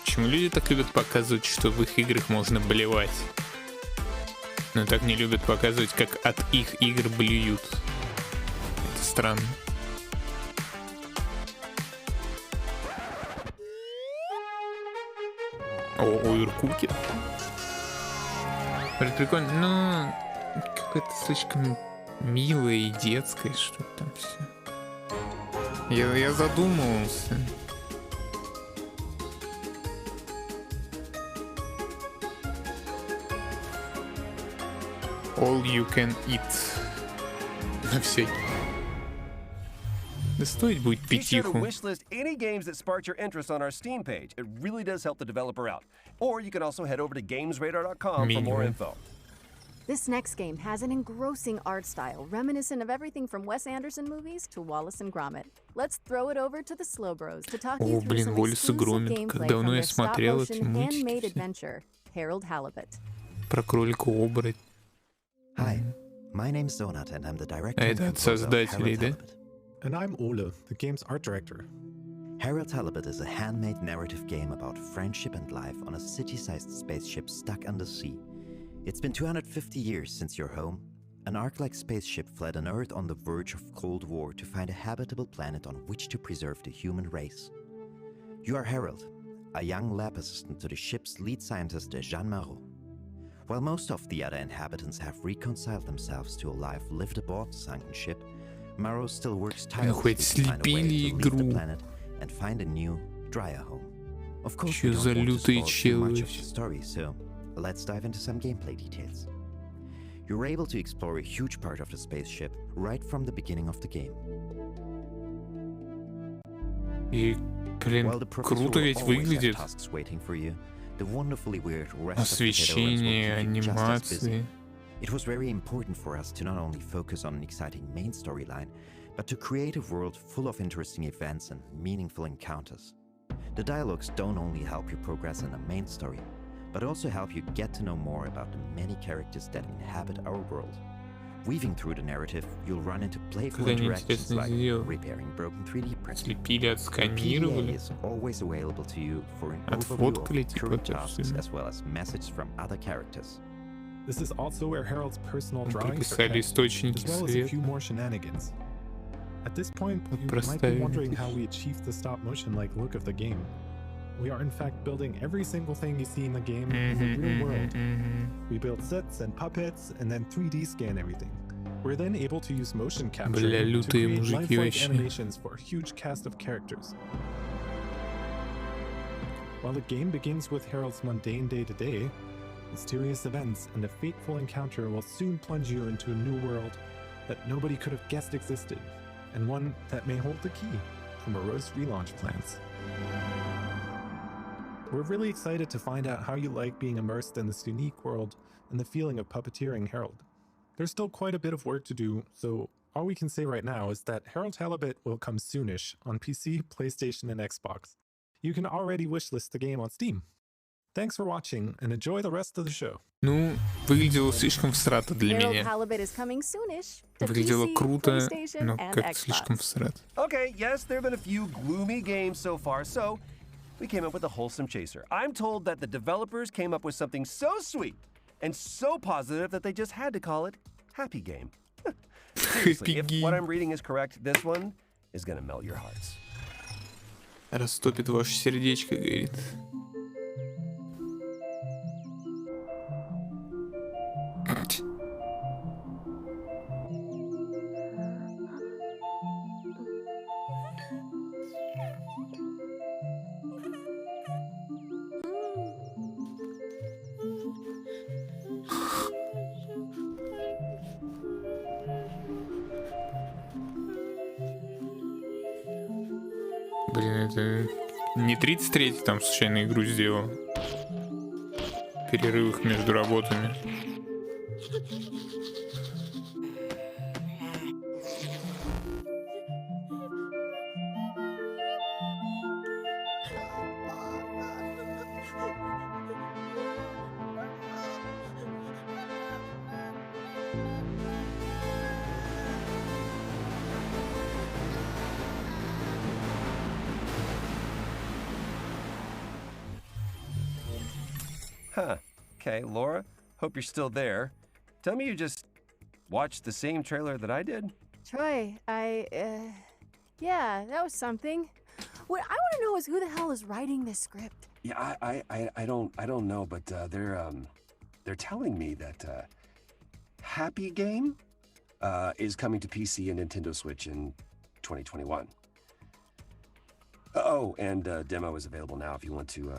Почему люди так любят показывать, что в их играх можно блевать? Но так не любят показывать, как от их игр блюют. Это странно. О, Иркуке. Прикольно, но какое-то слишком милое и детское, что там все. Я задумывался. All you can eat. На всякий. Да стоит будет Be sure to потиху. wishlist any games that sparked your interest on our Steam page. It really does help the developer out. Or you can also head over to gamesradar.com for more info. This next game has an engrossing art style, reminiscent of everything from Wes Anderson movies to Wallace and Gromit. Let's throw it over to the Slow Bros to talk you О, through блин, some Wallace и exclusive Громит. gameplay Давно from я their смотрел эти stop-motion handmade мультики. adventure, Harold Halibut. Про кролика-оборотня. Hi, my name's Donut and I'm the director А and это от composer of создателей, Harold да? Halibut. And I'm Ola, the game's art director. Harold Halibut is a handmade narrative game about friendship and life on a city-sized spaceship stuck under sea. It's been 250 years since your home. An Ark-like spaceship fled an Earth on the verge of Cold War to find a habitable planet on which to preserve the human race. You are Harold, a young lab assistant to the ship's lead scientist, Jean Marot. While most of the other inhabitants have reconciled themselves to a life lived aboard the sunken ship, Marot still works tirelessly to find a way to leave the planet and find a new, drier home. Of course, we don't want to spoil too much of the story, so let's dive into some gameplay details. You're able to explore a huge part of the spaceship right from the beginning of the game. И, блин, While the круто ведь professor will always have выглядит. tasks waiting for you, the wonderfully weird rest of the Освещение, heroes will keep you just as busy. анимации. It was very important for us to not only focus on an exciting main storyline, but to create a world full of interesting events and meaningful encounters. The dialogues don't only help you progress in the main story, but also help you get to know more about the many characters that inhabit our world. Weaving through the narrative, you'll run into playful Как они interactions интересно like сделали. repairing broken 3D prints. Слепили, The отсканировали. PDA is always available to you for an Отфоткали, overview of типа, current это tasks всё. as well as messages from other characters. This is also where Harold's personal drawings are Прописали kept, источники as well as a света. few more shenanigans. At this point, you might be Проставили. wondering how we achieved the stop-motion-like look of the game. We are in fact building every single thing you see in the game in the real world. We build sets and puppets and then 3D scan everything. We're then able to use motion capture Бля, to лютые create мужики lifelike вообще. animations for a huge cast of characters. While the game begins with Harold's mundane day-to-day, mysterious events and a fateful encounter will soon plunge you into a new world that nobody could have guessed existed, and one that may hold the key to Moreau's relaunch plans. We're really excited to find out how you like being immersed in this unique world and the feeling of puppeteering Harold. There's still quite a bit of work to do, so all we can say right now is that Harold Halibut will come soonish on PC, PlayStation, and Xbox. You can already wishlist the game on Steam. Thanks for watching and enjoy the rest of the show. Ну, выглядело слишком всрато для Harold меня. Halibut is coming soonish to Выглядело PC, круто, PlayStation, но and как-то Xbox. слишком всрато. Okay, yes, there have been a few gloomy games so far, so we came up with a wholesome chaser. I'm told that the developers came up with something so sweet and so positive that they just had to call it Happy Game. Seriously, if what I'm reading is correct, this one is gonna melt your hearts. Растопит ваше сердечко, говорит. Блин, это не 33-й там случайно игру сделал. В перерывах между работами. Huh. Okay, Laura, hope you're still there. Tell me you just watched the same trailer that I did? Troy, yeah, that was something. What I want to know is who the hell is writing this script? Yeah, I don't know, but they're telling me that Happy Game is coming to PC and Nintendo Switch in 2021. Oh, and demo is available now if you want to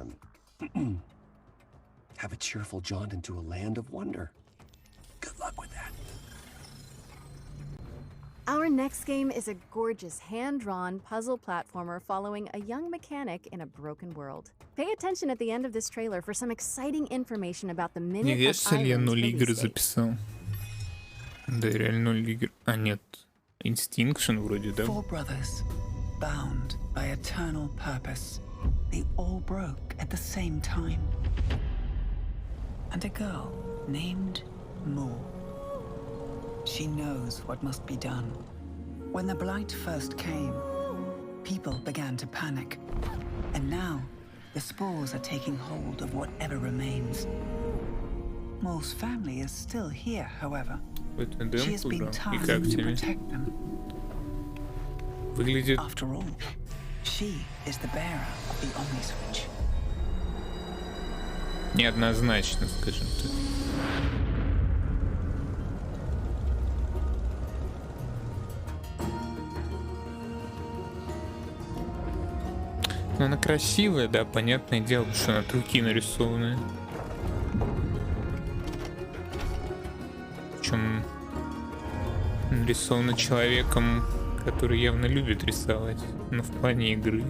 have a cheerful jaunt into a land of wonder. Good luck with that. Our next game is a gorgeous hand-drawn puzzle platformer following a young mechanic in a broken world. Pay attention at the end of this trailer for some exciting information about the Minute of Если я Islands 0 release игр date. записал. Да, реально 0 игр. А, нет. Instinction вроде, да? 4 brothers, bound by eternal purpose. They all broke at the same time. And a girl named Mo. She knows what must be done. When the blight first came, people began to panic. And now, the spores are taking hold of whatever remains. Mo's family is still here, however. She has been tasked to protect them. Выглядит... After all, she is the bearer of the Omni-Switch. Неоднозначно, скажем так. Ну, она красивая, да, понятное дело, что она от руки нарисованная. Причем нарисована человеком, который явно любит рисовать, но в плане игры.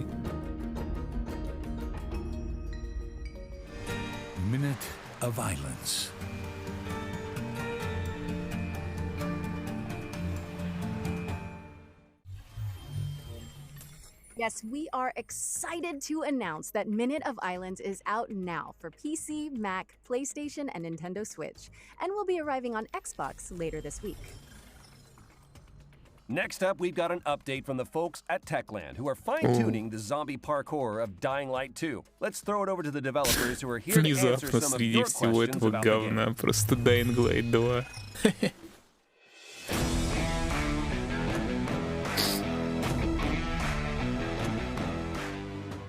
Minute of Islands. Yes, we are excited to announce that Minute of Islands is out now for PC, Mac, PlayStation, and Nintendo Switch, and will be arriving on Xbox later this week. Next up, we've got an update from the folks at Techland, who are fine-tuning the zombie parkour of Dying Light 2. Let's throw it over to the developers who are here to answer Внезапно some of среди your всего questions этого about the game. говна просто Dying Light 2.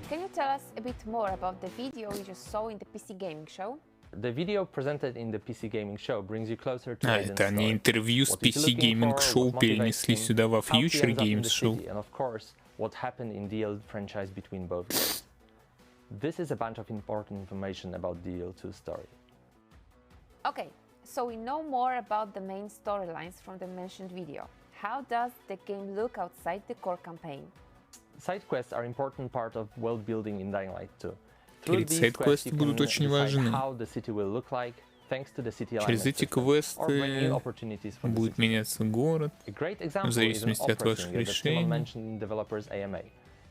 Can you tell us a bit more about the video we just saw in the PC gaming show? The video presented in the PC gaming show brings you closer to А, Aiden's это они story. интервью с What is he PC looking Gaming for, Show what перенесли motivates him, сюда во how he Future ends up in Games the Show. city, and of course, what happened in the old franchise between both games. This is a bunch of important information about the DL2 story. Okay, so we know more about the main storylines from the mentioned video. How does the game look outside the core campaign? Side quests are an important part of world building in Dying Light 2. Перед сайд-квесты будут очень важны. How the city will look like, thanks to the city Через alignment эти system, or bring new квесты opportunities for the будет city. меняться город, A great в example is an зависимости от opera ваших singer that Simon решений. mentioned in developers AMA.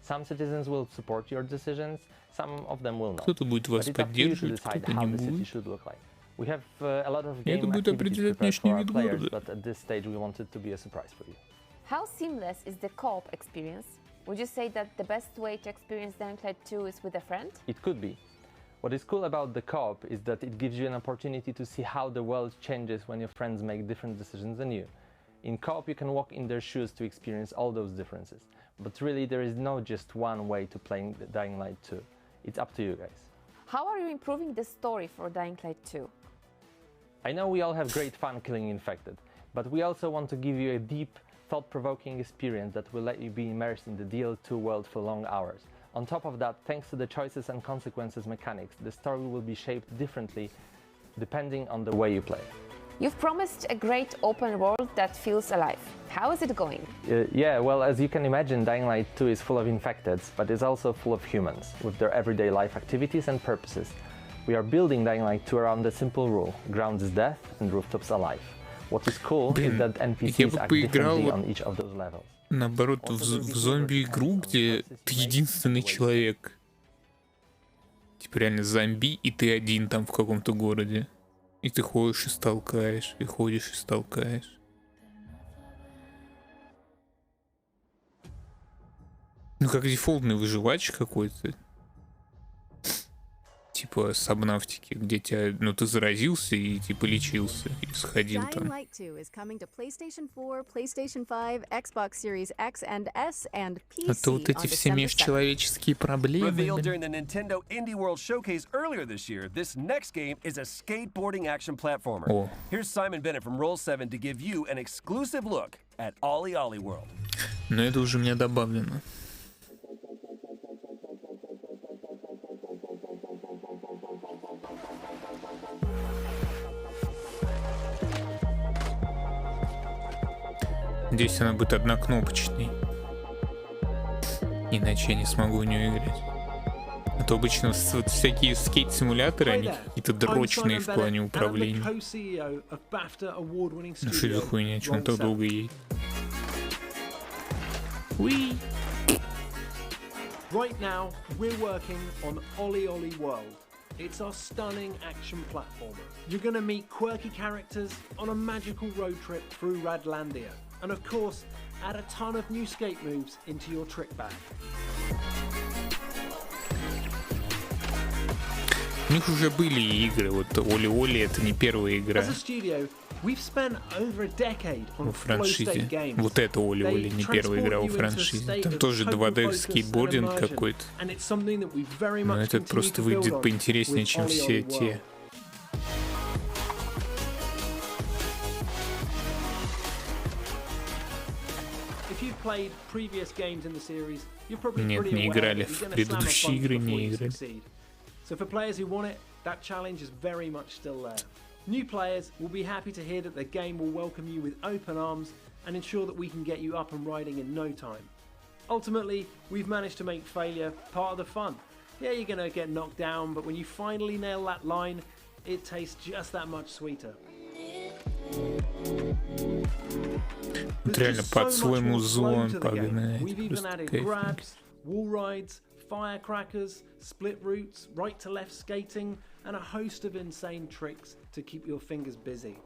Some citizens will support your decisions, some of them will not. Кто-то будет вас But it's up to you to поддерживать, decide кто-то how не the city будет. should look like. We have a lot of Это game будет activities определять prepared внешний for our вид players, города. but at this stage we wanted to be a surprise for you. How seamless is the co-op experience? Would you say that the best way to experience Dying Light 2 is with a friend? It could be. What is cool about the co-op is that it gives you an opportunity to see how the world changes when your friends make different decisions than you. In co-op you can walk in their shoes to experience all those differences. But really there is no just one way to play Dying Light 2. It's up to you guys. How are you improving the story for Dying Light 2? I know we all have great fun killing infected, but we also want to give you a deep, thought-provoking experience that will let you be immersed in the DL2 world for long hours. On top of that, thanks to the choices and consequences mechanics, the story will be shaped differently depending on the way you play. You've promised a great open world that feels alive. How is it going? Yeah, well, as you can imagine, Dying Light 2 is full of infecteds, but it's also full of humans, with their everyday life activities and purposes. We are building Dying Light 2 around a simple rule: ground is death and rooftops alive. What is cool is that NPCs act differently on each of those levels. Наоборот, в зомби-игру, где ты единственный человек. Типа реально зомби, и ты один там в каком-то городе. И ты ходишь и сталкаешь, и ходишь и сталкаешь. Ну как дефолтный выживач какой-то. Типа сабнавтики, где тебя, ну ты заразился и типа лечился, и сходил Dying там. Light 2 is coming to PlayStation 4, PlayStation 5, Xbox Series X and S, and PC А то вот эти on все December 2nd. межчеловеческие проблемы. Revealed during the Nintendo Indie World Showcase earlier this year, this next game is a skateboarding action platformer. Oh. Here's Simon Bennett from Roll7 to give you an exclusive look at Ollie Ollie World. Но это уже у меня добавлено. Надеюсь, она будет однокнопочной. Иначе я не смогу в нее играть. А то обычно вот всякие скейт-симуляторы, они какие-то дрочные в плане управления. Ну что за хуйня, что он так долго едет? Уи! Right now, we're working on Oli World. It's our stunning action platformer. You're gonna meet quirky characters on a magical road trip through Radlandia. And of course, add a ton of new skate moves into your trick bag. У них уже были игры, вот Оли-Оли это не первая игра во франшизе. Вот это Оли-Оли не первая игра во франшизе. Там тоже 2D скейтбординг какой-то. Но этот просто выглядит поинтереснее, чем все те. Нет, не играли в предыдущие игры, не играли. So for players who want it, that challenge is very much still there. New players will be happy to hear that the game will welcome you with open arms and ensure that we can get you up and riding in no time. Ultimately, we've managed to make failure part of the fun. Yeah, you're gonna get knocked down, but when you finally nail that line, it tastes just that much sweeter. Реально под свой музон погнать. We've even added grabs, wall rides, firecrackers, split routes, right to left skating, and a host of insane tricks to keep your fingers busy.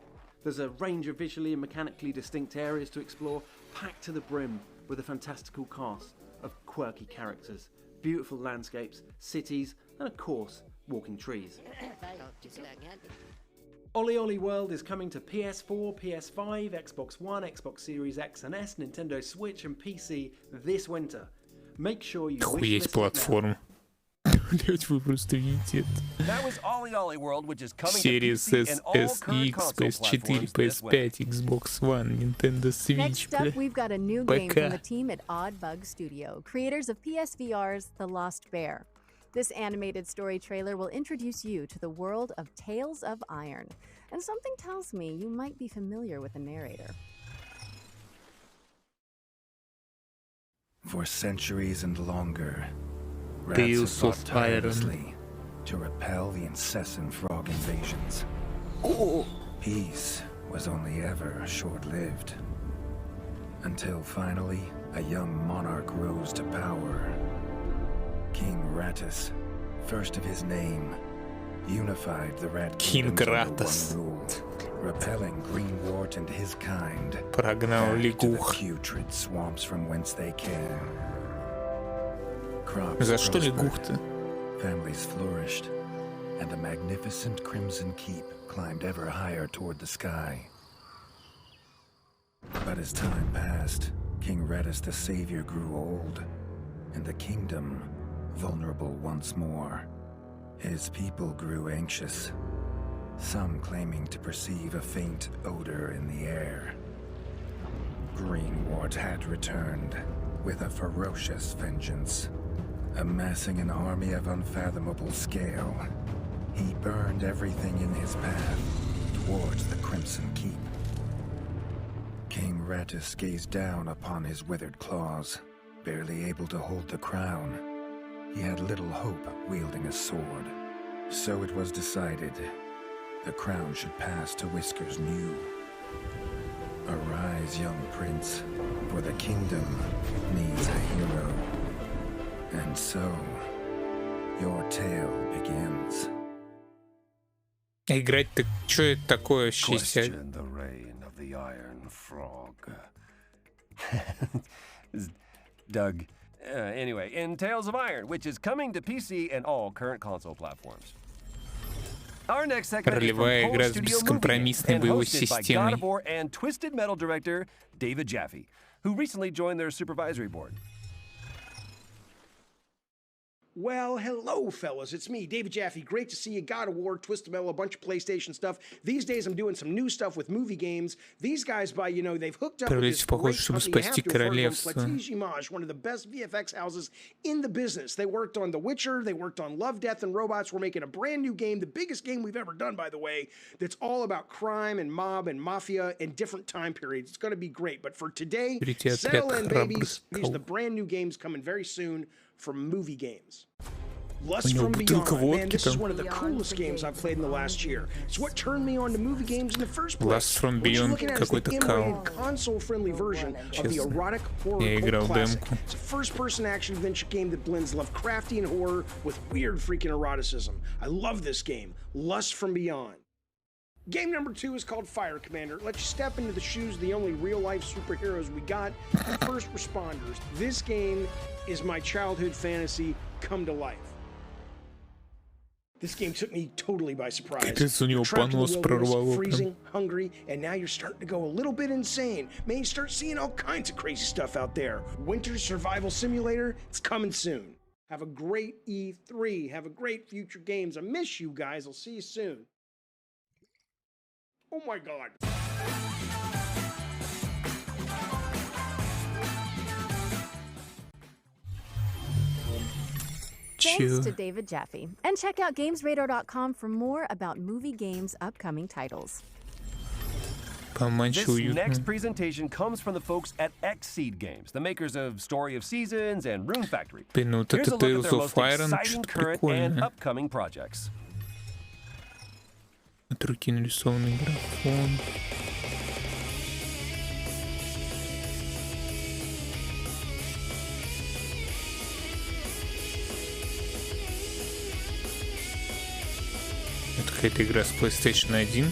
There's a range of visually and mechanically distinct areas to explore, packed to the brim with a fantastical cast of quirky characters, beautiful landscapes, cities, and of course, walking trees. Oli World is coming to PS4, PS5, Xbox One, Xbox Series X and S, Nintendo Switch and PC this winter. Make sure you Охуеть платформу. Блять, вы просто видите это. Series S, SX, PS4, PS5, Xbox One, Nintendo Switch. Next up, we've got a new game from the team at Odd Bug Studio, creators of PSVR's The Lost Bear. This animated story trailer will introduce you to the world of Tales of Iron, and something tells me you might be familiar with the narrator. For centuries and longer, Tales of tirelessly to repel the incessant frog invasions. Peace was only ever short-lived, until finally a young monarch rose to power. King Rattus, first of his name, unified the Rat King Rattus, repelling Greenwort and his kind прогнал лягух. putrid swamps from whence they came. За что лягух-то? Families flourished, and the magnificent Crimson Keep climbed ever higher toward the sky. But as time passed, King Rattus the Savior grew old, and the kingdom vulnerable once more. His people grew anxious, some claiming to perceive a faint odor in the air. Greenwort had returned with a ferocious vengeance. Amassing an army of unfathomable scale, he burned everything in his path towards the Crimson Keep. King Rattus gazed down upon his withered claws, barely able to hold the crown. He had little hope wielding a sword. So it was decided the crown should pass to Whiskers New. Arise, young prince, for the kingdom needs a hero. And so, your tale begins. Играть-то что это такое вообще? Question the reign of the Iron Frog. Doug. Anyway, in Tales of Iron, which is coming to PC and all current console platforms. Our next segment is from Polish studio Movie and hosted by God of War and Twisted Metal director David Jaffe, who recently joined their supervisory board. Well, hello, fellas. It's me, David Jaffe. Great to see you. God of War, Twistamelo, a bunch of PlayStation stuff. These days I'm doing some new stuff with movie games. These guys, they've hooked up with this great company, one of the best VFX houses in the business. They worked on The Witcher. They worked on Love, Death, and Robots. We're making a brand new game, the biggest game we've ever done, by the way, that's all about crime and mob and mafia and different time periods. It's going to be great. But for today, settle in, babies. These are the brand new games coming very soon from movie games. Lust from Beyond, man, this is one of the coolest games I've played in the last year. It's what turned me on to movie games in the first place. Lust from Beyond какой-то кал. Console-friendly version of the erotic horror classic. It's a first-person action-adventure game that blends Lovecraftian horror with weird freaking eroticism. I love this game, Lust from Beyond. Game number 2 is called Fire Commander. Let you step into the shoes of the only real-life superheroes we got, first responders. This game is my childhood fantasy come to life. This game took me totally by surprise. You're trapped in the wilderness, freezing, hungry, and now you're starting to go a little bit insane. Man, you start seeing all kinds of crazy stuff out there. Winter Survival Simulator, it's coming soon. Have a great E3. Have a great future games. I miss you guys. I'll see you soon. Oh my God. Thanks to David Jaffe. And check out GamesRadar.com for more about movie games' upcoming titles. This next presentation comes from the folks at Xseed Games, the makers of Story of Seasons and Rune Factory. Here's a look at their most exciting current and upcoming projects. От руки нарисованный графон. Это какая-то игра с PlayStation 1.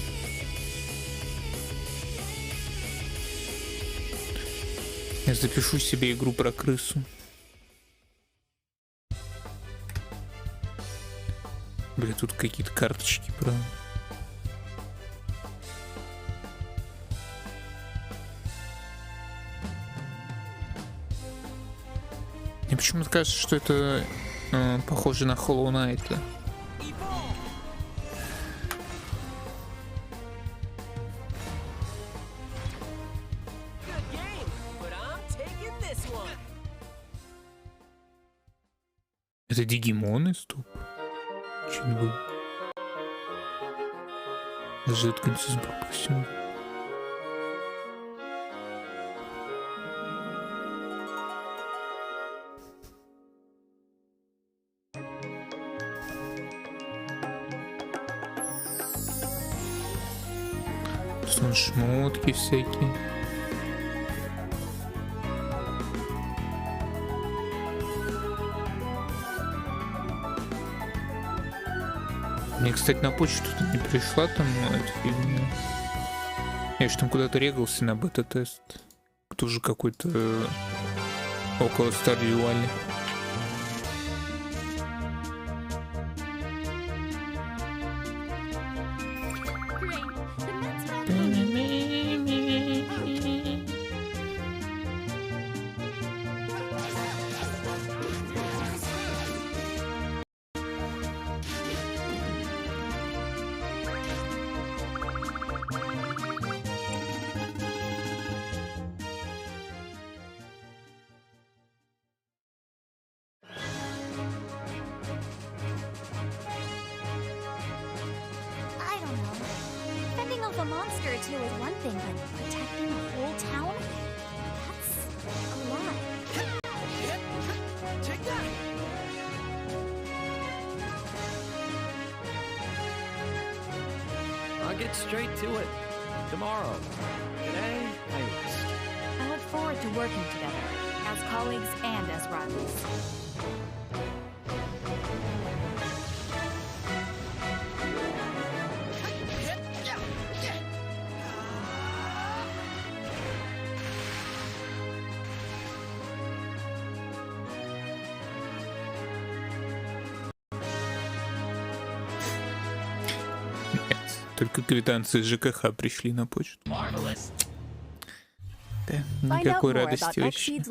Я запишу себе игру про крысу. Бля, тут какие-то карточки, правда. Мне почему-то кажется, что это похоже на Hollow Knight. Это Дигимоны, стоп. Что это было? Заткнитесь, пропустим. Тут шмотки всякие. Мне, кстати, на почту не пришла там эта фигня. Я же там куда-то регался на бета-тест. Тоже какой-то около Стардювали. A monster or two is one thing, but protecting a whole town? That's a lot. Take that! I'll get straight to it. Tomorrow. Today, I rest. I look forward to working together, as colleagues and as rivals. Только квитанции ЖКХ пришли на почту. Да, никакой радости вообще.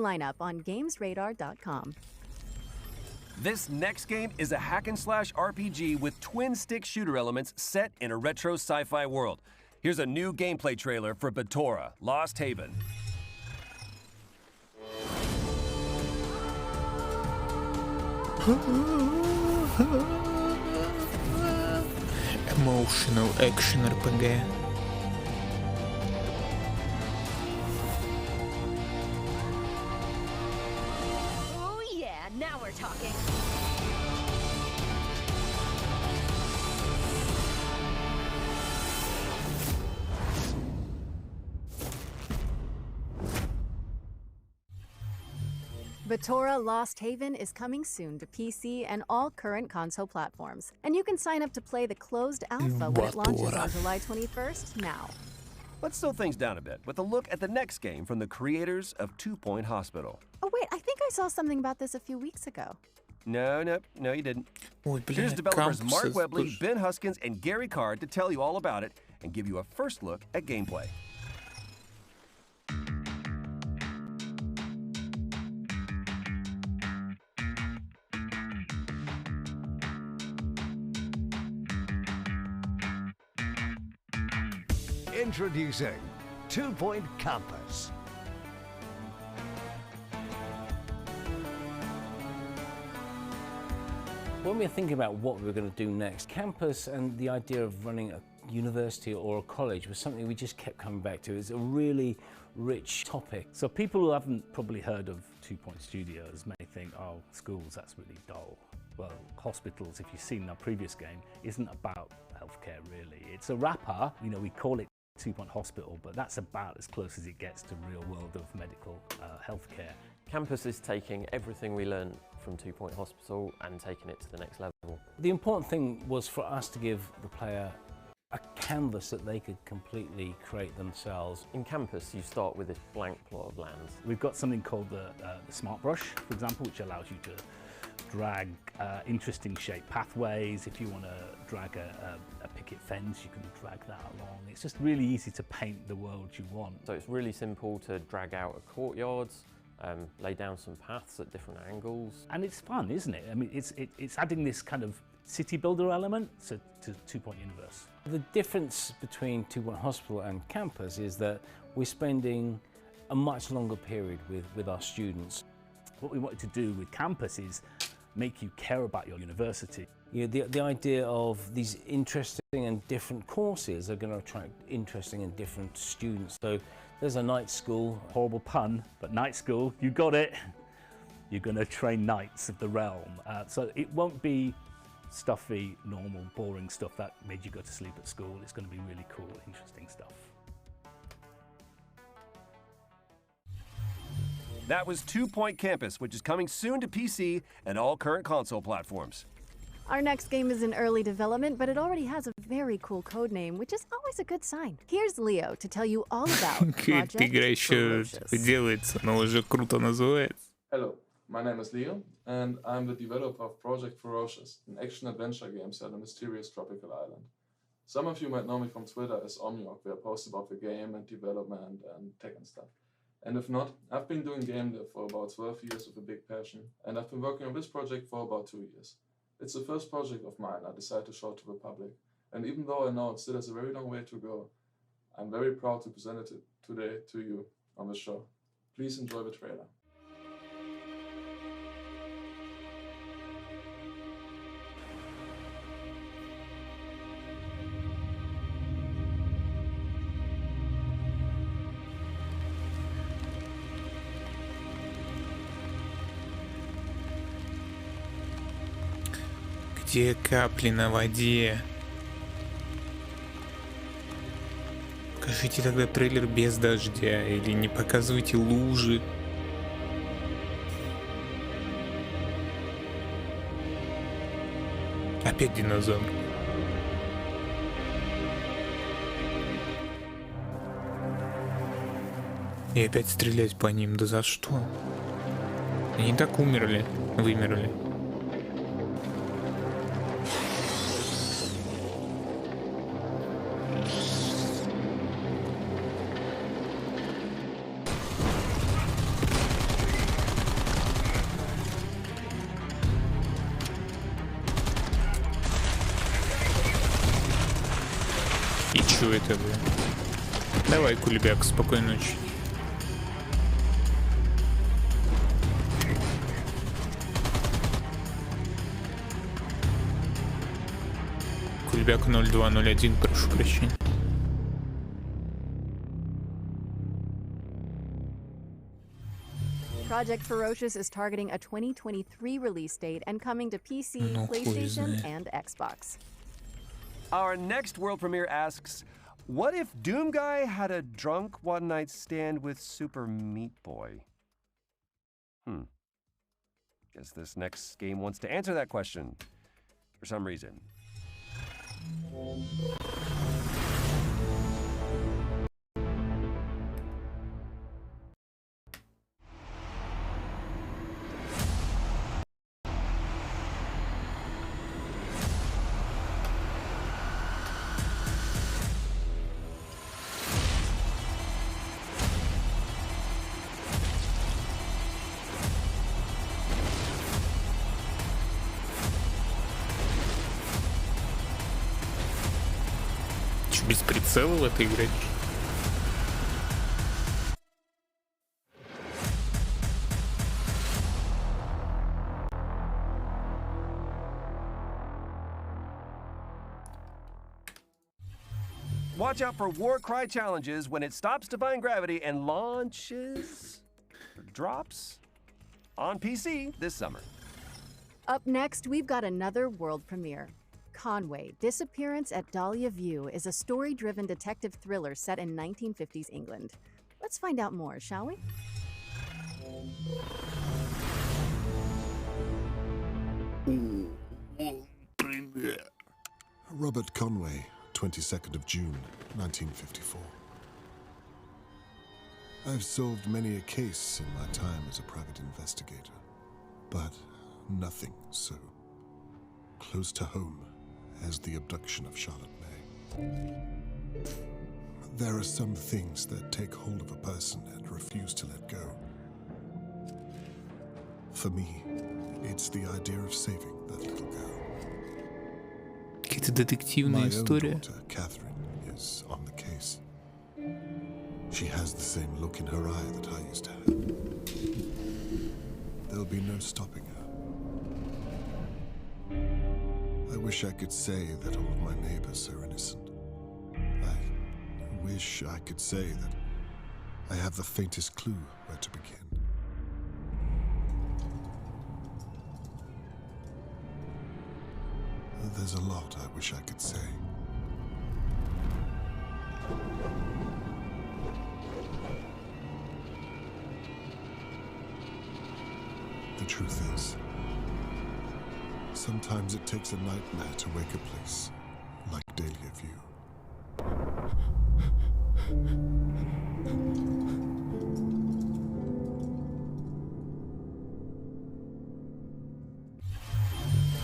This next game is a hack-and-slash RPG with twin-stick shooter elements set in a retro sci-fi world. Here's a new gameplay trailer for Batora: Lost Haven. Emotional action RPG. Oh yeah, now we're talking. Batora Lost Haven is coming soon to PC and all current console platforms. And you can sign up to play the closed alpha when it launches on July 21st now. Let's slow things down a bit with a look at the next game from the creators of 2 Point Hospital. Oh wait, I think I saw something about this a few weeks ago. No, you didn't. Here's developers Mark Webley, Ben Huskins, and Gary Card to tell you all about it and give you a first look at gameplay. Introducing 2 Point Campus. When we're thinking about what we're going to do next, campus and the idea of running a university or a college was something we just kept coming back to. It's a really rich topic. So people who haven't probably heard of 2 Point Studios may think, oh, schools, that's really dull. Well, hospitals, if you've seen our previous game, isn't about healthcare really. It's a wrapper, you know, we call it 2 Point Hospital, but that's about as close as it gets to real world of medical healthcare. Campus is taking everything we learned from 2 Point Hospital and taking it to the next level. The important thing was for us to give the player a canvas that they could completely create themselves. In Campus, you start with this blank plot of land. We've got something called the Smart Brush, for example, which allows you to drag interesting shaped pathways. If you want to drag a picket fence, you can drag that along. It's just really easy to paint the world you want. So it's really simple to drag out a courtyard, lay down some paths at different angles. And it's fun, isn't it? I mean, it's adding this kind of city builder element to 2 Point Universe. The difference between 2 Point Hospital and Campus is that we're spending a much longer period with our students. What we wanted to do with Campus is make you care about your university. You know, the idea of these interesting and different courses are going to attract interesting and different students. So there's a night school. Horrible pun, but night school, you got it. You're going to train knights of the realm. So it won't be stuffy, normal, boring stuff that made you go to sleep at school. It's going to be really cool, interesting stuff. That was 2 Point Campus, which is coming soon to PC and all current console platforms. Our next game is in early development, but it already has a very cool code name, which is always a good sign. Here's Leo to tell you all about Project Игра еще делается, но уже круто называется. Hello, my name is Leo, and I'm the developer of Project Ferocious, an action-adventure game set on a mysterious tropical island. Some of you might know me from Twitter as Omniok, where I post about the game and development and tech and stuff. And if not, I've been doing game dev for about 12 years with a big passion, and I've been working on this project for about 2 years. It's the first project of mine I decided to show to the public, and even though I know it still has a very long way to go, I'm very proud to present it today to you on the show. Please enjoy the trailer. Где капли на воде? Покажите тогда трейлер без дождя или не показывайте лужи. Опять динозавр. И опять стрелять по ним, да за что? Они так вымерли. Чё это, блин? Давай, Кулебяк, спокойной ночи. Кулебяк 0201, прошу прощения. Project Ferocious is targeting a 2023 release date and coming to PC, PlayStation, and Xbox. Our next world premiere asks, what if Doom Guy had a drunk one-night stand with Super Meat Boy? Guess this next game wants to answer that question for some reason. Без прицела в это играть? Watch out for Warcry challenges when it stops defying gravity and launches, or drops, on PC this summer. Up next, we've got another world premiere. Conway, Disappearance at Dahlia View is a story-driven detective thriller set in 1950s England. Let's find out more, shall we? Robert Conway, 22nd of June, 1954. I've solved many a case in my time as a private investigator, but nothing so close to home as the abduction of Charlotte May. There are some things that take hold of a person and refuse to let go. For me, it's the idea of saving that little girl. Какая-то детективная история. My own daughter, Catherine, is on the case. She has the same look in her eye that I used to have. There'll be no stopping her. I wish I could say that all of my neighbors are innocent. I wish I could say that I have the faintest clue where to begin. There's a lot I wish I could say. The truth is, sometimes it takes a nightmare to wake a place like Dahlia View.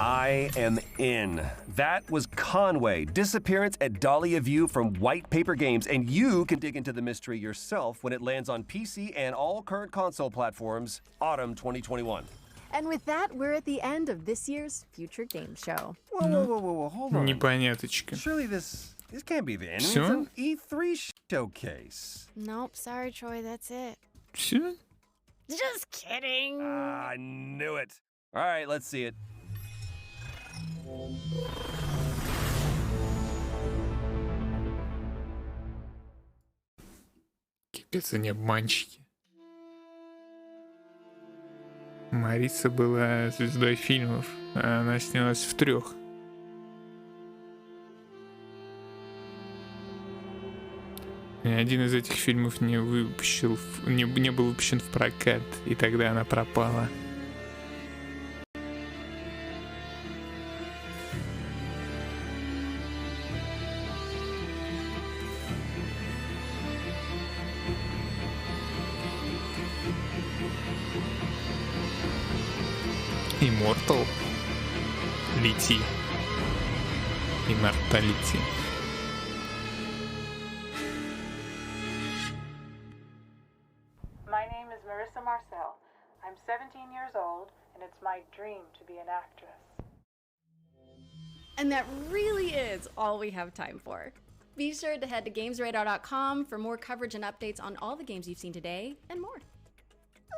I am in. That was Conway, Disappearance at Dahlia View from White Paper Games, and you can dig into the mystery yourself when it lands on PC and all current console platforms, autumn 2021. And with that, we're at the end of this year's Future Game Show. Whoa, hold on. Непоняточка. Surely this can't be the end. Всё? It's an E3 showcase. Nope, sorry, Troy, that's it. Всё? Just kidding. I knew it. All right, let's see it. Капец, они обманщики. Мариса была звездой фильмов, а она снялась в 3. И один из этих фильмов не был выпущен в прокат, и тогда она пропала. Immortal. Лети. Immortality. My name is Marissa Marcel. I'm 17 years old, and it's my dream to be an actress. And that really is all we have time for. Be sure to head to gamesradar.com for more coverage and updates on all the games you've seen today and more.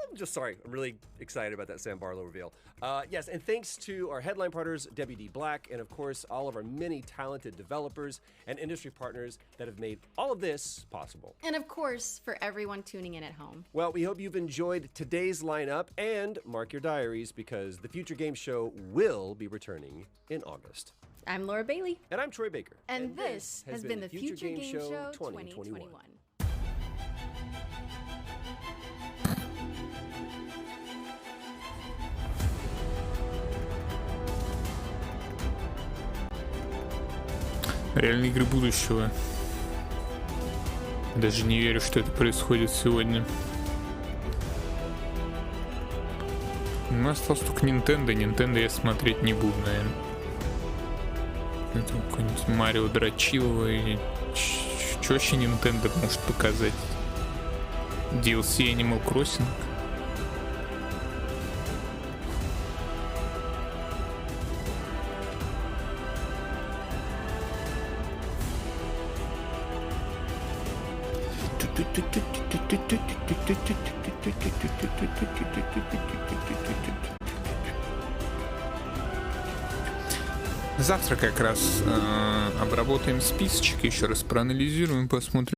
I'm just sorry. I'm really excited about that Sam Barlow reveal. Yes, and thanks to our headline partners, WD Black, and of course, all of our many talented developers and industry partners that have made all of this possible. And of course, for everyone tuning in at home. Well, we hope you've enjoyed today's lineup, and mark your diaries because the Future Game Show will be returning in August. I'm Laura Bailey. And I'm Troy Baker. And this has been the Future Game Show 2021. Реальные игры будущего. Даже не верю, что это происходит сегодня. У нас осталось только Nintendo. Nintendo я смотреть не буду, наверное. Это какой-нибудь Марио Дрочилова и... Что вообще Nintendo может показать? DLC Animal Crossing? Завтра как раз обработаем списочек, еще раз проанализируем, посмотрим.